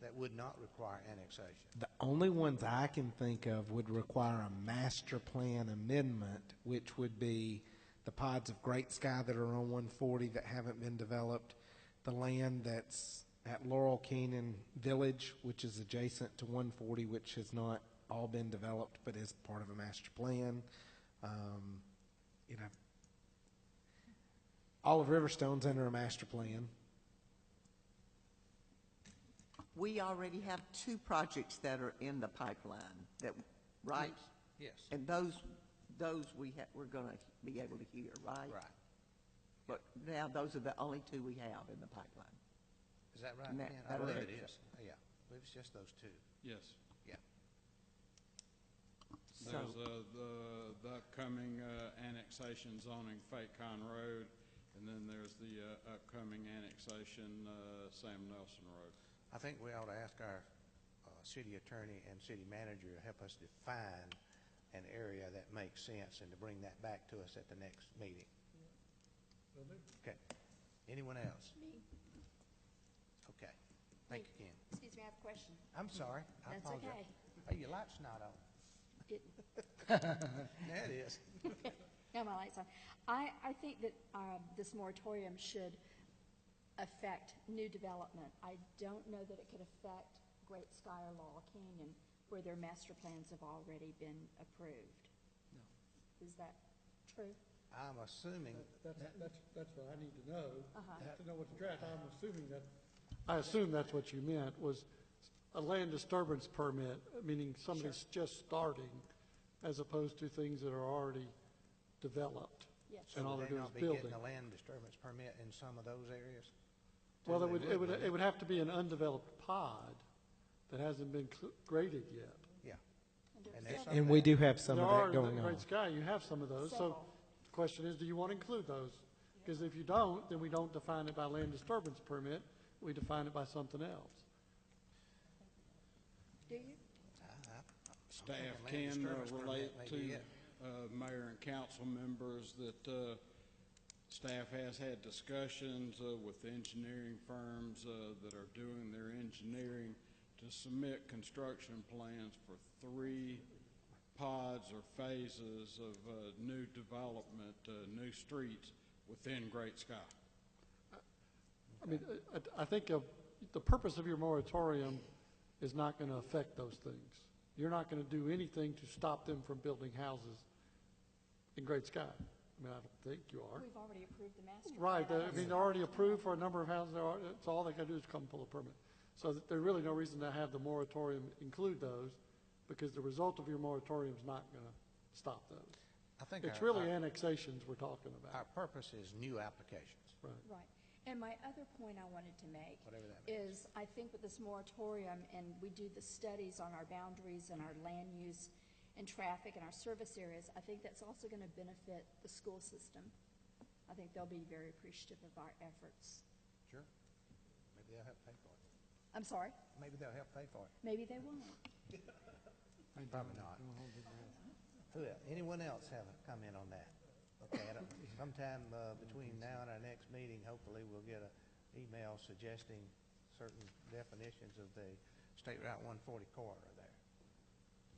that would not require annexation? The only ones I can think of would require a master plan amendment, which would be the pods of Great Sky that are on 140 that haven't been developed, the land that's at Laurel Canyon Village, which is adjacent to 140, which has not all been developed but is part of a master plan. You know, all of Riverstone's under a master plan. We already have 2 projects that are in the pipeline, that, right? Yes. And those we're going to be able to hear, right? Right. But now those are the only 2 we have in the pipeline. Is that right, And Ken? I that believe right? it is. Yeah, I believe it's just those 2. Yes. Yeah. There's the upcoming annexation zoning Faycon Road, and then there's the upcoming annexation Sam Nelson Road. I think we ought to ask our city attorney and city manager to help us define an area that makes sense and to bring that back to us at the next meeting. Okay. Anyone else? Me. Okay. Thank you, Ken. Excuse me, I have a question. I'm sorry. I That's apologize. okay. Hey, your light's not on. Didn't. There it is. Now my light's on. I think that this moratorium should affect new development. I don't know that it could affect Great Sky or Laurel Canyon, where their master plans have already been approved. No. Is that true? I'm assuming. That's what I need to know, Uh-huh. to know what the draft, I assume that's what you meant, was a land disturbance permit, meaning somebody's just starting, as opposed to things that are already developed. Yes. And all would they're they doing not is be building. getting a land disturbance permit in some of those areas? Well, They it would have to be an undeveloped pod that hasn't been graded yet. Yeah. And there's some And of we that. do have some There of are that going in on. Great Sky, you have some of those. So Several. the question is, do you want to include those? Because if you don't, then we don't define it by land disturbance permit. We define it by something else. Do you? Staff land can disturbance relate permit to may be it. mayor and council members that staff has had discussions with engineering firms that are doing their engineering to submit construction plans for 3 pods or phases of new development, new streets within Great Sky. I mean, I think the purpose of your moratorium is not going to affect those things. You're not going to do anything to stop them from building houses in Great Sky. I mean, I don't think you are. We've already approved the master plan. Right, don't see they're already approved for a number of houses. It's all they got to do is come pull a permit. So there's really no reason to have the moratorium include those, because the result of your moratorium is not going to stop those. I think It's really annexations we're talking about. Our purpose is new applications. Right. Right. And my other point I wanted to make Whatever that means. is I think with this moratorium, and we do the studies on our boundaries and our land use and traffic and our service areas, I think that's also going to benefit the school system. I think they'll be very appreciative of our efforts. Sure. Maybe they'll help pay for it. I'm sorry? Maybe they'll help pay for it. Maybe they won't. Probably not. Who else? Anyone else have a comment on that? Okay, sometime between now and our next meeting, hopefully we'll get an email suggesting certain definitions of the State Route 140 corridor there.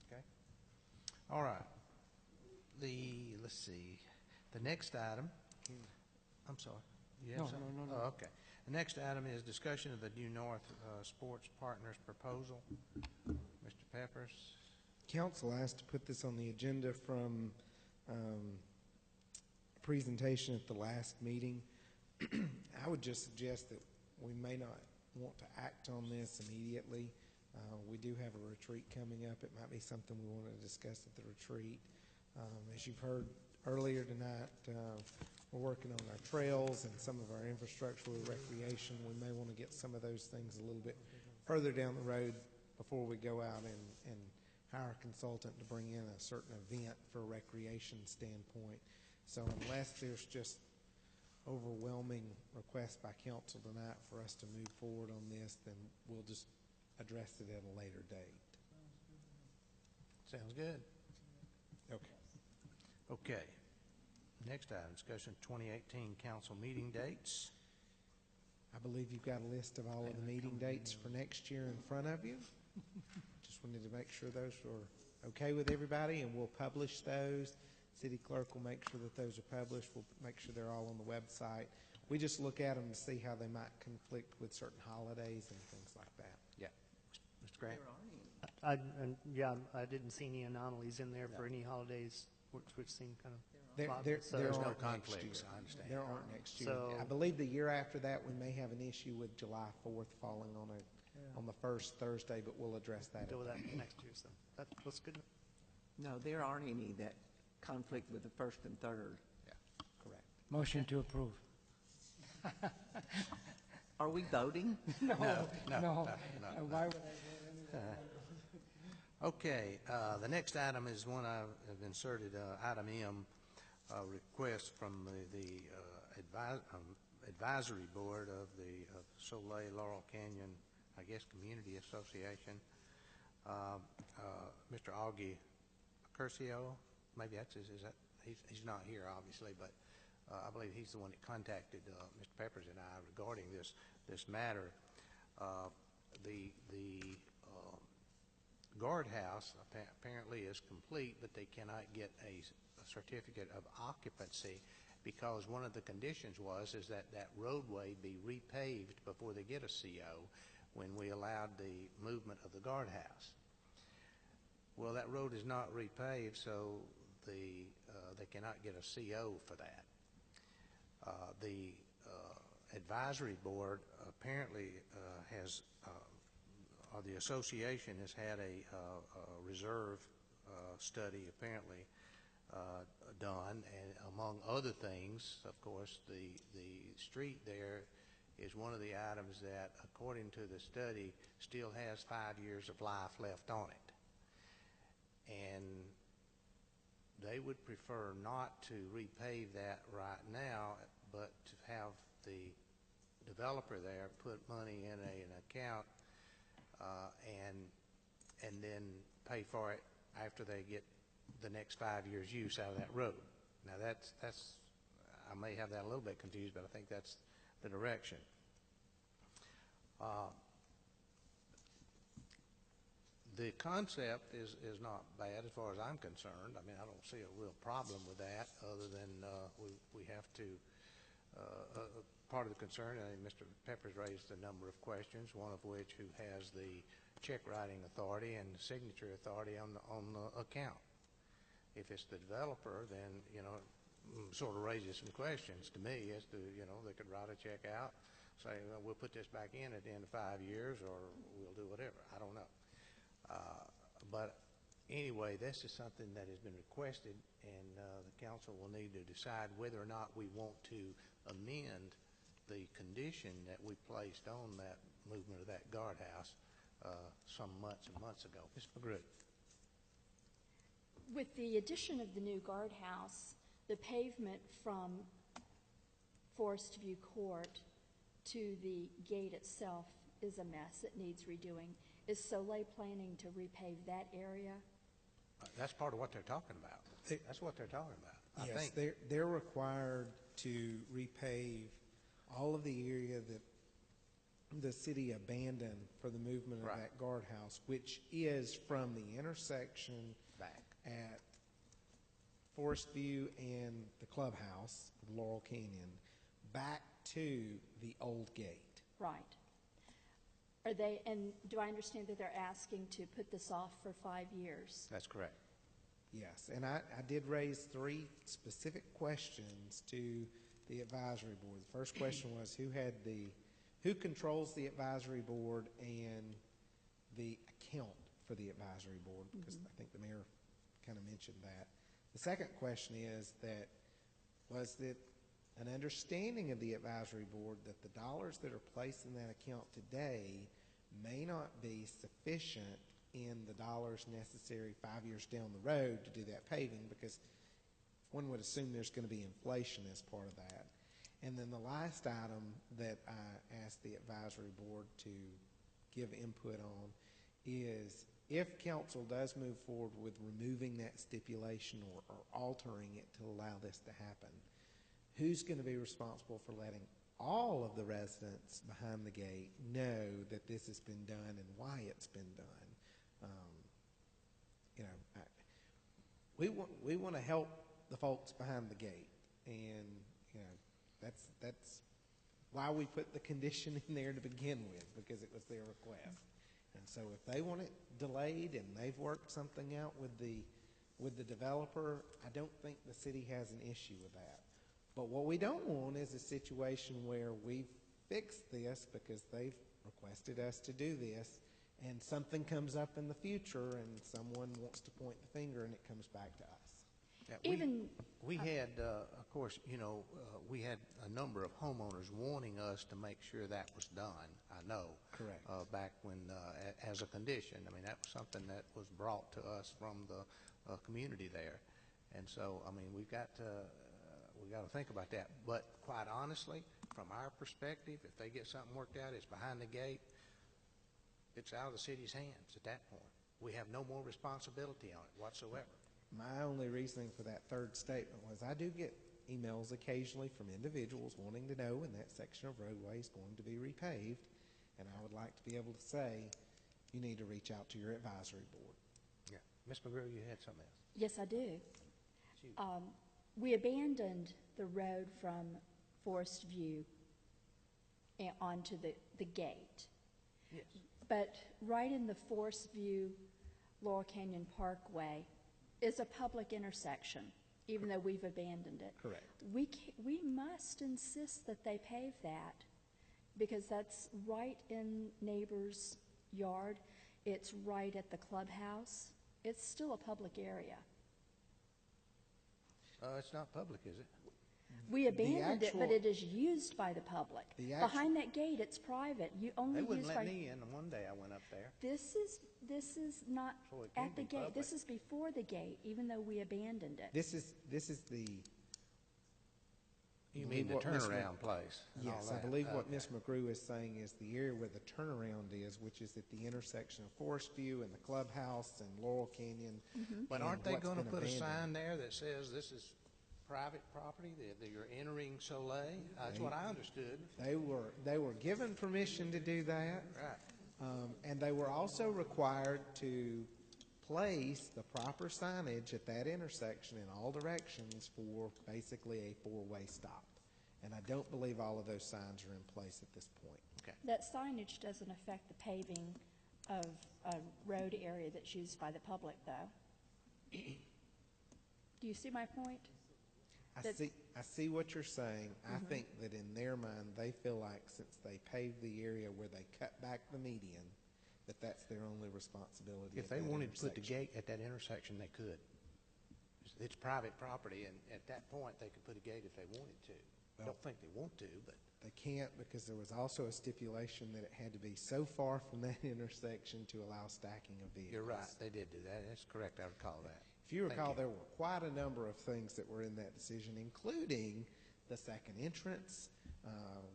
Okay? All right. Let's see. The next item, I'm sorry. You have something? No. Oh, okay. The next item is discussion of the New North Sports Partners proposal. Mr. Peppers. Council asked to put this on the agenda from a presentation at the last meeting. I would just suggest that we may not want to act on this immediately. We do have a retreat coming up. It might be something we want to discuss at the retreat. As you've heard earlier tonight, we're working on our trails and some of our infrastructure with recreation. We may want to get some of those things a little bit further down the road before we go out and hire a consultant to bring in a certain event for a recreation standpoint. So unless there's just overwhelming request by council tonight for us to move forward on this, then we'll just address it at a later date. Sounds good. Okay. Okay. Next item, discussion 2018 council meeting dates. I believe you've got a list of all of the meeting dates for next year in front of you. Just wanted to make sure those were okay with everybody, and we'll publish those. City clerk will make sure that those are published. We'll make sure they're all on the website. We just look at them to see how they might conflict with certain holidays and things like that. Yeah. Mr. Grant? I didn't see any anomalies in there for any holidays, which seem kind of There's no conflicts, I understand. There aren't next year. So- I believe the year after that, we may have an issue with July 4th falling on the first Thursday, but we'll address that. Deal with that next year, so that's good. No, there aren't any that conflict with the first and third. Correct. Motion to approve. Are we voting? No. No. Why would I vote anyway? Okay, the next item is one I have inserted, item M, request from the advisory board of the Soleil Laurel Canyon, I guess, Community Association. Mr. Augie Curcio, maybe that's he's not here, obviously, but I believe he's the one that contacted Mr. Peppers and I regarding this matter. The guardhouse apparently is complete, but they cannot get a certificate of occupancy because one of the conditions is that roadway be repaved before they get a CO when we allowed the movement of the guardhouse. Well, that road is not repaved, so they cannot get a CO for that. The advisory board apparently or the association has had a reserve study apparently done, and among other things, of course, the street there is one of the items that, according to the study, still has 5 years of life left on it. And they would prefer not to repave that right now, but to have the developer there put money in an account and then pay for it after they get the next 5 years use out of that road. Now that's I may have that a little bit confused, but I think that's the direction. The concept is not bad as far as I'm concerned. I mean, I don't see a real problem with that other than we have to, part of the concern, I think Mr. Peppers raised a number of questions, one of which who has the check writing authority and the signature authority on the account. If it's the developer, then, sort of raises some questions to me as to, they could write a check out, say, well, we'll put this back in at the end of 5 years, or we'll do whatever. I don't know. But anyway, this is something that has been requested, and the council will need to decide whether or not we want to amend the condition that we placed on that movement of that guardhouse some months and months ago. Ms. McGrew. With the addition of the new guardhouse, the pavement from Forest View Court to the gate itself is a mess. It needs redoing. Is Soleil planning to repave that area? That's part of what they're talking about. That's what they're talking about. I think they're required to repave all of the area that the city abandoned for the movement of that guardhouse, which is from the intersection back at Forest View and the clubhouse of Laurel Canyon back to the old gate. Right. Are they, and do I understand that they're asking to put this off for 5 years? That's correct. Yes, and I did raise 3 specific questions to the advisory board. The first question was who controls the advisory board and the account for the advisory board, because I think the mayor kind of mentioned that. The second question is was it an understanding of the advisory board that the dollars that are placed in that account today may not be sufficient in the dollars necessary 5 years down the road to do that paving, because one would assume there's going to be inflation as part of that. And then the last item that I asked the advisory board to give input on is if council does move forward with removing that stipulation or altering it to allow this to happen, who's going to be responsible for letting all of the residents behind the gate know that this has been done and why it's been done? We want to help the folks behind the gate. And, you know, that's why we put the condition in there to begin with, because it was their request. And so if they want it delayed and they've worked something out with the developer, I don't think the city has an issue with that. But what we don't want is a situation where we've fixed this because they've requested us to do this, and something comes up in the future and someone wants to point the finger and it comes back to us. Yeah, we had, of course, you know, we had a number of homeowners wanting us to make sure that was done, I know. Correct. Back when, as a condition. I mean, that was something that was brought to us from the community there. And so, I mean, we got to think about that. But quite honestly, from our perspective, if they get something worked out, it's behind the gate, it's out of the city's hands at that point. We have no more responsibility on it whatsoever. My only reasoning for that third statement was I do get emails occasionally from individuals wanting to know when that section of roadway is going to be repaved, and I would like to be able to say you need to reach out to your advisory board. Yeah. Ms. McGrew, you had something else. Yes, I do. We abandoned the road from Forest View onto the gate. Yes. But right in the Forest View Laurel Canyon Parkway is a public intersection, even though we've abandoned it. Correct. We must insist that they pave that, because that's right in neighbor's yard. It's right at the clubhouse. It's still a public area. It's not public, is it? We abandoned it, but it is used by the public. Behind that gate, it's private. You only They wouldn't use let me in. One day I went up there. This is not So it can at the be gate. public. This is before the gate, even though we abandoned it. This is the. You mean the turnaround place? and all Yes, I that? believe what Okay. Ms. McGrew is saying is the area where the turnaround is, which is at the intersection of Forest View and the clubhouse and Laurel Canyon. But and aren't they what's going to been put a abandoned. sign there that says this is private property, that you're entering Soleil? That's what I understood. They were given permission to do that. Right. And they were also required to place the proper signage at that intersection in all directions for basically a four-way stop. And I don't believe all of those signs are in place at this point. Okay. That signage doesn't affect the paving of a road area that's used by the public, though. Do you see my point? I see what you're saying. I think that in their mind, they feel like since they paved the area where they cut back the median, that's their only responsibility. If they wanted to put the gate at that intersection, they could. It's private property, and at that point, they could put a gate if they wanted to. I don't think they want to, but. They can't, because there was also a stipulation that it had to be so far from that intersection to allow stacking of vehicles. You're right, they did do that. That's correct, I recall that. If you recall, Thank you. there were quite a number of things that were in that decision, including the second entrance,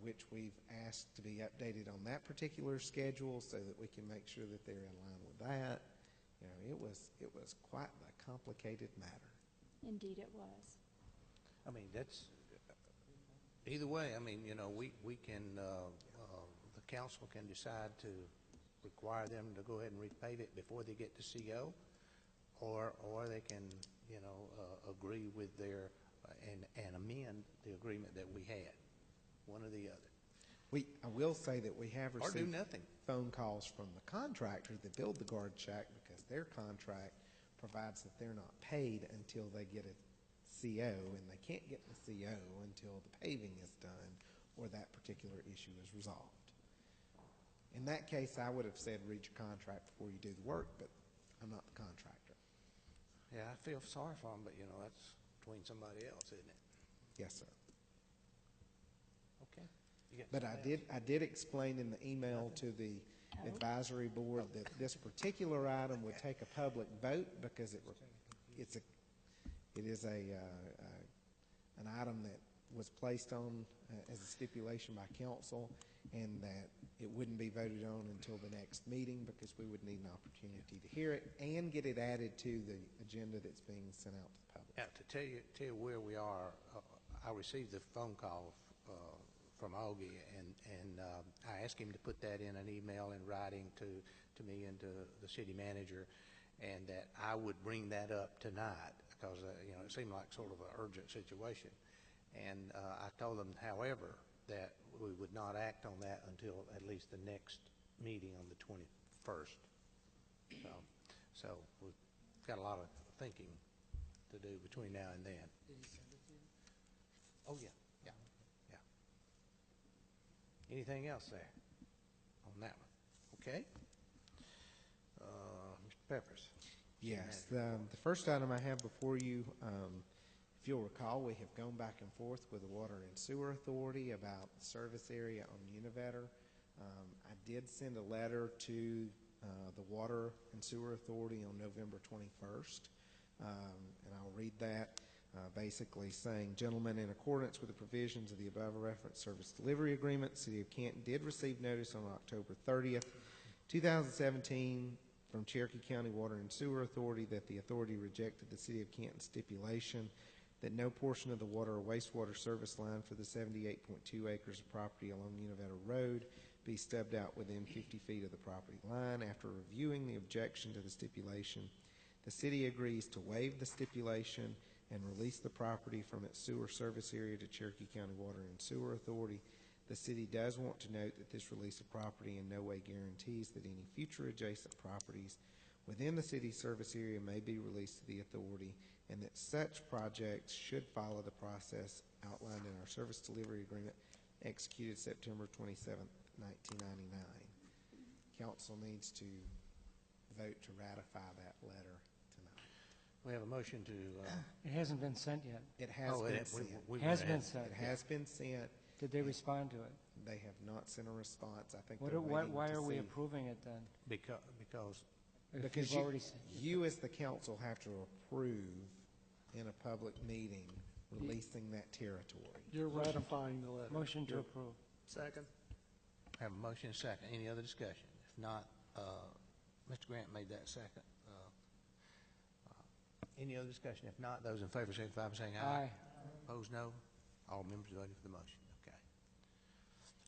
which we've asked to be updated on that particular schedule so that we can make sure that they're in line with that. You know, it was quite a complicated matter. Indeed, it was. I mean, that's, either way, I mean, you know, we can, the council can decide to require them to go ahead and repave it before they get to CO, or they can, you know, agree with their, and amend the agreement that we had, one or the other. I will say that we have Or do received nothing. phone calls from the contractor that build the guard shack, because their contract provides that they're not paid until they get a CO, and they can't get the CO until the paving is done or that particular issue is resolved. In that case, I would have said read your contract before you do the work, but I'm not the contractor. Yeah, I feel sorry for them, but, you know, that's between somebody else, isn't it? Yes, sir. Okay. You got But something I did explain in the email to the advisory board that this particular item would take a public vote, because it is an item that was placed on as a stipulation by council, and that it wouldn't be voted on until the next meeting, because we would need an opportunity to hear it and get it added to the agenda that's being sent out to the public. Yeah, to tell you where we are, I received a phone call from Augie, and I asked him to put that in an email in writing to me and to the city manager, and that I would bring that up tonight because, it seemed like sort of an urgent situation. And I told them, however, that we would not act on that until at least the next meeting on the 21st. So we've got a lot of thinking to do between now and then. Did he send it to you? Oh, yeah. Anything else there on that one? Okay. Mr. Peppers. Yes, the first item I have before you, if you'll recall, we have gone back and forth with the Water and Sewer Authority about the service area on Univetter. I did send a letter to the Water and Sewer Authority on November 21st, and I'll read that. Basically saying, gentlemen, in accordance with the provisions of the above referenced service delivery agreement, City of Canton did receive notice on October 30th, 2017 from Cherokee County Water and Sewer Authority that the authority rejected the City of Canton stipulation that no portion of the water or wastewater service line for the 78.2 acres of property along Univetter Road be stubbed out within 50 feet of the property line. After reviewing the objection to the stipulation, the city agrees to waive the stipulation and release the property from its sewer service area to Cherokee County Water and Sewer Authority. The city does want to note that this release of property in no way guarantees that any future adjacent properties within the city's service area may be released to the authority, and that such projects should follow the process outlined in our service delivery agreement executed September 27, 1999. Council needs to vote to ratify that letter. We have a motion to... It hasn't been sent yet. It has been sent. It has been sent. It has been sent. Did they respond to it? They have not sent a response. I think Why are we approving it then? Because you as the council have to approve in a public meeting releasing that territory. You're ratifying the letter. Motion to approve. Second. Have a motion and a second. Any other discussion? If not, Mr. Grant made that second. Any other discussion? If not, those in favor signify by saying aye. Aye. Opposed, no. All members voted for the motion. Okay.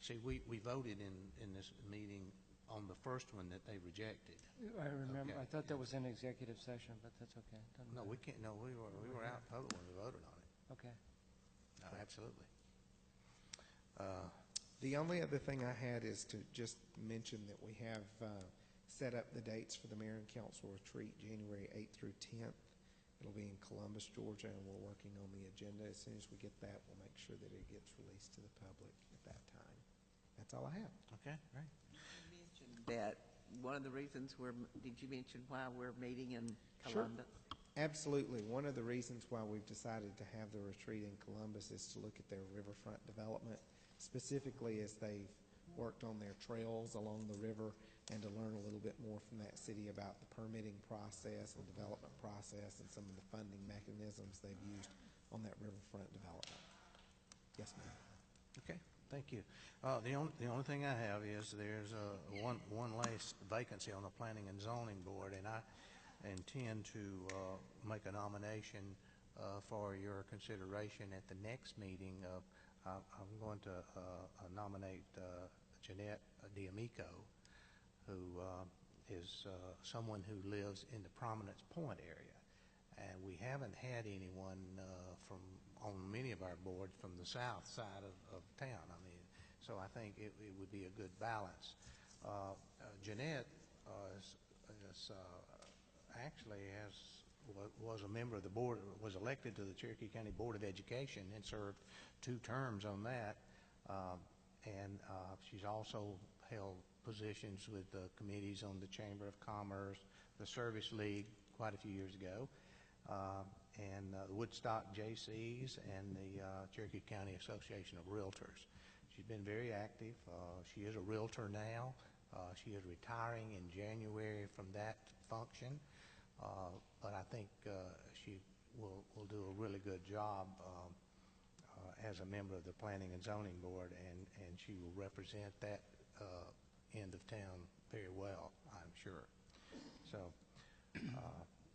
See, we voted in this meeting on the first one that they rejected. I remember. Okay. I thought that was an executive session, but that's okay. No, we can't. No, we were out in public when we voted on it. Okay. No, absolutely. The only other thing I had is to just mention that we have set up the dates for the Mayor and Council Retreat, January 8th through 10th. It'll be in Columbus, Georgia, and we're working on the agenda. As soon as we get that, we'll make sure that it gets released to the public at that time. That's all I have. Okay, great. You mentioned that one of the reasons did you mention why we're meeting in Columbus? Sure. Absolutely. One of the reasons why we've decided to have the retreat in Columbus is to look at their riverfront development, specifically as they've worked on their trails along the river, and to learn a little bit more from that city about the permitting process and development process and some of the funding mechanisms they've used on that riverfront development. Yes, ma'am. Okay, thank you. The only thing I have is there's one last vacancy on the Planning and Zoning Board, and I intend to make a nomination for your consideration at the next meeting. I'm going to nominate Jeanette D'Amico, who is someone who lives in the Prominence Point area. And we haven't had anyone on many of our boards from the south side of town. I mean, so I think it would be a good balance. Jeanette was a member of the board, was elected to the Cherokee County Board of Education and served 2 terms on that. And she's also held positions with the committees on the Chamber of Commerce, the Service League quite a few years ago, and the Woodstock Jaycees and the Cherokee County Association of Realtors. She's been very active. She is a realtor now. She is retiring in January from that function, but I think she will do a really good job as a member of the Planning and Zoning Board, and she will represent that end of town very well, I'm sure. So,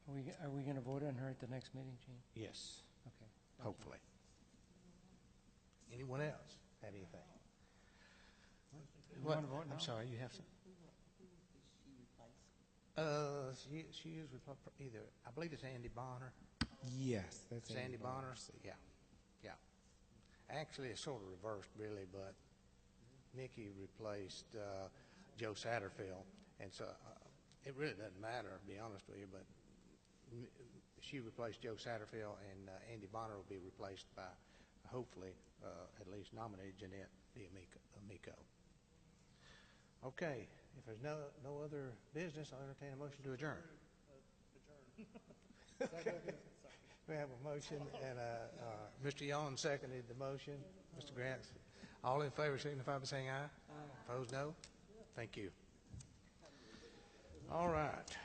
are we going to vote on her at the next meeting, Gene? yes. Okay. Hopefully. Anyone else have anything? You want to vote now? I'm sorry, you have some? She is either, I believe it's Andy Bonner. Yes, that's Sandy Bonner? Bonner's. Yeah, yeah. Actually, it's sort of reversed, really, but Nikki replaced Joe Satterfield, and so it really doesn't matter, to be honest with you, but she replaced Joe Satterfield, and Andy Bonner will be replaced by, hopefully, at least nominated Jeanette D'Amico. Okay, if there's no other business, I'll entertain a motion to adjourn. We have a motion, and Mr. Yon seconded the motion. Mr. Grant, all in favor signify by saying aye. Aye. Opposed, no. Thank you. All right.